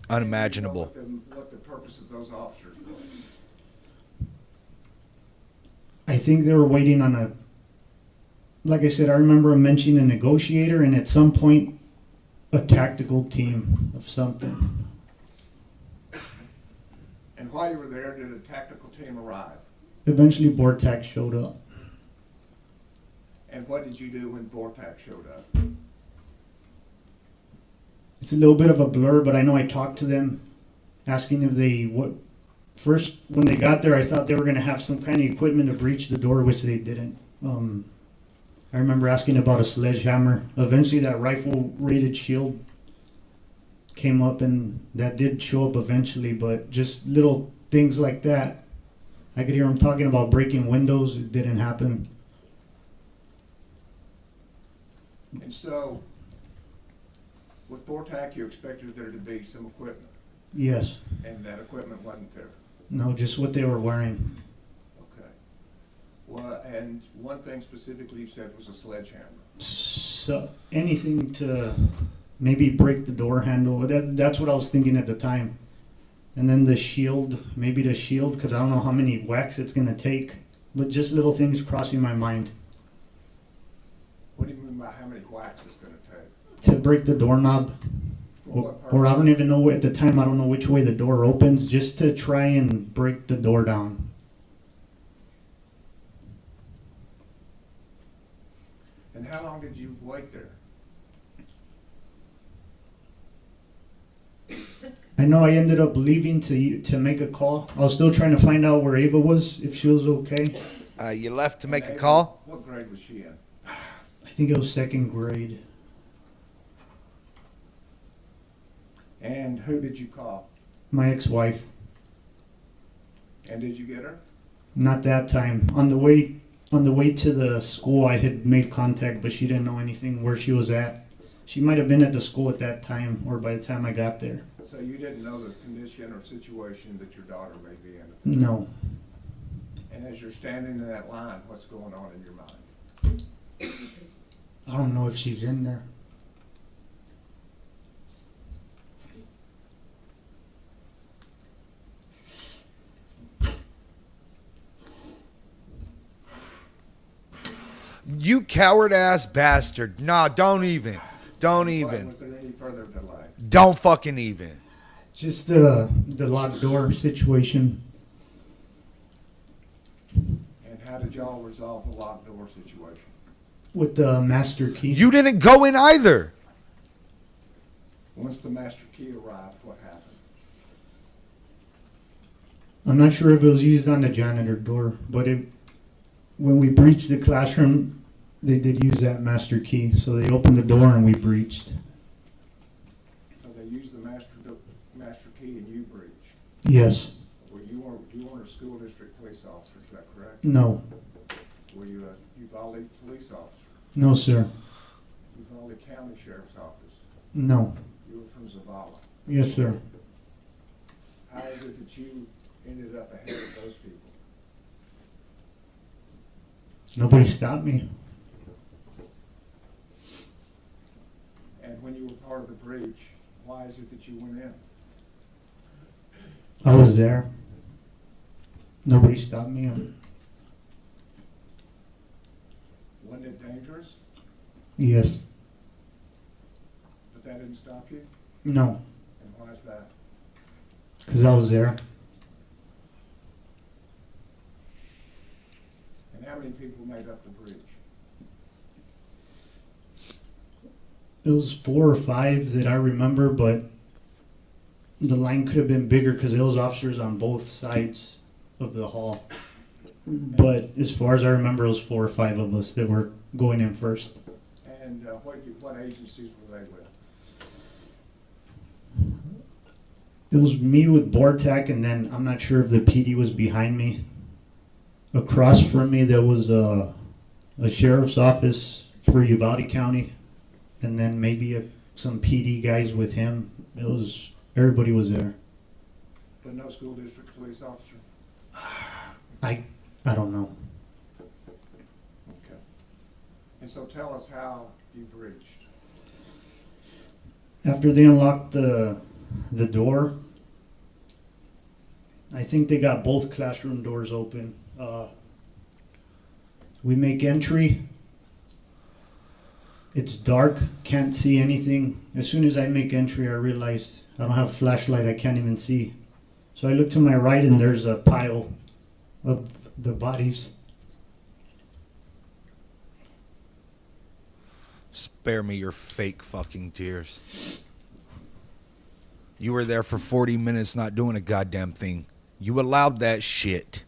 Unimaginable. What the purpose of those officers was? I think they were waiting on like I said, I remember him mentioning a negotiator and at some point a tactical team of something. And while you were there, did a tactical team arrive? Eventually Bortak showed up. And what did you do when Vortex showed up? It's a little bit of a blur, but I know I talked to them, asking if first, when they got there, I thought they were gonna have some kind of equipment to breach the door, which they didn't. I remember asking about a sledgehammer. Eventually that rifle-rated shield came up, and that did show up eventually, but just little things like that. I could hear them talking about breaking windows. It didn't happen. And so, with Vortex, you expected there to be some equipment, Yes. and that equipment wasn't there. No, just what they were wearing. Okay. Well, and one thing specifically you said was a sledgehammer. So anything to maybe break the door handle. That's what I was thinking at the time. And then the shield, maybe the shield, because I don't know how many whacks it's going to take. But just little things crossing my mind. What do you mean by how many whacks it's gonna take? To break the doorknob. For what purpose? Or I don't even know, at the time I don't know which way the door opens, just to try and break the door down. And how long did you wait there? I know I ended up leaving to make a call. I was still trying to find out where Ava was, if she was okay. You left to make a And call? What grade was she in? I think it was second grade. And who did you call? My ex-wife. And did you get her? Not that time. On the way to the school, I had made contact, but she didn't know anything where she was at. She might have been at the school at that time, or by the time I got there. So you didn't know the condition or situation that your daughter may be in? No. And as you're standing in that line, what's going on in your mind? I don't know if she's in there. You coward ass bastard. Nah, don't even. Don't even. Was there any further delay? Don't fucking even. Just the locked door situation. And how did y'all resolve the locked door situation? With the master key. You didn't go in either. Once the master key arrived, what happened? I'm not sure if it was used on the janitor door, but when we breached the classroom, they did use that master key. So they opened the door and we breached. So they used the master key and you breached. Yes. Well, you weren't a school district police officer, is that correct? No. Were you a Uvalde police officer? No, sir. Uvalde County Sheriff's Office? No. You were from Zavala. Yes, sir. How is it that you ended up ahead of those people? Nobody stopped me. And when you were part of the breach, why is it that you went in? I was there. Nobody stopped me. Wasn't it dangerous? Yes. But that didn't stop you? No. And why is that? Because I was there. And how many people made up the breach? It was 4 or 5 that I remember, but the line could have been bigger because there was officers on both sides of the hall. But as far as I remember, it was 4 or 5 of us that were going in first. And what agencies were they with? It was me with BORTAC, and then I'm not sure if the PD was behind me. Across from me, there was a sheriff's office for Uvalde County, and then maybe some PD guys with him. Everybody was there. But no school district police officer? I don't know. Okay. And so tell us how you breached. After they unlocked the door, I think they got both classroom doors open. We make entry. It's dark, can't see anything. As soon as I make entry, I realize I don't have a flashlight, I can't even see. So I look to my right and there's a pile of the bodies. Spare me your fake fucking tears. You were there for 40 minutes not doing a goddamn thing. You allowed that shit.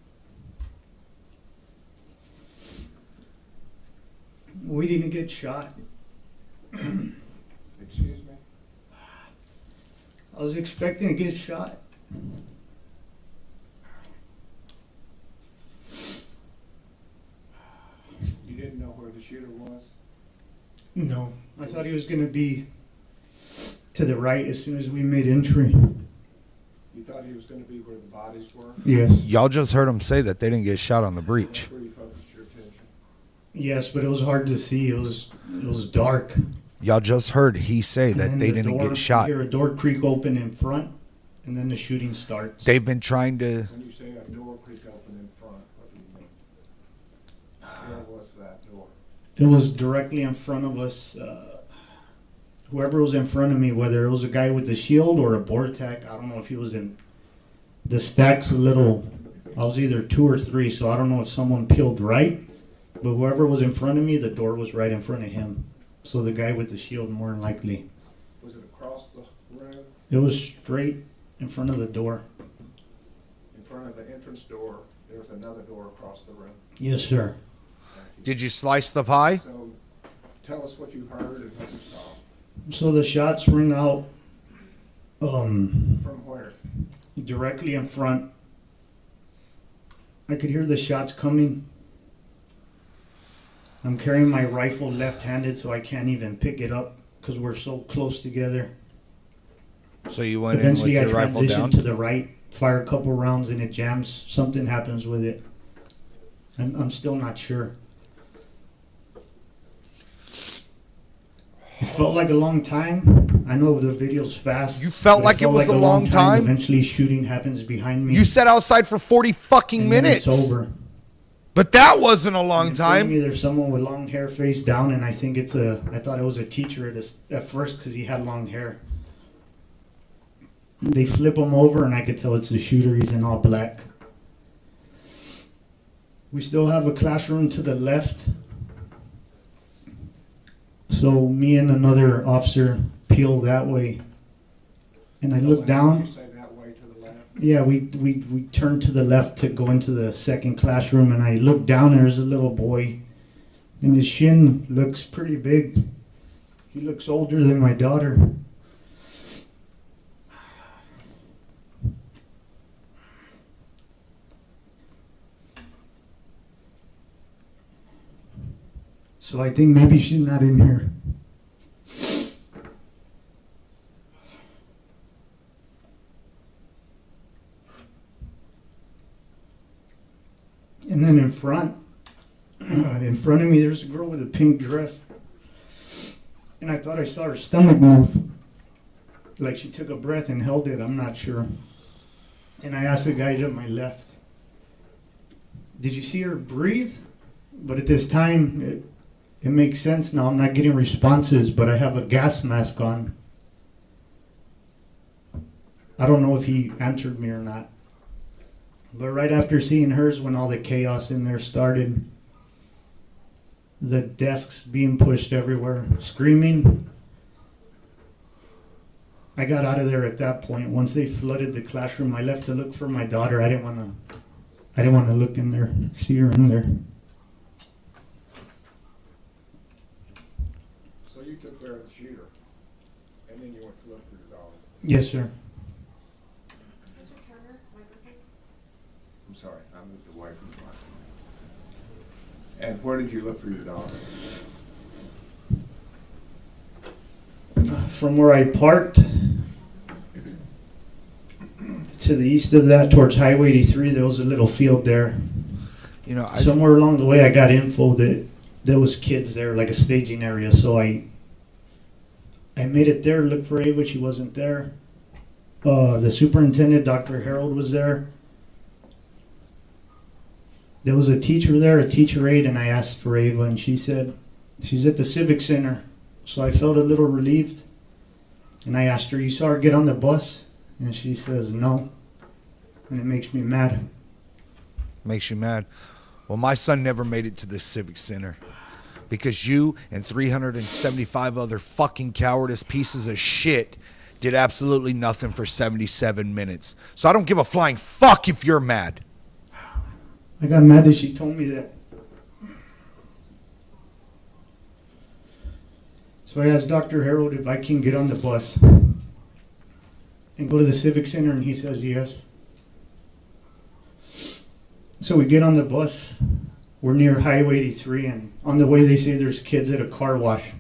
We didn't get shot. Excuse me? I was expecting to get shot. You didn't know where the shooter was? No, I thought he was gonna be to the right as soon as we made entry. You thought he was gonna be where the bodies were? Yes. Y'all just heard him say that they didn't get shot on the breach. That's where you focused your attention. Yes, but it was hard to see. It was dark. Y'all just heard he say And that then they the didn't door- get shot. You hear a door creak open in front, and then the shooting starts. They've been trying to. When you say a door creaked open in front, what do you mean? Where was that door? It was directly in front of us. Whoever was in front of me, whether it was a guy with a shield or a Bortac, I don't know if he was in. The stack's a little. I was either 2 or 3, so I don't know if someone peeled right. But whoever was in front of me, the door was right in front of him. So the guy with the shield, more than likely. Was it across the room, It was straight in front of the door. in front of the entrance door? There was another door across the room. Yes, sir. Thank you. Did you slice the pie? So, tell us what you heard and what you saw. So the shots ring out From where? directly in front. I could hear the shots coming. I'm carrying my rifle left-handed, so I can't even pick it up because we're so close together. So you went Eventually, I in with your rifle transition down? to the right, fire a couple rounds, and it jams. Something happens with it. I'm still not sure. It felt like a long time. I know the video's fast. You felt but like it was a long time? Eventually, shooting happens behind me. You sat outside for 40 fucking and then minutes. It's over. But that wasn't a long In front of me, time. there's someone with long hair face down, and I think I thought it was a teacher at first because he had long hair. They flip him over, and I could tell it's the shooter. He's in all black. We still have a classroom to the left. So me and another officer peel that way. And I look Did down. you say that way to the left? Yeah, we turned to the left to go into the second classroom, and I look down, and there's a little boy. And his shin looks pretty big. He looks older than my daughter. So I think maybe she's not in here. And then in front of me, there's a girl with a pink dress. And I thought I saw her stomach move. Like she took a breath and held it, I'm not sure. And I asked the guy to my left, did you see her breathe? But at this time, it makes sense now. I'm not getting responses, but I have a gas mask on. I don't know if he answered me or not. But right after seeing hers, when all the chaos in there started, the desks being pushed everywhere, screaming, I got out of there at that point. Once they flooded the classroom, I left to look for my daughter. I didn't want to look in there, see her in there. So you took care of the shooter, and then you went to look for your daughter. Yes, sir. I'm sorry, I moved away from the mic. And where did you look for your daughter? From where I parked to the east of that towards Highway 83, there was a little field there. You know, Somewhere along the way, I got info that there was kids there, like a staging area. So I made it there, looked for Ava. She wasn't there. The superintendent, Dr. Harold, was there. There was a teacher there, a teacher aide, and I asked for Ava, and she said she's at the Civic Center. So I felt a little relieved. And I asked her, you saw her get on the bus? And she says, no. And it makes me mad. makes you mad. Well, my son never made it to the Civic Center because you and 375 other fucking cowardice pieces of shit did absolutely nothing for 77 minutes. So I don't give a flying fuck if you're mad. I got mad that she told me that. So I asked Dr. Harold if I can get on the bus and go to the Civic Center, and he says yes. So we get on the bus. We're near Highway 83, and on the way they say there's kids at a car wash.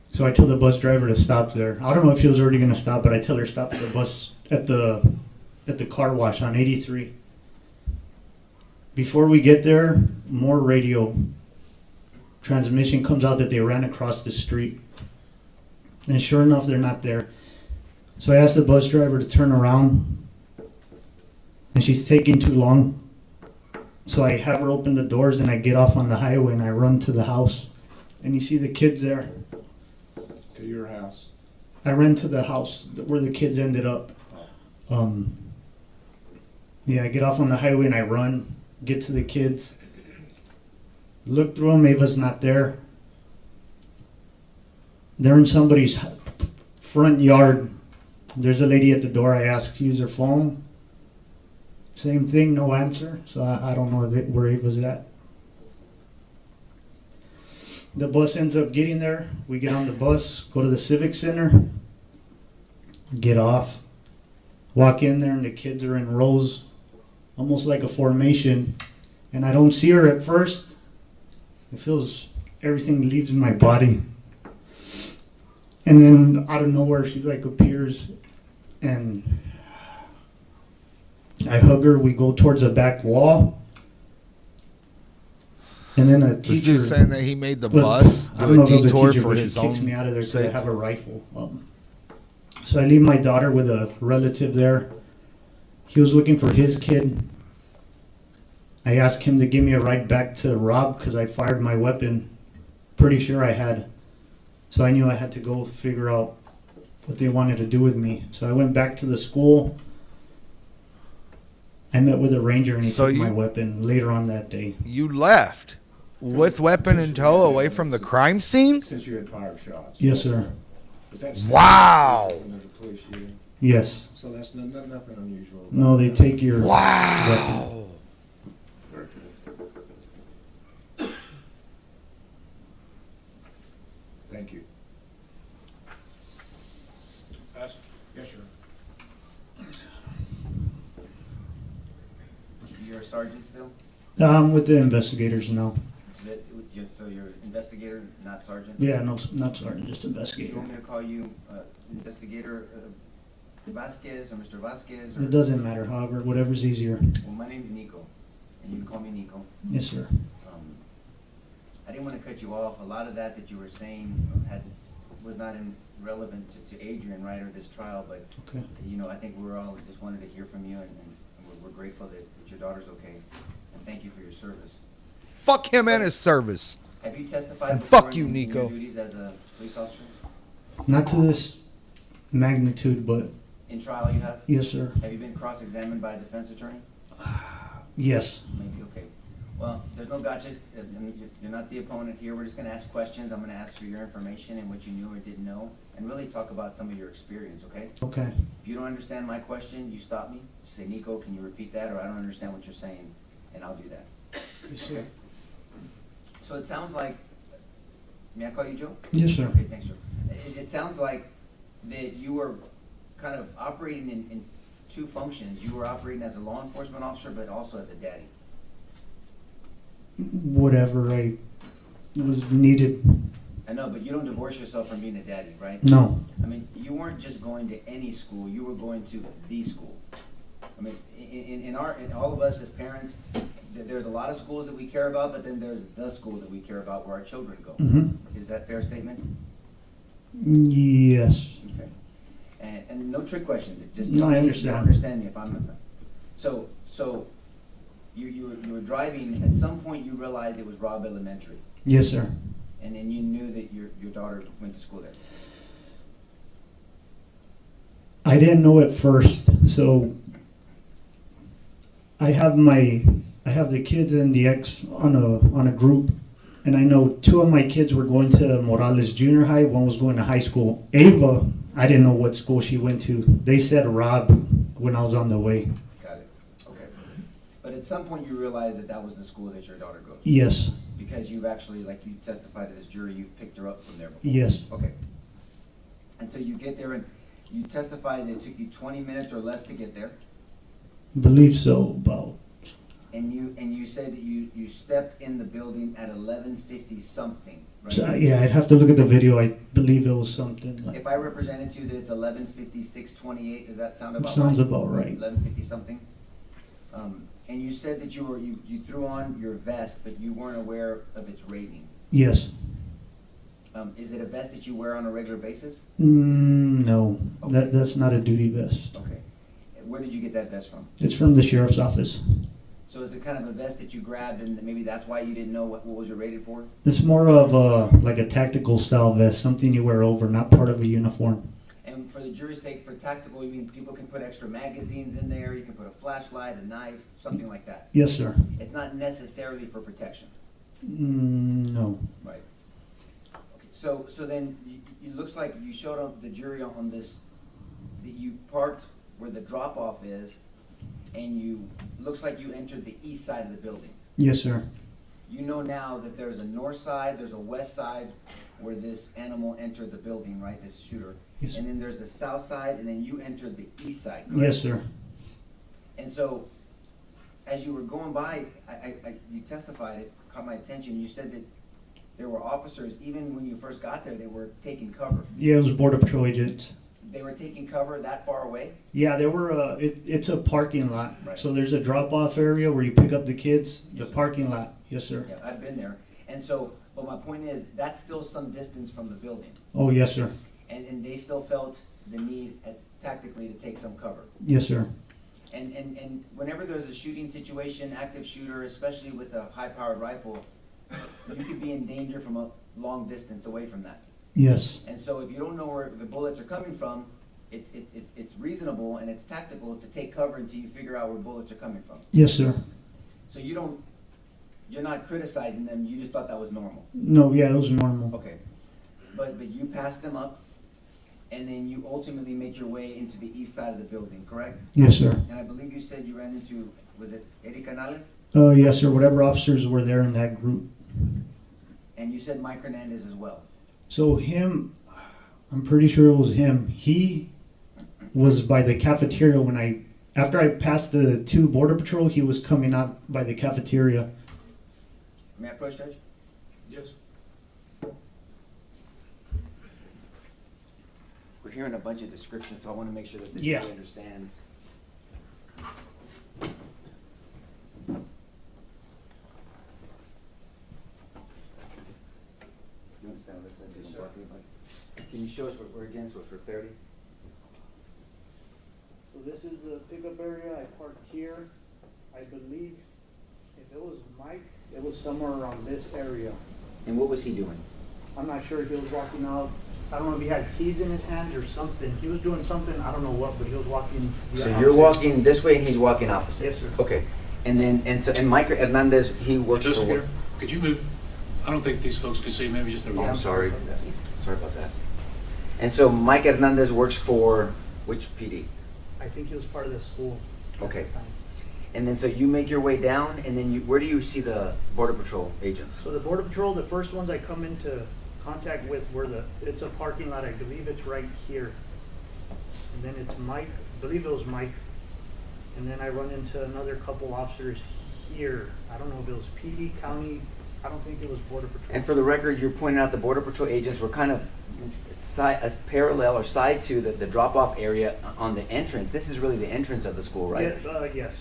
So I tell the bus driver to stop there. I don't know if she was already going to stop, but I tell her stop at the bus at the car wash on 83. Before we get there, more radio transmission comes out that they ran across the street. And sure enough, they're not there. So I asked the bus driver to turn around, and she's taking too long. So I have her open the doors, and I get off on the highway, and I run to the house. And you see the kids there. To your house. I ran to the house where the kids ended up. Yeah, I get off on the highway, and I run, get to the kids. Look through them, Ava's not there. They're in somebody's front yard. There's a lady at the door. I asked to use her phone. Same thing, no answer. So I don't know where Ava's at. The bus ends up getting there. We get on the bus, go to the Civic Center, get off, walk in there, and the kids are in rows, almost like a formation. And I don't see her at first. It feels everything leaves my body. And then out of nowhere, she like appears, and I hug her. We go towards the back wall, and then a teacher. This dude saying that he made the but bus I don't do know a if it was a detour teacher, for but his she kicks own me out of there because I sake. have a rifle. So I leave my daughter with a relative there. He was looking for his kid. I asked him to give me a ride back to Rob because I fired my weapon. Pretty sure I had. So I knew I had to go figure out what they wanted to do with me. So I went back to the school. I met with a ranger, and he So took my you- weapon later on that day. You left with weapon in tow away from the crime scene? Since you had fired shots. Yes, sir. Was that Wow. under the police shooting? Yes. So that's nothing unusual. No, they take your weapon. Wow. Very good. Thank you. Pass. Yes, sir. You're a sergeant still? With the investigators now. So you're investigator, not sergeant? Yeah, no, not sergeant, just You investigator. want me to call you investigator Vasquez or Mr. Vasquez? Or? It doesn't matter, however, whatever's easier. Well, my name's Nico, and you can call me Nico. Yes, sir. I didn't want to cut you off. A lot of that you were saying was not relevant to Adrian, right, or this trial, but Okay. I think we all just wanted to hear from you, and we're grateful that your daughter's okay, and thank you for your service. Fuck him and his service. Have you testified And before fuck you, in your Nico. duties as a police officer? Not to this magnitude, but In trial you have? yes, sir. Have you been cross-examined by a defense attorney? Yes. Maybe, okay. Well, there's no gotcha. I mean, you're not the opponent here. We're just gonna ask questions. I'm gonna ask for your information and what you knew or didn't know, and really talk about some of your experience, okay? Okay. If you don't understand my question, you stop me. Say, Nico, can you repeat that? Or I don't understand what you're saying, and I'll do that. Yes, sir. So it sounds like, may I call you Joe? Yes, sir. Okay, thanks, Joe. It sounds like that you were kind of operating in two functions. You were operating as a law enforcement officer, but also as a daddy. Whatever I was needed. I know, but you don't divorce yourself from being a daddy, right? No. I mean, you weren't just going to any school, you were going to the school. I mean, in all of us as parents, there's a lot of schools that we care about, but then there's the school that we care about where our children go. Mm-hmm. Is that a fair statement? Yes. Okay. And no trick questions, just No, tell I me if you understand. understand me if I'm, so you were driving, at some point you realized it was Robb Elementary, Yes, sir. and then you knew that your daughter went to school there. I didn't know at first, so I have the kids and the ex on a group, And I know 2 of my kids were going to Morales Junior High, one was going to high school. Ava, I didn't know what school she went to. They said Rob when I was on the way. Got it, okay. But at some point you realized that that was the school that your daughter goes to? Yes, Because you've actually, like you testified to this jury, you've picked her up from there before? yes, Okay. And so you get there and you testified that it took you 20 minutes or less to get there, believe so, about, and you said that you stepped in the building at 11:50 something, right? so, yeah, I'd have to look at the video. I believe it was something like, If I represented to you that it's 11:56:28, does that sound about right? sounds about right. 11:50 something? And you said that you threw on your vest, but you weren't aware of its rating. Yes. Is it a vest that you wear on a regular basis? No, Okay. that's not a duty vest. Okay. Where did you get that vest from? It's from the sheriff's office. So is it kind of a vest that you grabbed and maybe that's why you didn't know what was it rated for? It's more of like a tactical style vest, something you wear over, not part of a uniform. And for the jury's sake, for tactical, you mean people can put extra magazines in there, you can put a flashlight, a knife, something like that? Yes, sir. It's not necessarily for protection, No. right? Okay, so then it looks like you showed up the jury on this, that you parked where the drop-off is, and looks like you entered the east side of the building. Yes, sir. You know now that there's a north side, there's a west side where this animal entered the building, right, this shooter? Yes. And then there's the south side, and then you entered the east side, correct? Yes, sir. And so, as you were going by, you testified, it caught my attention, you said that there were officers, even when you first got there, they were taking cover. Yeah, it was Border Patrol agents. They were taking cover that far away? Yeah, there were. It's a parking lot. Right. So there's a drop-off area where you pick up the kids. The parking lot. Yes, sir. Yeah, I've been there. And so, but my point is, that's still some distance from the building. Oh, yes, sir. And they still felt the need tactically to take some cover. Yes, sir. And whenever there's a shooting situation, active shooter, especially with a high-powered rifle, you could be in danger from a long distance away from that. Yes. And so if you don't know where the bullets are coming from, it's reasonable and it's tactical to take cover until you figure out where bullets are coming from. Yes, sir. So you're not criticizing them, you just thought that was normal. No, yeah, it was normal. Okay. But you passed them up, and then you ultimately make your way into the east side of the building, correct? Yes, sir. And I believe you said you ran into, was it Eddie Canales? Yes, sir. Whatever officers were there in that group. And you said Mike Hernandez as well. So him, I'm pretty sure it was him. He was by the cafeteria after I passed the 2 Border Patrol, he was coming out by the cafeteria. May I approach, Judge? Yes. We're hearing a bunch of descriptions, so I want to make sure that the Yeah. jury understands. You understand what this says? Yes, sir. Can you show us what we're against for clarity? So this is the pickup area, I parked here. I believe if it was Mike, it was somewhere around this area. And what was he doing? I'm not sure if he was walking out, I don't know if he had keys in his hand or something. He was doing something, I don't know what, but he was walking. the So you're opposite. walking this way and he's walking opposite? Yes, sir. Okay. And then, and Mike Hernandez, he works for Just what? here, could you move? I don't think these folks can see, maybe just Oh, over I'm here. sorry. Sorry about that. And so Mike Hernandez works for which PD? I think he was part of the school. at Okay. the time. And then so you make your way down, and then where do you see the Border Patrol agents? So the Border Patrol, the first ones I come into contact with were it's a parking lot, I believe it's right here. And then it's Mike, I believe it was Mike. And then I run into another couple officers here. I don't know if it was PD, county, I don't think it was Border Patrol. And for the record, you're pointing out the Border Patrol agents were kind of parallel or side to the drop-off area on the entrance. This is really the entrance of the school, right? Yes.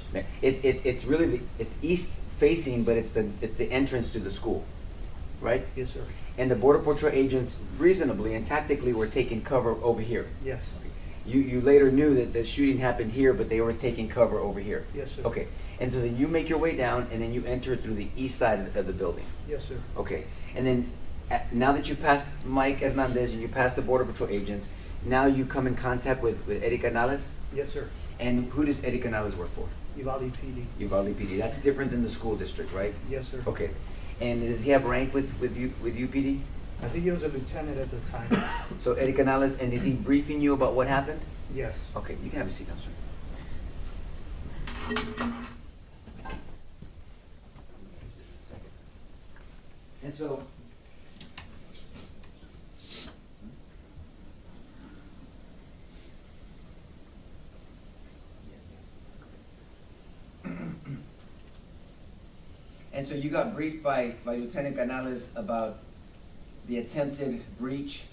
It's really it's east facing, but it's the entrance to the school, right? Yes, sir. And the Border Patrol agents reasonably and tactically were taking cover over here. Yes. You later knew that the shooting happened here, but they were taking cover over here. Yes, sir. Okay, and so then you make your way down, and then you enter through the east side of the building. Yes, sir. Okay, and then now that you passed Mike Hernandez and you passed the Border Patrol agents, now you come in contact with Eddie Canales? Yes, sir. And who does Eddie Canales work for? Uvalde PD. Uvalde PD. That's different than the school district, right? Yes, sir. Okay, And does he have rank with UPD? I think he was a lieutenant at the time. So Eddie Canales, and is he briefing you about what happened? Yes. Okay, you can have a seat now, sir. And so, you got briefed by Lieutenant Canales about the attempted breach,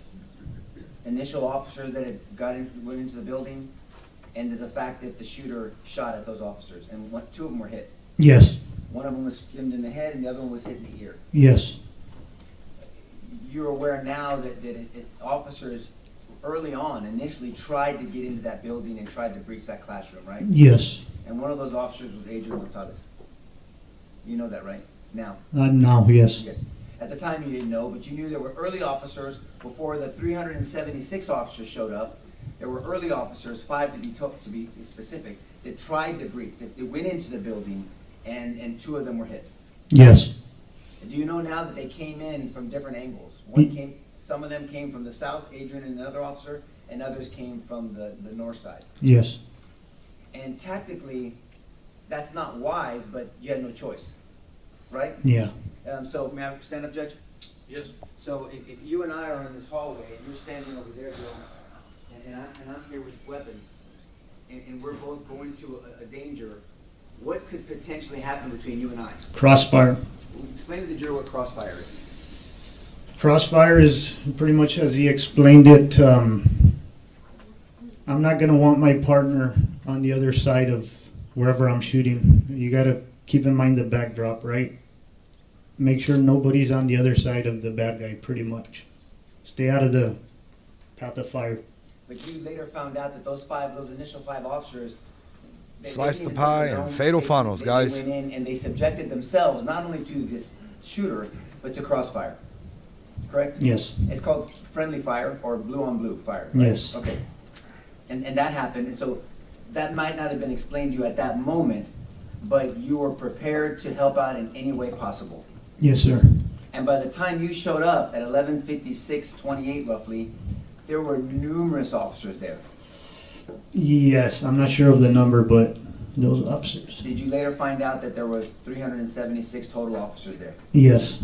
initial officers that had went into the building, and the fact that the shooter shot at those officers, and two of them were hit. Yes, One of them was skinned in the head, and the other one was hit in the ear. yes, You're aware now that officers early on initially tried to get into that building and tried to breach that classroom, right? yes. And one of those officers was Adrian Gonzales. You know that, right? Now? Now, yes. Yes. At the time, you didn't know, but you knew there were early officers before the 376 officers showed up. There were early officers, 5 to be specific, that tried to breach. They went into the building, and 2 of them were hit. Yes, Do you know now that they came in from different angles? Some of them came from the south, Adrian and another officer, and others came from the north side. yes, And tactically, that's not wise, but you had no choice, right? yeah, So may I stand up, Judge? Yes. So if you and I are in this hallway, and you're standing over there, Bill, and I'm here with a weapon, and we're both going to a danger, what could potentially happen between you and I? crossfire. Explain to the jury what crossfire is. Crossfire is pretty much as he explained it. I'm not gonna want my partner on the other side of wherever I'm shooting. You gotta keep in mind the backdrop, right? Make sure nobody's on the other side of the bad guy, pretty much. Stay out of the path of fire. But you later found out that those initial 5 officers, they Slice didn't the even pie take their and own fatal safety. funnels, guys. They went in and they subjected themselves not only to this shooter, but to crossfire. Correct? Yes, It's called friendly fire or blue on blue fire. right? yes, Okay. And that happened, and so that might not have been explained to you at that moment, but you were prepared to help out in any way possible. yes, sir. And by the time you showed up at 11:56:28 roughly, there were numerous officers there. Yes, I'm not sure of the number, but those officers. Did you later find out that there were 376 total officers there? Yes,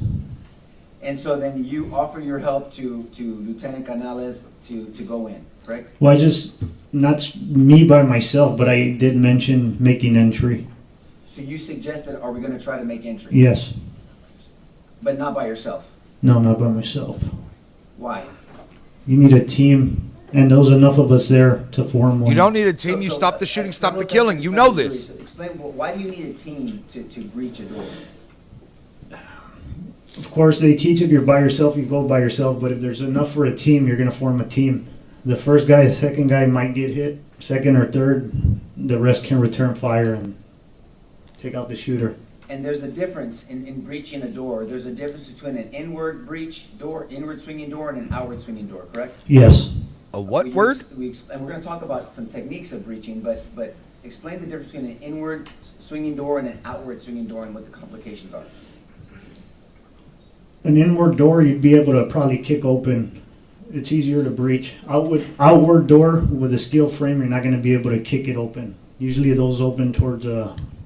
And so then you offer your help to Lieutenant Canales to go in, correct? well, not me by myself, but I did mention making entry. So you suggested, are we gonna try to make entry? Yes, But not by yourself? no, not by myself. Why? You need a team, and there's enough of us there to form one. You don't need a team. You stop the shooting, stop the killing. You know this. Explain, why do you need a team to breach a door? Of course, they teach if you're by yourself, you go by yourself, but if there's enough for a team, you're gonna form a team. The first guy, the second guy might get hit, second or third, the rest can return fire and take out the shooter. And there's a difference in breaching a door. There's a difference between an inward breach door, inward swinging door, and an outward swinging door, correct? Yes, A what word? And we're gonna talk about some techniques of breaching, but explain the difference between an inward swinging door and an outward swinging door and what the complications are. an inward door, you'd be able to probably kick open. It's easier to breach. Outward door with a steel frame, you're not gonna be able to kick it open. Usually those open towards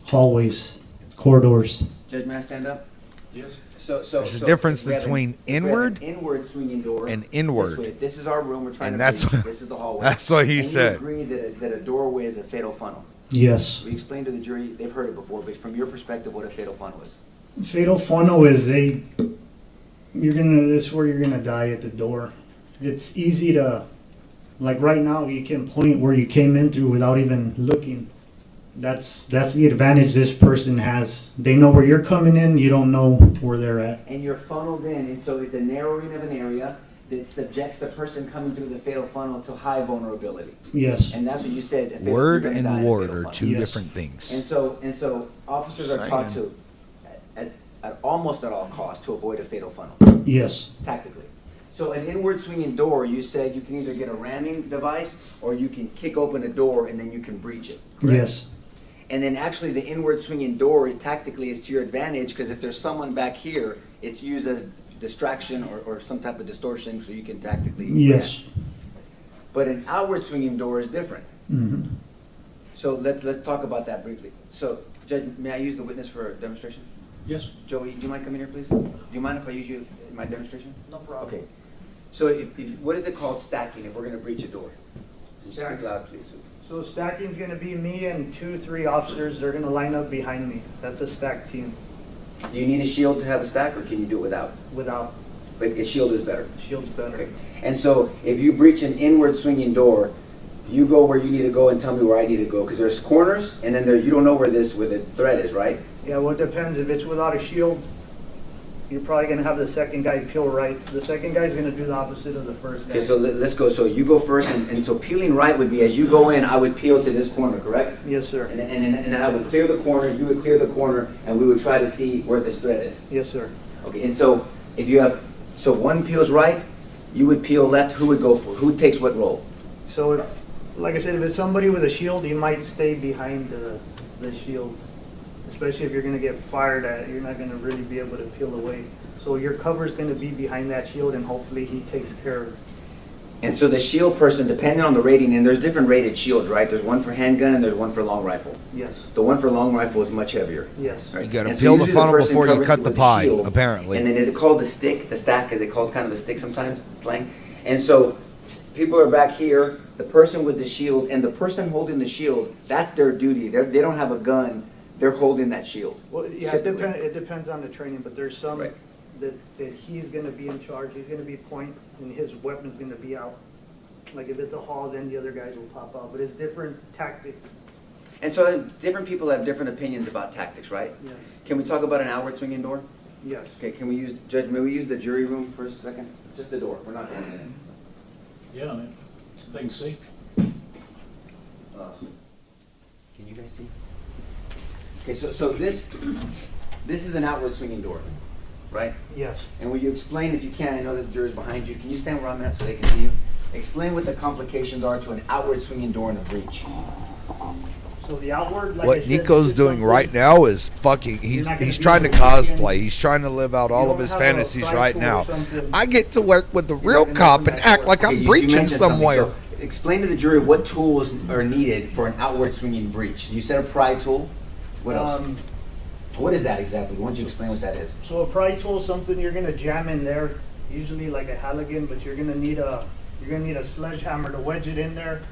hallways, corridors. Judge, may I stand up? Yes. There's a difference we have between we have an inward inward swinging door and this inward. way. This is our room. We're trying And to that's breach. what- This is the hallway. That's what he And said. you agree that a doorway is a fatal funnel. Yes. We explained to the jury, they've heard it before, but from your perspective, what a fatal funnel is. Fatal funnel is this is where you're gonna die at the door. It's easy to, like right now, you can point where you came in through without even looking. That's the advantage this person has. They know where you're coming in, you don't know where they're at. And you're funneled in, and so it's a narrowing of an area that subjects the person coming through the fatal funnel to high vulnerability. Yes, And that's what you said. a fatal- Word you're gonna die and in a ward fatal are funnel. two Yes. different things. And so officers are taught Saying. to, at almost at all costs, to avoid a fatal funnel, yes, tactically. So an inward swinging door, you said you can either get a ramming device or you can kick open a door and then you can breach it. correct? yes, And then actually the inward swinging door tactically is to your advantage, because if there's someone back here, it's used as distraction or some type of distortion, so you can tactically. Yes. But an outward swinging door is different. Mhm. So let's talk about that briefly. So, Judge, may I use the witness for a demonstration? Yes? Joey, do you mind coming here, please? Do you mind if I use you in my demonstration? No problem. Okay. So what is it called stacking if we're gonna breach a door? Speak Stack. loud, please. So stacking's gonna be me and 2, 3 officers, they're gonna line up behind me. That's a stack team, Do you need a shield to have a stack, or can you do it without? without But a shield is better. shields better. Okay. And so if you breach an inward swinging door, you go where you need to go and tell me where I need to go, because there's corners, and then you don't know where the thread is, right? Yeah, well, it depends. If it's without a shield, you're probably gonna have the second guy peel right. The second guy's gonna do the opposite of the first guy. Okay, so let's go. So you go first, and so peeling right would be, as you go in, I would peel to this corner, correct? Yes, sir. And then I would clear the corner, you would clear the corner, and we would try to see where this thread is. Yes, sir. Okay, and so if you have, so one peels right, you would peel left, who would go for, who takes what role? So if, like I said, if it's somebody with a shield, you might stay behind the shield. Especially if you're gonna get fired at, you're not gonna really be able to peel away. So your cover's gonna be behind that shield, and hopefully he takes care of it. And so the shield person, depending on the rating, and there's different rated shields, right? There's one for handgun and there's one for long rifle. Yes, The one for long rifle is much heavier. yes. Right? You gotta And so peel the usually funnel person before you covers cut it the with a pie, shield. apparently. And then is it called the stick? The stack, is it called kind of a stick sometimes, slang? And so people are back here, the person with the shield, and the person holding the shield, that's their duty. They don't have a gun, they're holding that shield. Well, yeah, it depends on the training, but there's some Right. that he's gonna be in charge, he's gonna be point, and his weapon's gonna be out. Like if it's a haul, then the other guys will pop out, but it's different tactics. And so different people have different opinions about tactics, right? Yes, Can we talk about an outward swinging door? yes. Okay, can we use, Judge, may we use the jury room for a second? Just the door, we're not going in. Yeah, man. They can see. Can you guys see? Okay, so this is an outward swinging door, right? Yes. And will you explain, if you can, I know that the jury's behind you, can you stand where I'm at so they can see you? Explain what the complications are to an outward swinging door in a breach. So the outward, like I What said, Nico's is doing something- right now is fucking. You're not gonna He's be trying to able to cosplay. He's trying to live out all You of his don't have a fantasies rifle right or now. something. I get to work with the real not gonna cop open and that act door. like Okay, I'm you breaching mentioned something. somewhere. So explain to the jury what tools are needed for an outward swinging breach. You said a pry tool. What else? What is that exactly? Why don't you explain what that is? So a pry tool is something you're gonna jam in there, usually like a Halligan, but you're gonna need a sledgehammer to wedge it in there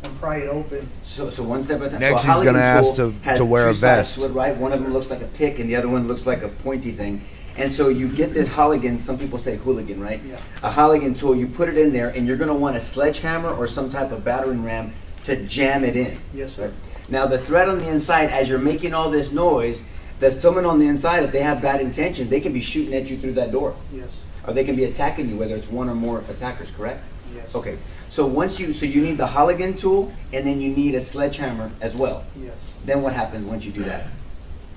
and pry it open. So one step at a time. Next So a he's gonna Halligan ask tool to has wear a two sides vest. to it, right? One of them looks like a pick and the other one looks like a pointy thing. And so you get this Halligan, some people say hooligan, right? Yeah. A Halligan tool, you put it in there and you're gonna want a sledgehammer or some type of battering ram to jam it in. Yes, sir. Right? Now the threat on the inside, as you're making all this noise, that someone on the inside, if they have bad intentions, they can be shooting at you through that door. Yes, Or they can be attacking you, whether it's one or more attackers, correct? yes. Okay, so so you need the Halligan tool, and then you need a sledgehammer as well. Yes. Then what happens once you do that?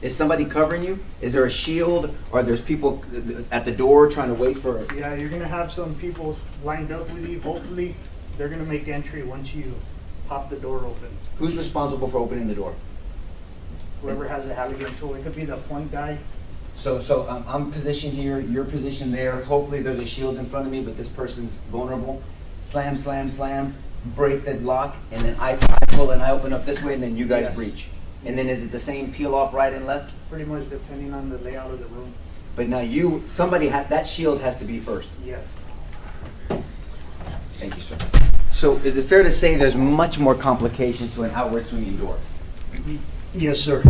Is somebody covering you? Is there a shield, or there's people at the door trying to wait for? Yeah, you're gonna have some people lined up with you. Hopefully, they're gonna make entry once you pop the door open. Who's responsible for opening the door? Whoever has a Halligan tool, it could be the point guy. So I'm positioned here, you're positioned there. Hopefully there's a shield in front of me, but this person's vulnerable. Slam, slam, slam, break the lock, and then I pull and I open up this way, and then you guys Yes. breach. And then is it the same peel off right and left? Pretty much depending on the layout of the room. But now that shield has to be first. Yes. Thank you, sir. So is it fair to say there's much more complication to an outward swinging door? Yes, sir.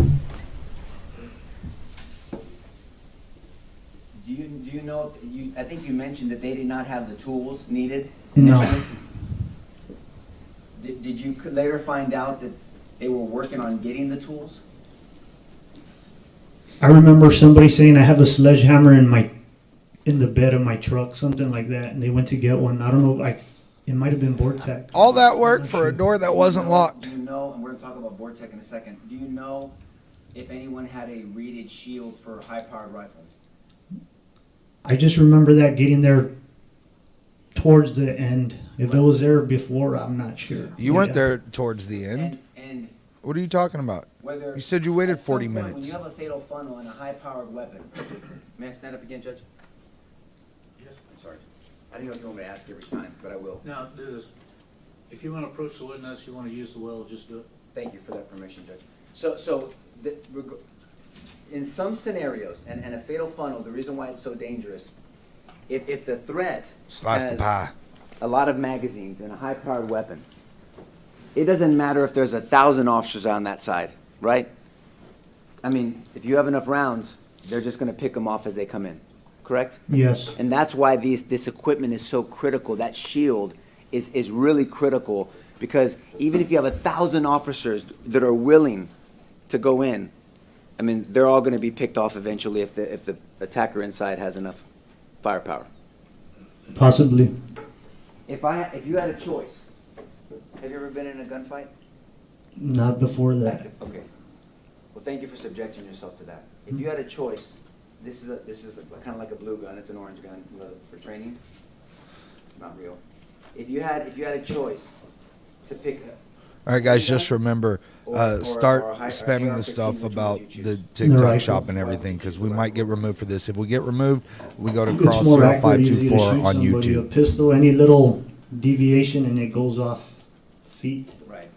Do you know, I think you mentioned that they did not have the tools needed No. initially? Did you later find out that they were working on getting the tools? I remember somebody saying I have a sledgehammer in the bed of my truck, something like that, and they went to get one. I don't know. It might have been Vortex. All that work for a door that wasn't locked. Do you know, and we're gonna talk about Vortex in a second, do you know if anyone had a reeded shield for a high-powered rifle? I just remember that getting there towards the end. If it was there before, I'm not sure. You weren't Yeah. there towards the end. And What are you talking about? Whether You said you waited at some 40 point When minutes. you have a fatal funnel and a high-powered weapon, may I stand up again, Judge? Yes. I'm sorry. I didn't know if you want me to ask every time, but I will. Now, do this. If you want to approach the witness, you want to use the well, just do it. Thank you for that permission, Judge. In some scenarios, and a fatal funnel, the reason why it's so dangerous, if the threat Slice the has pie. a lot of magazines and a high-powered weapon, it doesn't matter if there's 1,000 officers on that side, right? I mean, if you have enough rounds, they're just gonna pick them off as they come in, correct? Yes. And that's why this equipment is so critical. That shield is really critical, because even if you have 1,000 officers that are willing to go in, I mean, they're all gonna be picked off eventually if the attacker inside has enough firepower. Possibly. If you had a choice, have you ever been in a gunfight? Not before that. Okay. Well, thank you for subjecting yourself to that. If you had a choice, this is kind of like a blue gun. It's an orange gun for training. It's not real. If you had a choice to pick All right, guys, just remember, start spamming the stuff about the TikTok shop and everything, because we might get removed for this. If we get removed, we go to It's more accurate, easy to 0524 shoot on somebody. A YouTube. pistol, any little deviation and it goes off feet. Right.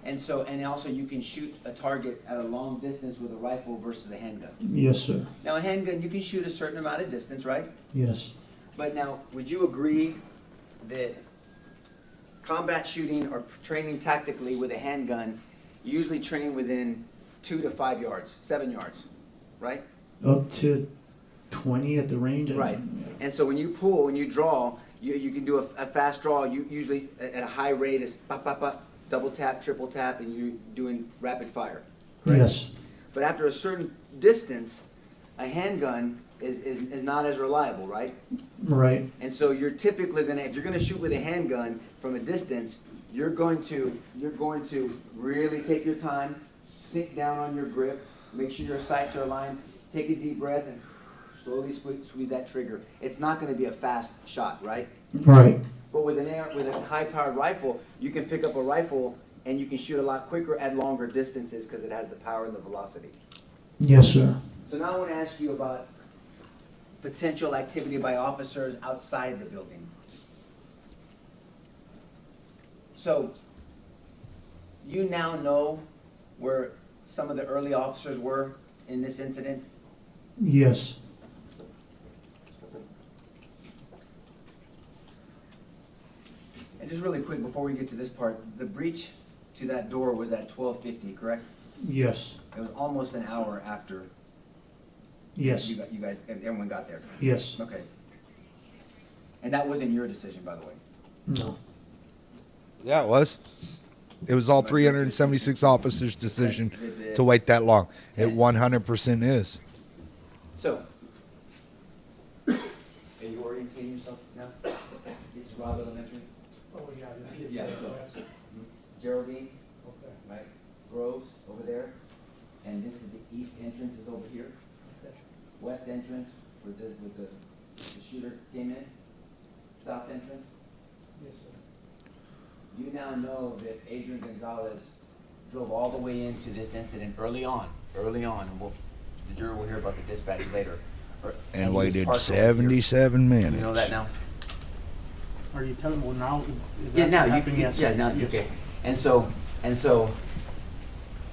And also you can shoot a target at a long distance with a rifle versus a handgun. Yes, sir. Now, a handgun, you can shoot a certain amount of distance, right? Yes. But now, would you agree that combat shooting or training tactically with a handgun, you usually train within 2 to 5 yards, 7 yards, right? Up to 20 at the range. Right. And so when you pull, when you draw, you can do a fast draw. You usually at a high rate is pop, pop, pop, double tap, triple tap, and you're doing rapid fire. Correct? Yes. But after a certain distance, a handgun is not as reliable, right? Right. And so you're typically gonna, if you're gonna shoot with a handgun from a distance, you're going to really take your time, sink down on your grip, make sure your sights are aligned, take a deep breath, and slowly squeeze that trigger. It's not gonna be a fast shot, right? Right. But with a high-powered rifle, you can pick up a rifle and you can shoot a lot quicker at longer distances because it has the power and the velocity. Yes, sir. So now I want to ask you about potential activity by officers outside the building. So you now know where some of the early officers were in this incident? Yes. And just really quick, before we get to this part, the breach to that door was at 12:50, correct? Yes. It was almost an hour after Yes. you guys, everyone got there. Yes. Okay. And that wasn't your decision, by the way? No. Yeah, it was. It was all 376 officers' decision to wait that long. It 100% is. So, are you orientating yourself now? This is Rob Elementary? Oh, yeah. Yeah, so, Geraldine, right, Groves over there, and this is the east entrance is over here. West entrance, where the shooter came in, south entrance. Yes, sir. You now know that Adrian Gonzales drove all the way into this incident early on, and the jury will hear about the dispatch later. And he was waited parked over here. 77 minutes. You know that now? Are you telling, well, now? is Yeah, that now, happening? Yes, sir. now, Yes. okay. And so,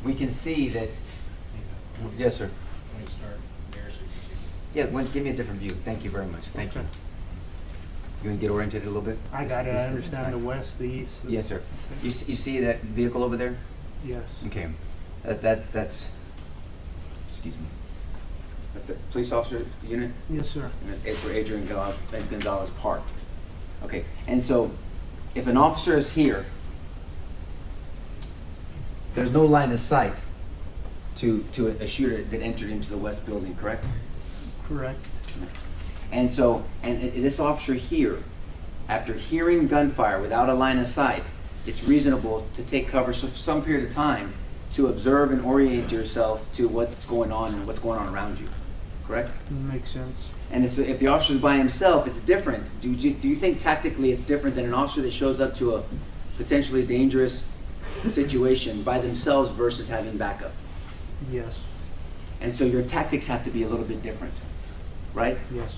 we can see that, yes, sir. Let me start there so you can see. Yeah, give me a different view. Thank you very much. Thank you. You want to get oriented a little bit? I got it, I understand the west, the east. Yes, sir. You see that vehicle over there? Yes. Okay. That's, excuse me. That's a police officer unit? Yes, sir. And it's where Adrian Gonzales parked. Okay, and so if an officer is here, there's no line of sight to a shooter that entered into the west building, correct? Correct. And so, this officer here, after hearing gunfire without a line of sight, it's reasonable to take cover for some period of time to observe and orient yourself to what's going on and what's going on around you, correct? Makes sense. And if the officer's by himself, it's different. Do you think tactically it's different than an officer that shows up to a potentially dangerous situation by themselves versus having backup. Yes, And so your tactics have to be a little bit different, right? yes,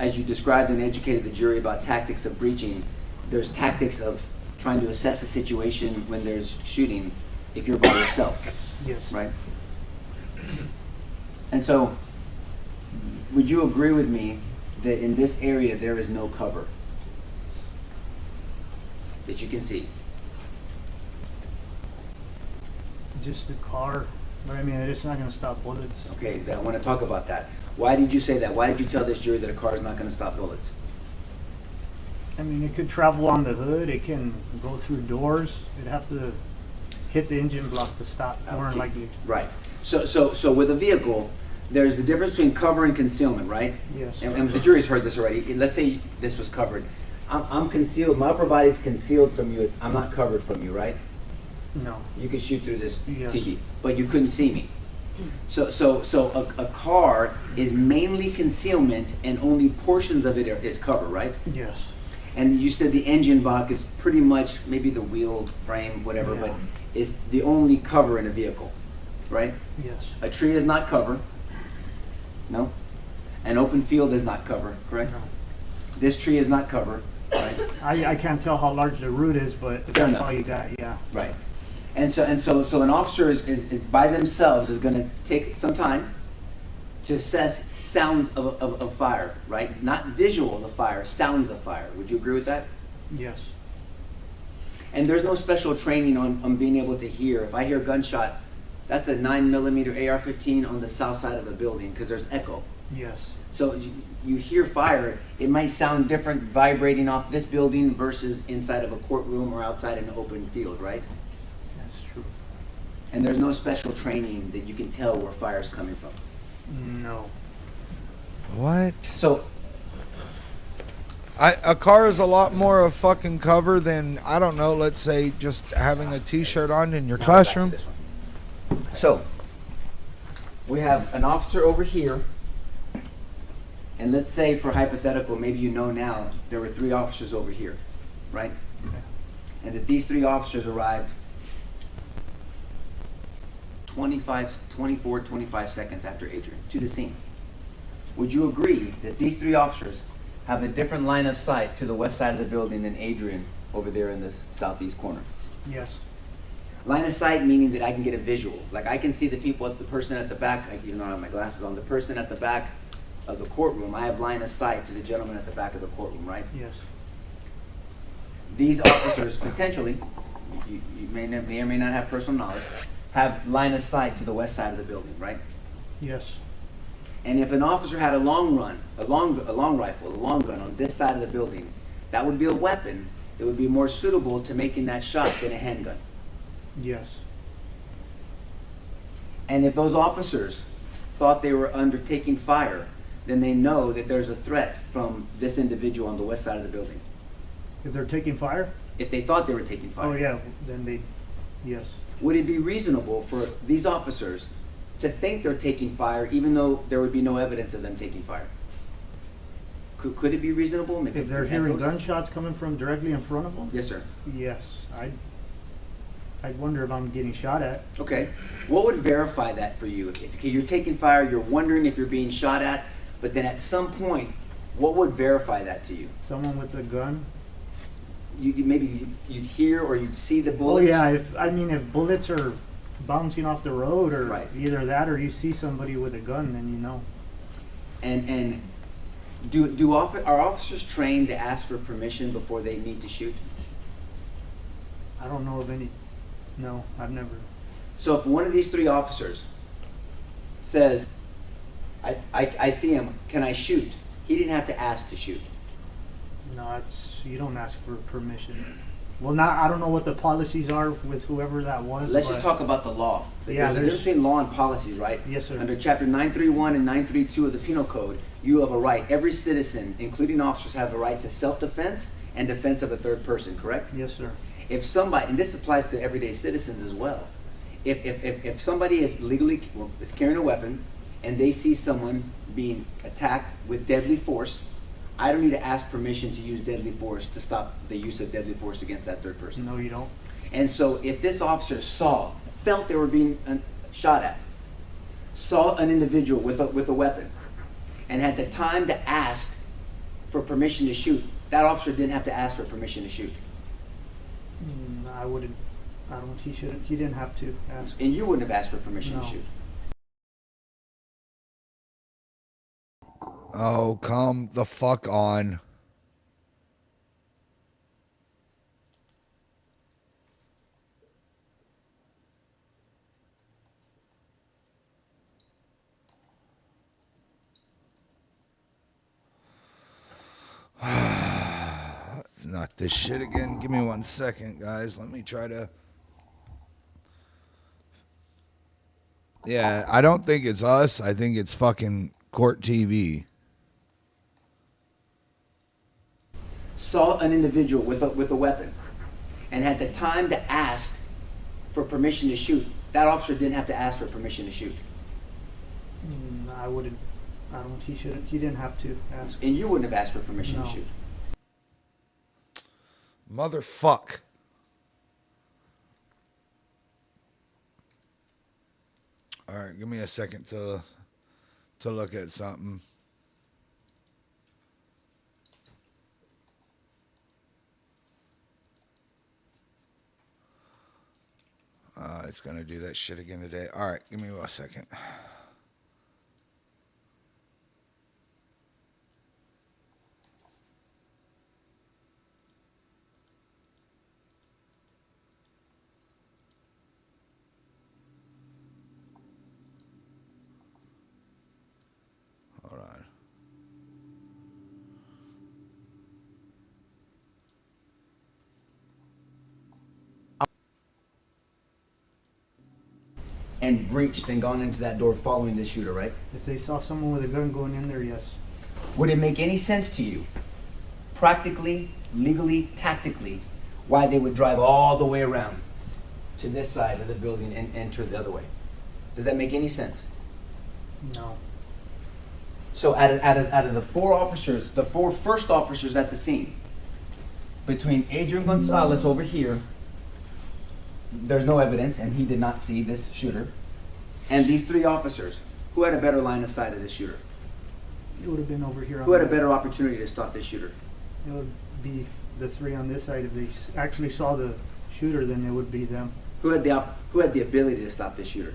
As you described and educated the jury about tactics of breaching, there's tactics of trying to assess a situation when there's shooting if you're by yourself, yes. right? And so, would you agree with me that in this area there is no cover that you can see? Just the car, but I mean, it's not gonna stop bullets. Okay, I want to talk about that. Why did you say that? Why did you tell this jury that a car is not going to stop bullets? I mean, it could travel on the hood, it can go through doors, it'd have to hit the engine block to stop, more than likely. Right. So with a vehicle, there's the difference between cover and concealment, right? Yes. And the jury's heard this already. Let's say this was covered. I'm concealed. My upper body's concealed from you. I'm not covered from you, right? No, You could shoot through this Yes. TV, but you couldn't see me. So a car is mainly concealment, and only portions of it is cover, right? yes, And you said the engine block is pretty much maybe the wheel frame, whatever, but Yeah. is the only cover in a vehicle, right? yes, A tree is not cover. No. An open field is not cover, correct? no. This tree is not cover, right? I can't tell how large the root is, but if Fair that's enough. all you got, yeah. Right. And so an officer is by themselves is going to take some time to assess sounds of fire, right? Not visual of fire, sounds of fire. Would you agree with that? Yes, And there's no special training on being able to hear. If I hear a gunshot, that's a 9mm AR-15 on the south side of the building because there's echo. yes, So you hear fire, it might sound different vibrating off this building versus inside of a courtroom or outside in an open field, right? that's true. And there's no special training that you can tell where fire's coming from. No, What? So, A car is a lot more of fucking cover than, I don't know, let's say just having a t-shirt on in your now we're back to classroom. this one. So, we have an officer over here, and let's say for hypothetical, maybe you know now, there were 3 officers over here, right? okay, And that these 3 officers arrived 24, 25 seconds after Adrian to the scene. Would you agree that these 3 officers have a different line of sight to the west side of the building than Adrian over there in this southeast corner? yes, Line of sight meaning that I can get a visual. Like I can see the people, the person at the back, even though I don't have my glasses on, the person at the back of the courtroom, I have line of sight to the gentleman at the back of the courtroom, right? yes, These officers potentially, you may or may not have personal knowledge, have line of sight to the west side of the building, right? yes, And if an officer had a long rifle, a long gun on this side of the building, that would be a weapon that would be more suitable to making that shot than a handgun. yes, And if those officers thought they were undertaking fire, then they know that there's a threat from this individual on the west side of the building. if they're taking fire, If they thought they were taking fire. oh yeah, then they, yes, Would it be reasonable for these officers to think they're taking fire even though there would be no evidence of them taking fire? Could it be reasonable? Maybe if they're your hand hearing goes- gunshots coming from directly in front of them, Yes, sir. yes, I'd wonder if I'm getting shot at. Okay. What would verify that for you? If you're taking fire, you're wondering if you're being shot at, but then at some point, what would verify that to you? Someone with a gun. Maybe you'd hear or you'd see the Oh bullets? yeah, if bullets are bouncing off the road, or Right. either that, or you see somebody with a gun, then you know. And are officers trained to ask for permission before they need to shoot? I don't know of any. No, I've never. So if one of these 3 officers says, I see him, can I shoot? He didn't have to ask to shoot. No, you don't ask for permission. Well, I don't know what the policies are with whoever that was. Let's just but- talk about the law. Yeah, There's a difference between law and policies, right? Yes, sir. Under Chapter 931 and 932 of the Penal Code, you have a right, every citizen, including officers, have a right to self-defense and defense of a third person, correct? Yes, sir. If somebody, and this applies to everyday citizens as well, if somebody is is carrying a weapon and they see someone being attacked with deadly force, I don't need to ask permission to use deadly force to stop the use of deadly force against that third person. No, you don't. And so if this officer felt they were being shot at, saw an individual with a weapon, and had the time to ask for permission to shoot, that officer didn't have to ask for permission to shoot. He didn't have to ask. And you wouldn't have asked for permission No. to shoot. Oh, come the fuck on. Not this shit again. Give me 1 second, guys. Let me try to... Yeah, I don't think it's us. I think it's fucking Court TV. Saw an individual with a weapon, and had the time to ask for permission to shoot, that officer didn't have to ask for permission to shoot. He didn't have to ask. And you wouldn't have asked for permission to No. shoot. Motherfuck. All right, give me a second to look at something. It's gonna do that shit again today. All right, give me 1 second. Hold on. And breached and gone into that door following the shooter, right? If they saw someone with a gun going in there, yes. Would it make any sense to you, practically, legally, tactically, why they would drive all the way around to this side of the building and enter the other way? Does that make any sense? No. So out of the four officers, the four first officers at the scene, between Adrian Gonzales over here, there's no evidence, and he did not see this shooter, and these three officers, who had a better line of sight of this shooter? It would have been over here. Who had a better opportunity to stop this shooter? It would be the three on this side. If they actually saw the shooter, then it would be them. Who had the ability to stop this shooter?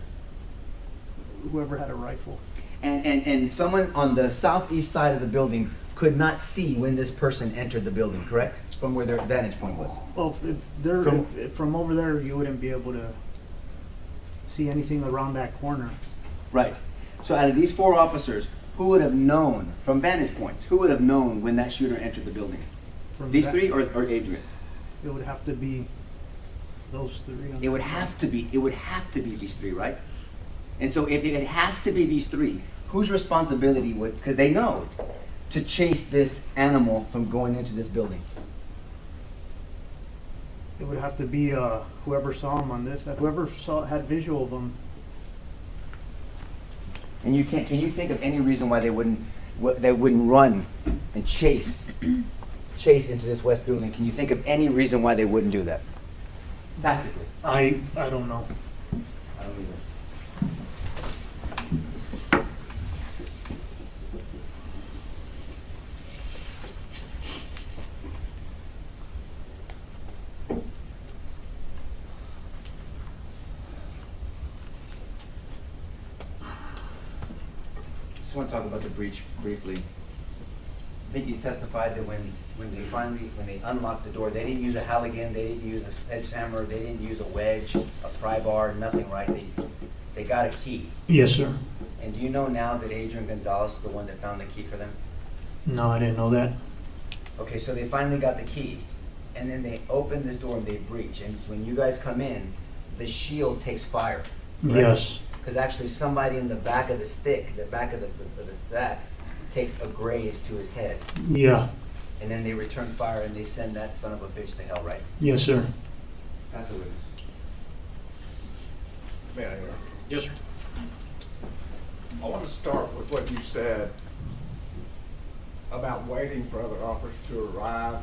Whoever had a rifle. And someone on the southeast side of the building could not see when this person entered the building, correct? From where their vantage point was. Well, if they're from over there, you wouldn't be able to see anything around that corner. Right. So out of these four officers, who would have known, from vantage points, who would have known when that shooter entered the building? These three or Adrian? It would have to be those three. It would have to be these three, right? And so if it has to be these three, whose responsibility would, because they know, to chase this animal from going into this building? It would have to be whoever saw him on this. Whoever had visual of him. And can you think of any reason why they wouldn't run and chase into this west building? Can you think of any reason why they wouldn't do that? Tactically. I don't know. I don't either. Just want to talk about the breach briefly. I think you testified that when they unlocked the door, they didn't use a Halligan, they didn't use a sledgehammer, they didn't use a wedge, a pry bar, nothing, right? They got a key. Yes, sir. And do you know now that Adrian Gonzales is the one that found the key for them? No, I didn't know that. Okay, so they finally got the key, and then they open this door and they breach. And when you guys come in, the shield takes fire. Right? Yes. Because actually somebody in the back of the stick, the back of the stack, takes a graze to his head. Yeah. And then they return fire and they send that son of a bitch to hell, right? Yes, sir. That's a witness. May I hear? Yes, sir. I want to start with what you said about waiting for other officers to arrive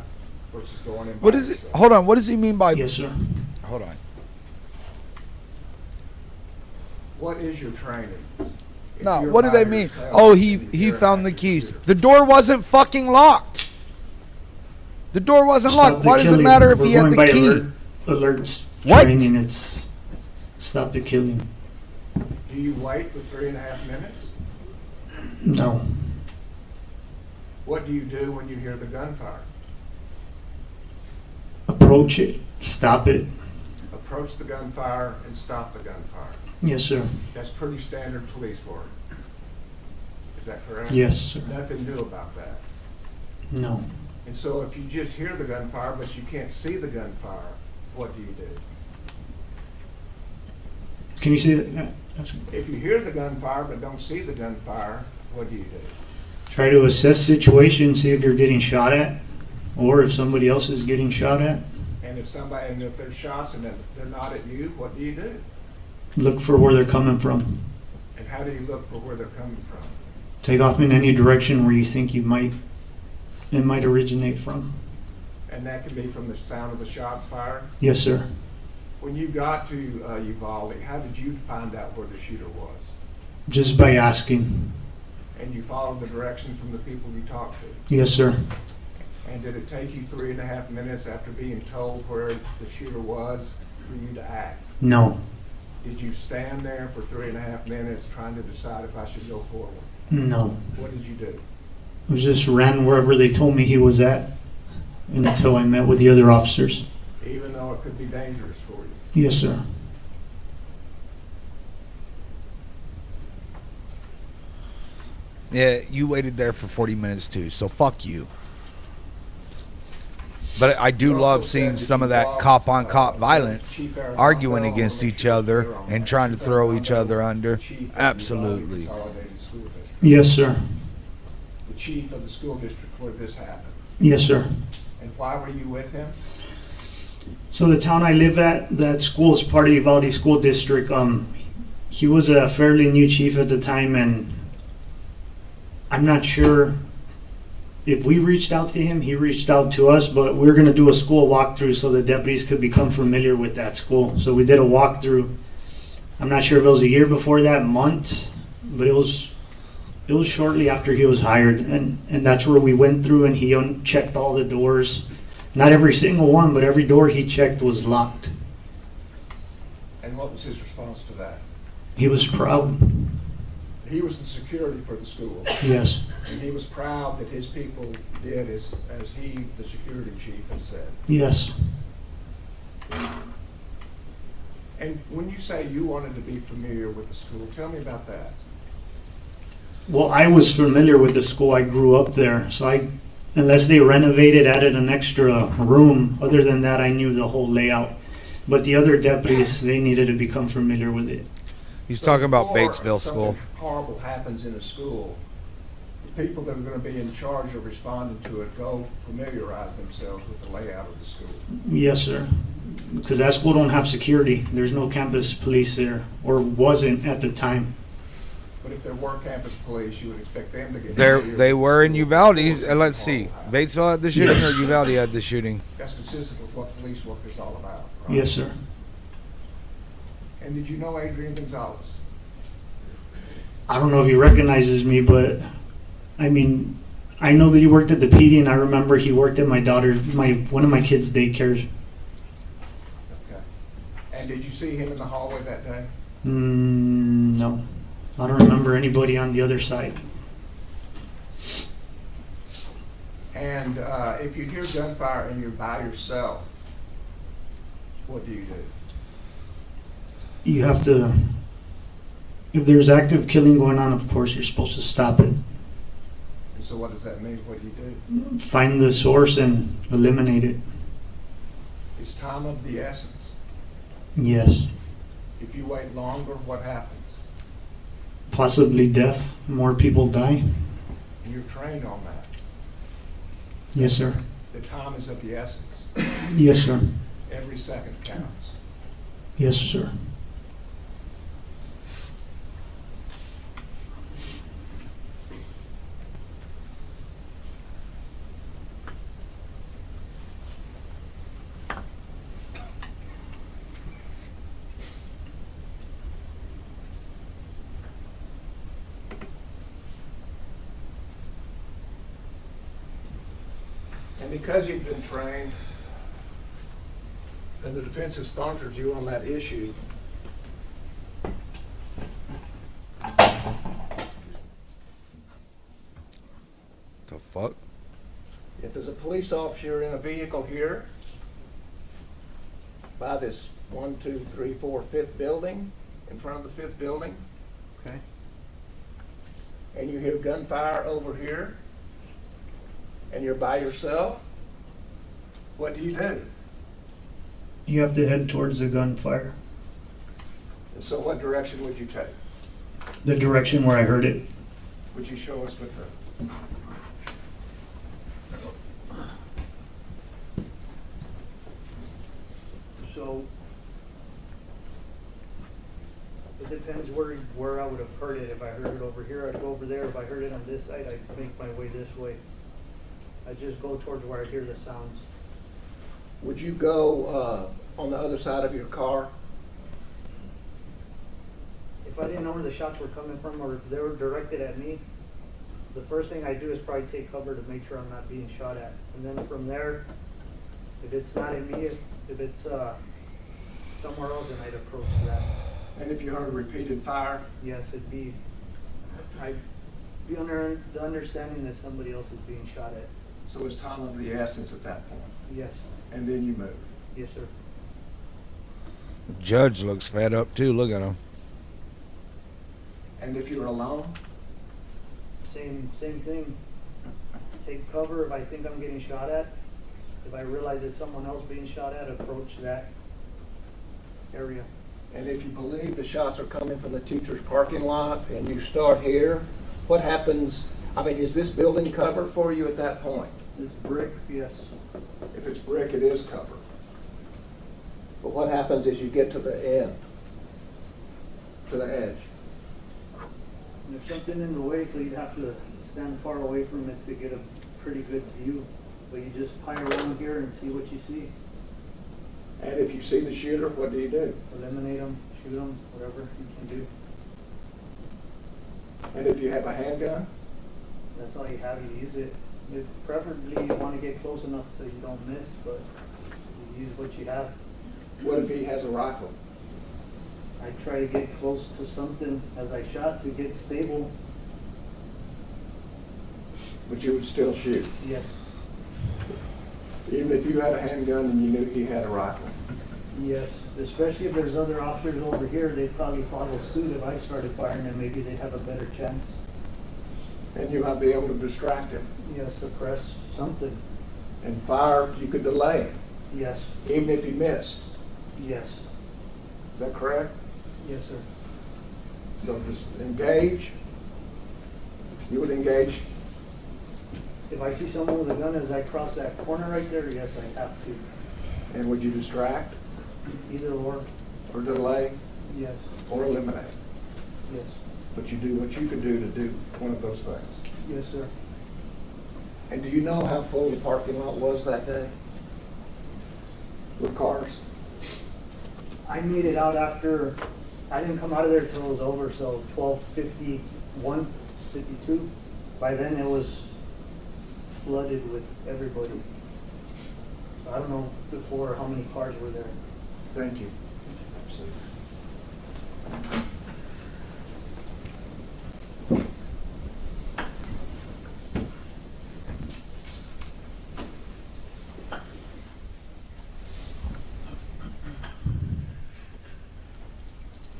versus going in. What by is it? yourself. Hold on. What does he mean by? Yes, sir. Hold on. What is your training? If No, you're what do by they mean? yourself Oh, and he you're an found the active keys. shooter. The door wasn't fucking locked. The door wasn't Stop locked. the Why does it killing. matter if We're he had going the by key? Alerts What? training. It's stop the killing. Do you wait for 3.5 minutes? No. What do you do when you hear the gunfire? Approach it. Stop it. Approach the gunfire and stop the gunfire. Yes, sir. That's pretty standard police work. Is that correct? Yes, sir. Nothing new about that. No. And so if you just hear the gunfire but you can't see the gunfire, what do you do? Can you see that? Yeah, that's If you hear the gunfire but don't see the gunfire, what do you do? Try to assess situation, see if you're getting shot at, or if somebody else is getting shot at. And if there's shots and they're not at you, what do you do? Look for where they're coming from. And how do you look for where they're coming from? Take off in any direction where you think it might originate from. And that can be from the sound of the shots fired. Yes, sir. When you got to Uvalde, how did you find out where the shooter was? Just by asking. And you followed the direction from the people you talked to? Yes, sir. And did it take you 3.5 minutes after being told where the shooter was for you to act? No. Did you stand there for 3.5 minutes trying to decide if I should go forward? No. What did you do? I just ran wherever they told me he was at until I met with the other officers. Even though it could be dangerous for you? Yes, sir. Yeah, you waited there for 40 minutes too, so fuck you. But I do You also love said seeing that some you of that lost, cop-on-cop violence, Chief Aaron arguing Gonzales. against I wanna each make sure other you're clear on and that. trying to Chief throw Aaron each other Gonzales, under. the chief of the Absolutely. Consolidated School District. Yes, sir. The chief of the school district where this happened. Yes, sir. And why were you with him? So the town I live at, that school is part of the Uvalde School District. He was a fairly new chief at the time, and I'm not sure if we reached out to him, he reached out to us, but we were going to do a school walkthrough so the deputies could become familiar with that school. So we did a walkthrough. I'm not sure if it was a year before that, months, but it was shortly after he was hired, and that's where we went through, and he checked all the doors. Not every single one, but every door he checked was locked. And what was his response to that? He was proud. He was the security for the school. Yes. And he was proud that his people did as he, the security chief, had said. Yes. And when you say you wanted to be familiar with the school, tell me about that. Well, I was familiar with the school. I grew up there. So unless they renovated, added an extra room, other than that, I knew the whole layout. But the other deputies, they needed to become familiar with it. He's So talking about before Batesville School. something horrible happens in a school, the people that are going to be in charge of responding to it go familiarize themselves with the layout of the school. Yes, sir. Because that school don't have security. There's no campus police there, or wasn't at the time. But if there were campus police, you would expect them to get They familiar with were the in school Uvalde. before Let's something see. horrible happens. Batesville had the shooting Yes. or Uvalde had the shooting? That's consistent with what police work is all about, right? Yes, sir. And did you know Adrian Gonzales? I don't know if he recognizes me, but I mean, I know that he worked at the PD, and I remember he worked at one of my kids' daycares. Okay. And did you see him in the hallway that day? No, I don't remember anybody on the other side. And if you hear gunfire and you're by yourself, what do you do? You have to, if there's active killing going on, of course, you're supposed to stop it. And so what does that mean? What do you do? Find the source and eliminate it. Is time of the essence? Yes. If you wait longer, what happens? Possibly death. More people die. And you're trained on that. Yes, sir. The time is of the essence. Yes, sir. Every second counts. Yes, sir. And because you've been trained, and the defense has sponsored you on that issue, The fuck? if there's a police officer in a vehicle here, by this 1, 2, 3, 4, 5th building, in front of the 5th building, Okay. and you hear gunfire over here, and you're by yourself, what do? You have to head towards the gunfire, And so what direction would you take? the direction where I heard it. Would you show us with the? So it depends where I would have heard it. If I heard it over here, I'd go over there. If I heard it on this side, I'd make my way this way. I just go towards where I hear the sounds. Would you go on the other side of your car? If I didn't know where the shots were coming from or if they were directed at me, the first thing I do is probably take cover to make sure I'm not being shot at. And then from there, if it's not at me, if it's somewhere else, then I'd approach that. And if you heard a repeated fire? Yes, I'd be under the understanding that somebody else is being shot at. So it's time of the essence at that point. Yes, And then you move. yes, sir. The judge looks fed up too. Look at him. And if you're alone? Same thing. Take cover if I think I'm getting shot at. If I realize it's someone else being shot at, approach that area. And if you believe the shots are coming from the teacher's parking lot and you start here, what happens? I mean, is this building covered for you at that point? It's brick, yes. If it's brick, it is covered. But what happens as you get to the end, to the edge? And there's something in the way, so you'd have to stand far away from it to get a pretty good view. But you just pile around here and see what you see. And if you see the shooter, what do you do? Eliminate them, shoot them, whatever you can do. And if you have a handgun? That's all you have, you use it. Preferably you want to get close enough so you don't miss, but you use what you have. What if he has a rifle? I try to get close to something as I shot to get stable. But you would still shoot, Yes, even if you had a handgun and you knew he had a rifle. yes. Especially if there's other officers over here, they'd probably follow suit if I started firing and maybe they'd have a better chance. And you might be able to distract him. Yes, suppress something. And fire, you could delay him, Yes, even if he missed. yes, Is that correct? yes, sir. So just engage. You would engage. If I see someone with a gun as I cross that corner right there, yes, I have to. And would you distract Either or, or delay yes, or eliminate? yes, But you do what you could do to do one of those things. yes, sir. And do you know how full the parking lot was that day? With cars? I made it out after, I didn't come out of there till it was over, so 12:51, 52. By then it was flooded with everybody. So I don't know before how many cars were there. Thank you.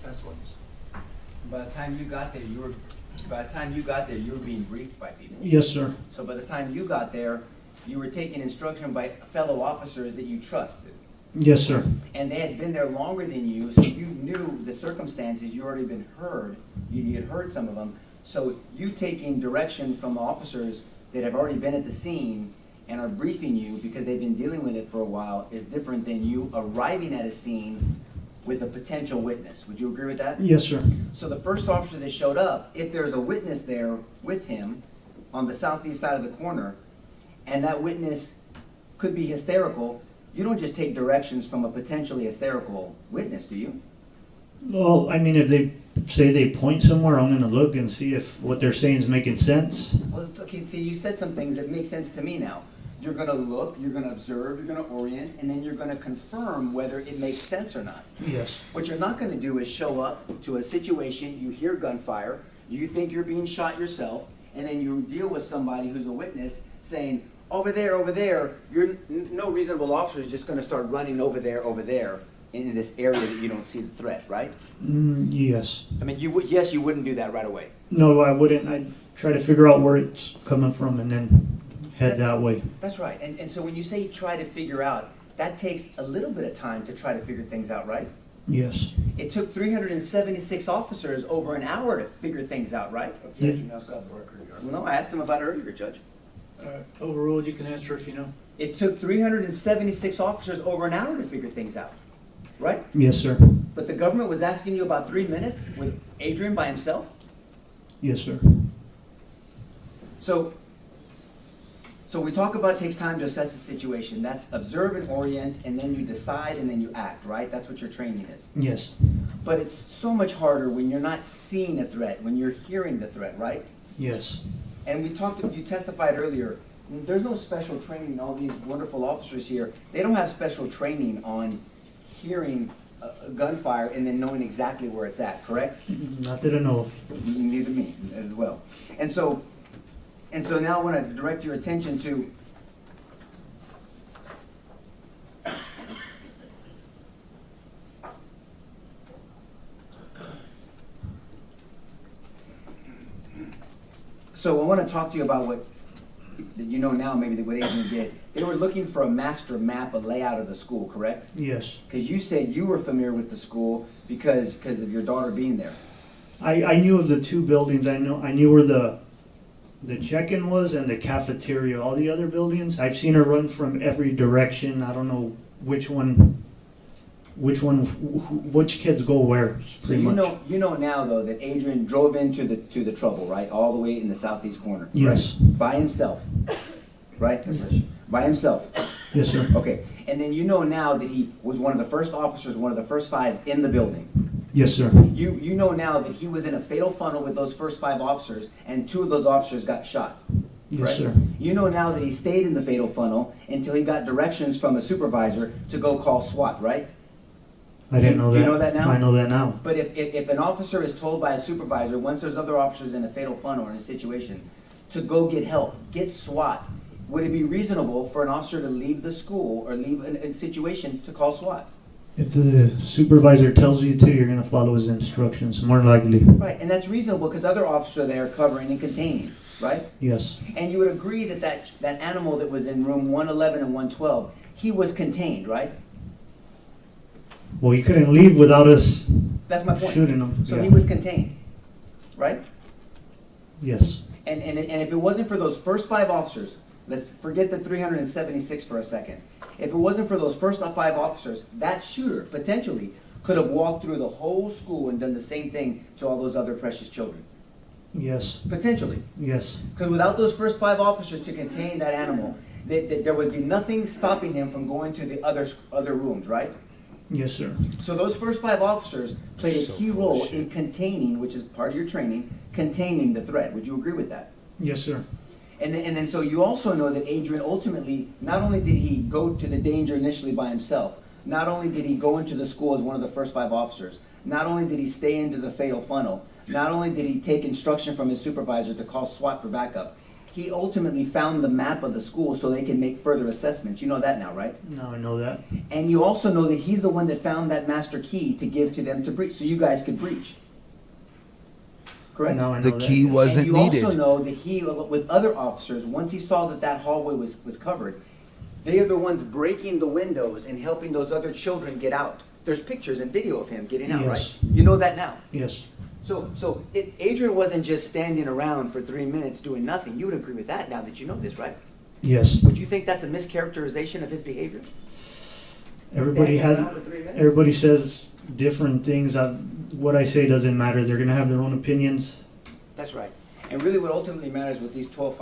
That's what. By the time you got there, you were being briefed by people. Yes, sir. So by the time you got there, you were taking instruction by fellow officers that you trusted. Yes, sir. And they had been there longer than you, so you knew the circumstances, you already been heard, you had heard some of them. So you taking direction from officers that have already been at the scene and are briefing you because they've been dealing with it for a while is different than you arriving at a scene with a potential witness. Would you agree with that? Yes, sir. So the first officer that showed up, if there's a witness there with him on the southeast side of the corner, and that witness could be hysterical, you don't just take directions from a potentially hysterical witness, do you? Well, I mean, if they say they point somewhere, I'm gonna look and see if what they're saying is making sense. Well, okay, see, you said some things that make sense to me now. You're gonna look, you're gonna observe, you're gonna orient, and then you're gonna confirm whether it makes sense or not. Yes. What you're not gonna do is show up to a situation, you hear gunfire, you think you're being shot yourself, and then you deal with somebody who's a witness saying, over there, no reasonable officer is just gonna start running over there in this area that you don't see the threat, right? Yes. I mean, you wouldn't do that right away. No, I wouldn't. I'd try to figure out where it's coming from and then head that way. That's right. And so when you say try to figure out, that takes a little bit of time to try to figure things out, right? Yes. It took 376 officers over an hour to figure things out, right? Objection outside the record yard. Well, no, I asked him about it earlier, Judge. Overruled, you can answer if you know. It took 376 officers over an hour to figure things out, right? Yes, sir. But the government was asking you about 3 minutes with Adrian by himself? Yes, sir. So we talk about it takes time to assess the situation. That's observe and orient, and then you decide, and then you act, right? That's what your training is. Yes. But it's so much harder when you're not seeing a threat, when you're hearing the threat, right? Yes. And you testified earlier, there's no special training, all these wonderful officers here, they don't have special training on hearing a gunfire and then knowing exactly where it's at, correct? Not that I know of. Neither me as well. And so now I want to direct your attention to So I want to talk to you about what you know now, maybe what Adrian did. They were looking for a master map, a layout of the school, correct? Yes. Because you said you were familiar with the school because of your daughter being there. I knew of the two buildings. I knew where the check-in was and the cafeteria. All the other buildings, I've seen her run from every direction. I don't know which kids go where. So you know now though that Adrian drove into the trouble, right? All the way in the southeast corner. Correct? Yes. By himself, right? By himself. Yes, sir. Okay. And then you know now that he was one of the first officers, one of the first 5 in the building. Yes, sir. You know now that he was in a fatal funnel with those first 5 officers, and 2 of those officers got shot. Yes, Right? sir. You know now that he stayed in the fatal funnel until he got directions from a supervisor to go call SWAT, right? I didn't know Do that. you know that now? I know that now. But if an officer is told by a supervisor, once there's other officers in a fatal funnel or in a situation, to go get help, get SWAT, would it be reasonable for an officer to leave the school or leave a situation to call SWAT? If the supervisor tells you to, you're going to follow his instructions, more likely. Right, and that's reasonable because other officers are there covering and containing, right? Yes. And you would agree that animal that was in room 111 and 112, he was contained, right? Well, he couldn't leave without us That's my point. shooting him. So Yeah. he was contained, right? Yes. And if it wasn't for those first 5 officers, let's forget the 376 for a second. If it wasn't for those first 5 officers, that shooter potentially could have walked through the whole school and done the same thing to all those other precious children. Yes. Potentially. Yes. Because without those first 5 officers to contain that animal, there would be nothing stopping him from going to the other rooms, right? Yes, sir. So those first 5 officers played a So key full of role shit. in containing, which is part of your training, containing the threat. Would you agree with that? Yes, sir. And then so you also know that Adrian ultimately, not only did he go to the danger initially by himself, not only did he go into the school as one of the first 5 officers, not only did he stay into the fatal funnel, not only did he take instruction from his supervisor to call SWAT for backup, he ultimately found the map of the school so they can make further assessments. You know that now, right? Now I know that. And you also know that he's the one that found that master key to give to them to breach, so you guys could breach. Correct? Now I know The that. key wasn't And you needed. also know that he, with other officers, once he saw that hallway was covered, they are the ones breaking the windows and helping those other children get out. There's pictures and video of him getting out, right? Yes. You know that now. Yes. So Adrian wasn't just standing around for 3 minutes doing nothing. You would agree with that now that you know this, right? Yes. Would you think that's a mischaracterization of his behavior? Everybody Standing has. around for 3 minutes? Everybody says different things. What I say doesn't matter. They're gonna have their own opinions. That's right. And really what ultimately matters what these 12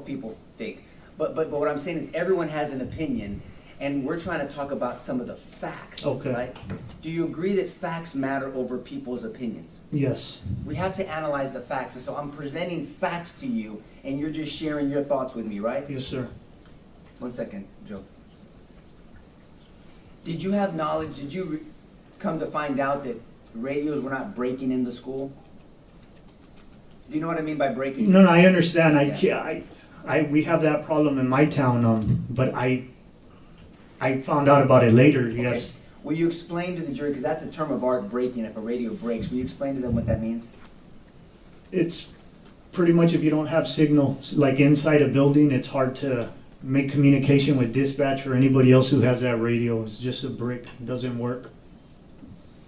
people think. But what I'm saying is everyone has an opinion, and we're trying to talk about some of the facts, Okay. right? Do you agree that facts matter over people's opinions? Yes. We have to analyze the facts, and so I'm presenting facts to you, and you're just sharing your thoughts with me, right? Yes, sir. 1 second, Joe. Did you have knowledge, did you come to find out that radios were not breaking in the school? Do you know what I mean by breaking? No, I understand. Yeah. We have that problem in my town, but I found out about it later, yes. Okay. Will you explain to the jury, because that's a term of art, breaking, if a radio breaks, will you explain to them what that means? It's pretty much if you don't have signal, like inside a building, it's hard to make communication with dispatch or anybody else who has that radio. It's just a brick, it doesn't work.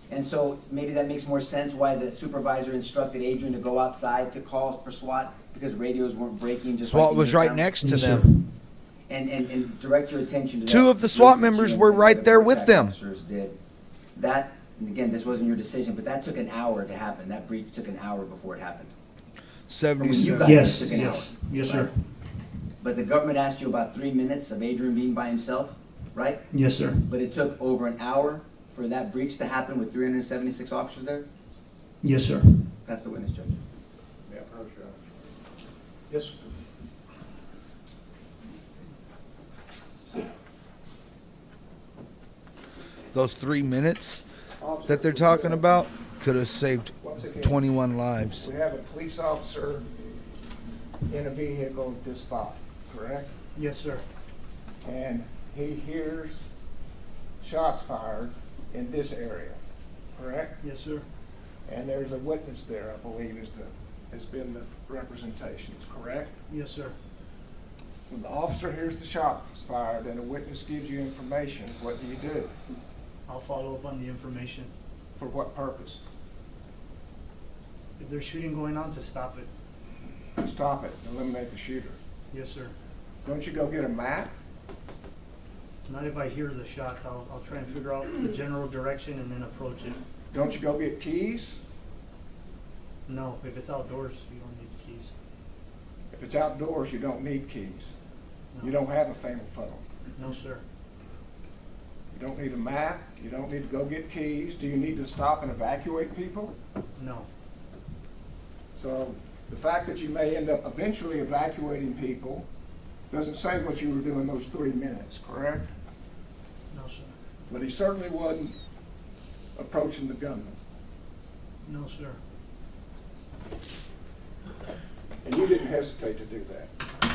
And so maybe that makes more sense why the supervisor instructed Adrian to go outside to call for SWAT, because radios weren't breaking just like SWAT in was your right town? next to Yes, sir. them. And direct your attention to that. Two of the SWAT breach that members you were and right the there with contact them. officers did. That, and again, this wasn't your decision, but that took an hour to happen. That breach took an hour before it happened. From when you 77. got Yes, there, it took an yes, hour, yes, sir. right? But the government asked you about 3 minutes of Adrian being by himself, right? Yes, sir. But it took over an hour for that breach to happen with 376 officers there? Yes, sir. That's the witness, Judge. Yeah, first, Yes? Those 3 minutes Officer, that they're talking about could have saved once again, 21 lives. we have a police officer in a vehicle at this spot, correct? Yes, sir. And he hears shots fired in this area, correct? Yes, sir. And there's a witness there, I believe, has been the representations, correct? Yes, sir. When the officer hears the shots fired and a witness gives you information, what do you do? I'll follow up on the information. For what purpose? If there's shooting going on, to stop it. To stop it, eliminate the shooter. Yes, sir. Don't you go get a map? Not if I hear the shots. I'll try and figure out the general direction and then approach it. Don't you go get keys? No, if it's outdoors, you don't need keys. If it's outdoors, you don't need keys. No. You don't have a family phone. No, sir. You don't need a map. You don't need to go get keys. Do you need to stop and evacuate people? No. So the fact that you may end up eventually evacuating people doesn't say what you were doing those 3 minutes, correct? No, sir. But he certainly wasn't approaching the gunman. No, sir. And you didn't hesitate to do that.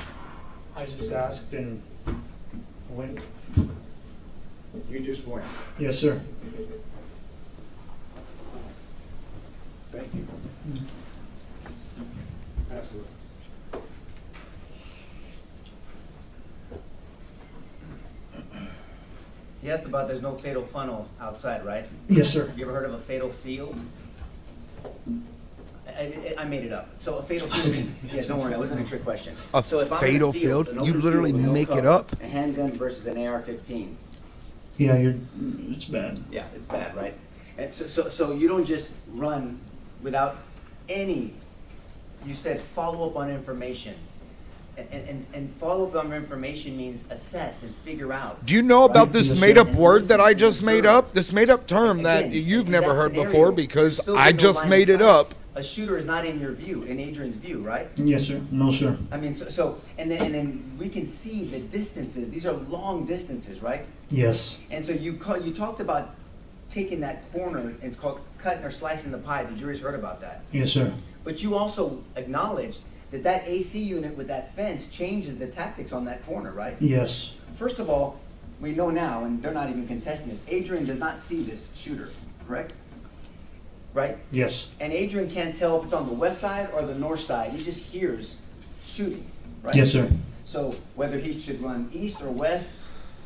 I just asked and went. You just went. Yes, sir. Thank you. Pass it. You asked about there's no fatal funnel outside, right? Yes, sir. You ever heard of a fatal field? I made it up. So a fatal field, yeah, don't worry, it wasn't a trick question. A So if I'm in fatal field? an You open literally field with no make it cover, up? A handgun versus an AR-15. Yeah, it's bad. Yeah, it's bad, right? And so you don't just run without any, you said follow up on information. And follow up on information means assess and figure out. Do you know about this Yes, made up sir. word that I just made up? This made up term that Again, you've in never that heard scenario, before because still I no just line made of it sight. up. A shooter is not in your view, in Adrian's view, right? Yes, sir. No, sir. I mean, and then we can see the distances. These are long distances, right? Yes. And so you talked about taking that corner. It's called cutting or slicing the pie. The jury's heard about that. Yes, sir. But you also acknowledged that AC unit with that fence changes the tactics on that corner, right? Yes. First of all, we know now, and they're not even contesting this, Adrian does not see this shooter, correct? Right? Yes. And Adrian can't tell if it's on the west side or the north side. He just hears shooting, right? Yes, sir. So whether he should run east or west,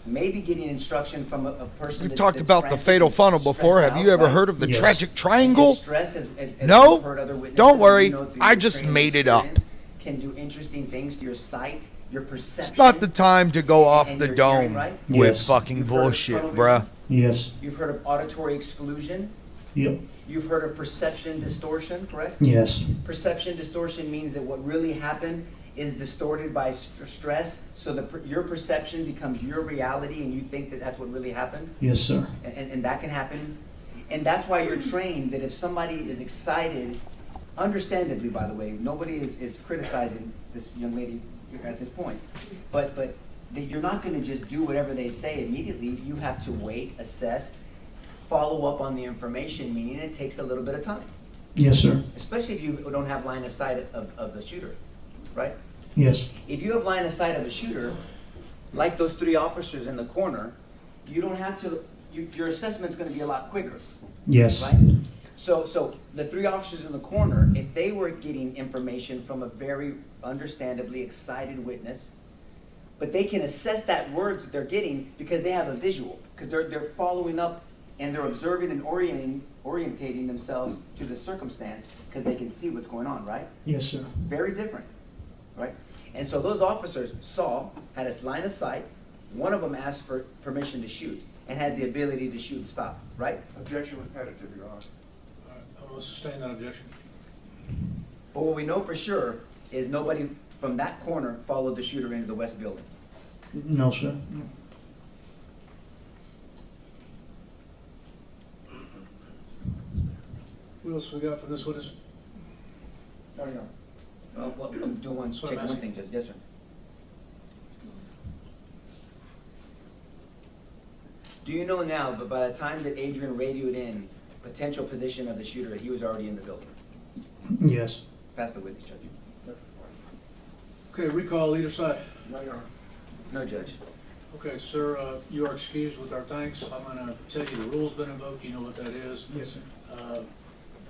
maybe getting instruction from a person. We've that's- talked that's about the frantic fatal and funnel before. stressed Have you out, ever right? heard of the Yes. tragic And triangle? stress, as No? we've heard other witnesses, Don't worry. you know, through I your just training made it up. experience, can do interesting things to your sight, your perception. It's not the time to go off and the your hearing, dome right? with Yes. fucking You've heard of bullshit, tunnel bruh. vision? Yes. You've heard of auditory exclusion. Yep. You've heard of perception distortion, correct? Yes. Perception distortion means that what really happened is distorted by stress, so your perception becomes your reality and you think that that's what really happened? Yes, sir. And that can happen. And that's why you're trained that if somebody is excited, understandably, by the way, nobody is criticizing this young lady at this point, but that you're not gonna just do whatever they say immediately. You have to wait, assess, follow up on the information, meaning it takes a little bit of time. Yes, sir. Especially if you don't have line of sight of the shooter, right? Yes. If you have line of sight of a shooter, like those 3 officers in the corner, you don't have to, your assessment's gonna be a lot quicker, Yes. right? So the 3 officers in the corner, if they were getting information from a very understandably excited witness, but they can assess that words that they're getting because they have a visual, because they're following up and they're observing and orientating themselves to the circumstance because they can see what's going on, right? Yes, sir. Very different, right? And so those officers had a line of sight. One of them asked for permission to shoot and had the ability to shoot and stop, right? Objection repetitive, Your Honor. I will sustain that objection. But what we know for sure is nobody from that corner followed the shooter into the west building. No, sir. What else we got for this witness? No, no. Well, do one, That's what check I'm one asking. thing, Judge. Yes, sir. Do you know now, but by the time that Adrian radioed in potential position of the shooter, he was already in the building? Yes. Pass the witness, Judge. Okay, recall either side. No, Your Honor. No, Judge. Okay, sir, you are excused with our thanks. I'm gonna tell you the rule's been invoked, you know what that is. Yes, sir.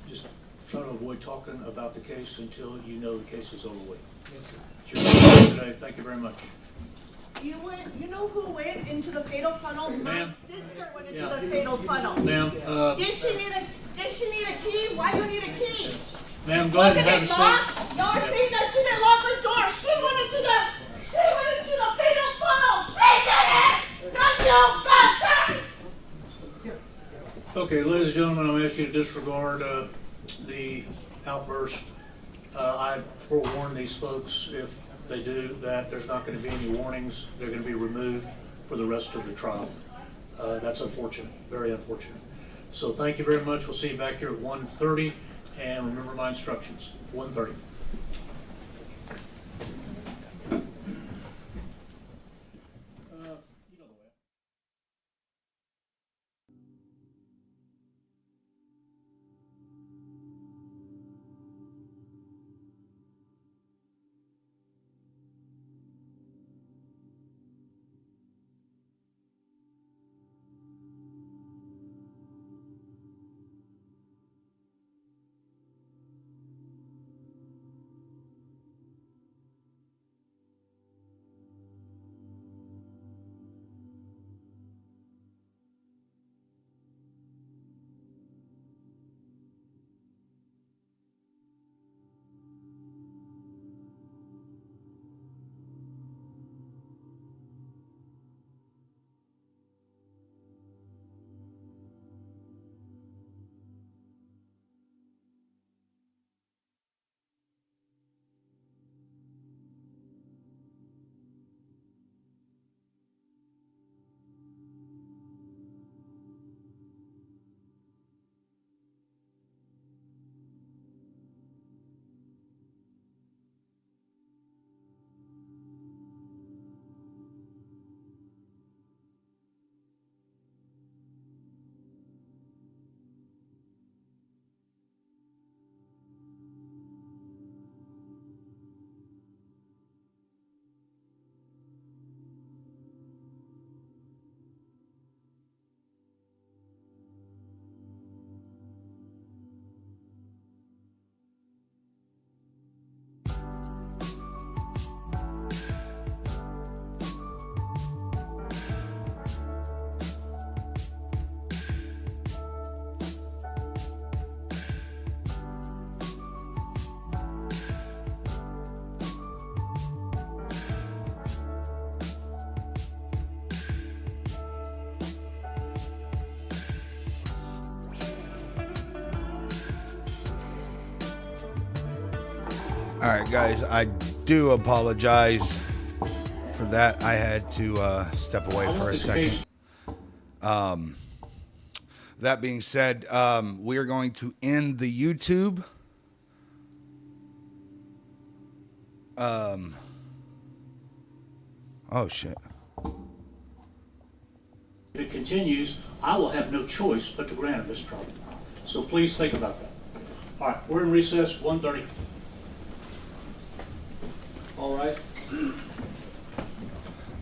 Just try to avoid talking about the case until you know the case is over with. Yes, sir. It's your time today. Thank you very much. You know who went into the fatal funnel? My Ma'am? sister went into Yeah. the fatal funnel. Ma'am, Did she need a key? Why do you need a key? ma'am, go ahead and have a Wasn't it seat. locked? Y'all are saying that she didn't lock her door. She went into the fatal funnel. She did it! Not you, bastard! Okay, ladies and gentlemen, I'm asking you to disregard the outburst. I forewarn these folks, if they do that, there's not going to be any warnings. They're going to be removed for the rest of the trial. That's unfortunate, very unfortunate. So thank you very much. We'll see you back here at 1:30, and remember my instructions, 1:30. All right, guys, I do apologize for that. I had to step away for a second. That being said, we are going to end the YouTube. Oh shit. If it continues, I will have no choice but to grant it, Mr. Trump. So please think about that. All right, we're in recess, 1:30. All right.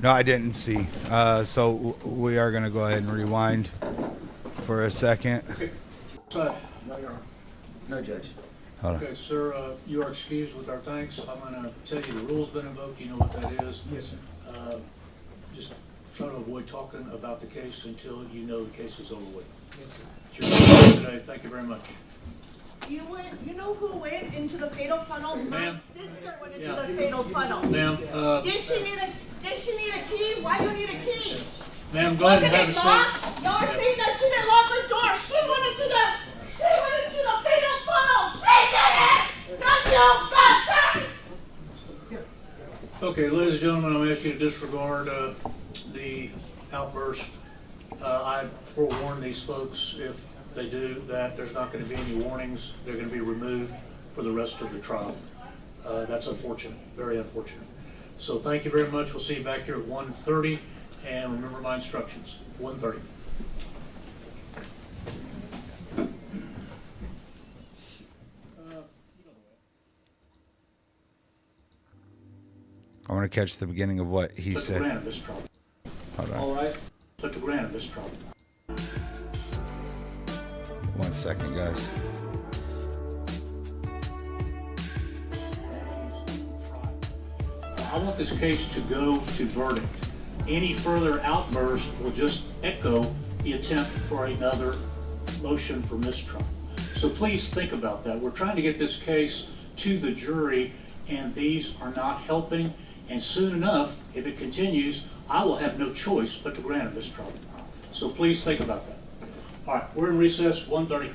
No, I didn't see. So we are going to go ahead and rewind for a second. Okay. So, No, Your Honor. No, Judge. Hold on. okay, sir, you are excused with our thanks. I'm going to tell you the rule's been invoked. You know what that is. Yes, sir. Just try to avoid talking about the case until you know the case is over with. Yes, sir. It's your time today. Thank you very much. You know who went into the fatal funnel? My Ma'am? sister went into Yeah. the fatal funnel. Ma'am, Did she need a key? Why do you need a key? ma'am, go ahead and have a Wasn't it seat. locked? Y'all are saying that she didn't lock her door. She went into the fatal funnel. She did it! Not you, bastard! Okay, ladies and gentlemen, I'm asking you to disregard the outburst. I forewarn these folks, if they do that, there's not going to be any warnings. They're going to be removed for the rest of the trial. That's unfortunate, very unfortunate. So thank you very much. We'll see you back here at 1:30, and remember my instructions, 1:30. I want to catch the beginning of what he Put the said. grant of this trial. Hold on. All right? Put the grant of this trial. 1 second, guys. I want this case to go to verdict. Any further outburst will just echo the attempt for another motion for mistrial. So please think about that. We're trying to get this case to the jury, and these are not helping. And soon enough, if it continues, I will have no choice but to grant it mistrial. So please think about that. All right, we're in recess, 1:30.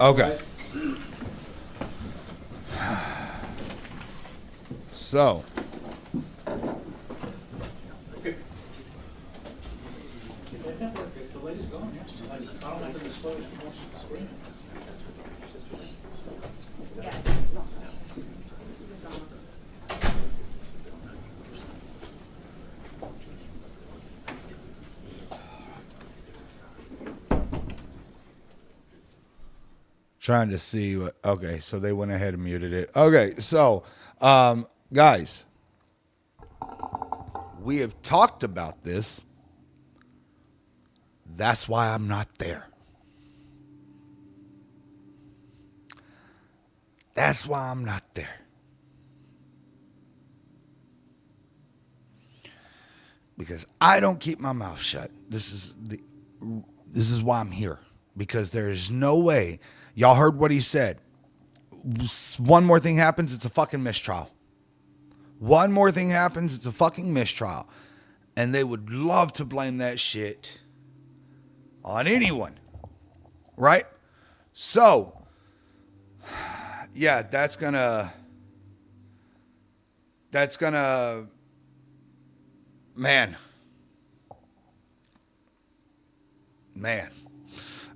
Okay. So, Okay. If that network, if the lady's gone, yes, I don't have to disclose what's on the screen. trying to see what. Okay, so they went ahead and muted it. Okay, so, guys, we have talked about this. That's why I'm not there. That's why I'm not there. Because I don't keep my mouth shut. This is why I'm here. Because there is no way. Y'all heard what he said. One more thing happens, it's a fucking mistrial. One more thing happens, it's a fucking mistrial. And they would love to blame that shit on anyone. Right? So, yeah, that's gonna, man.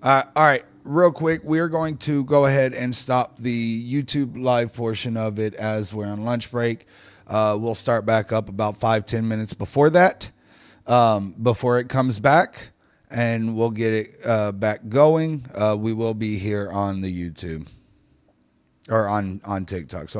All right, real quick, we're going to go ahead and stop the YouTube live portion of it as we're on lunch break. We'll start back up about 5-10 minutes before that, before it comes back, and we'll get it back going. We will be here on the YouTube or on TikTok. So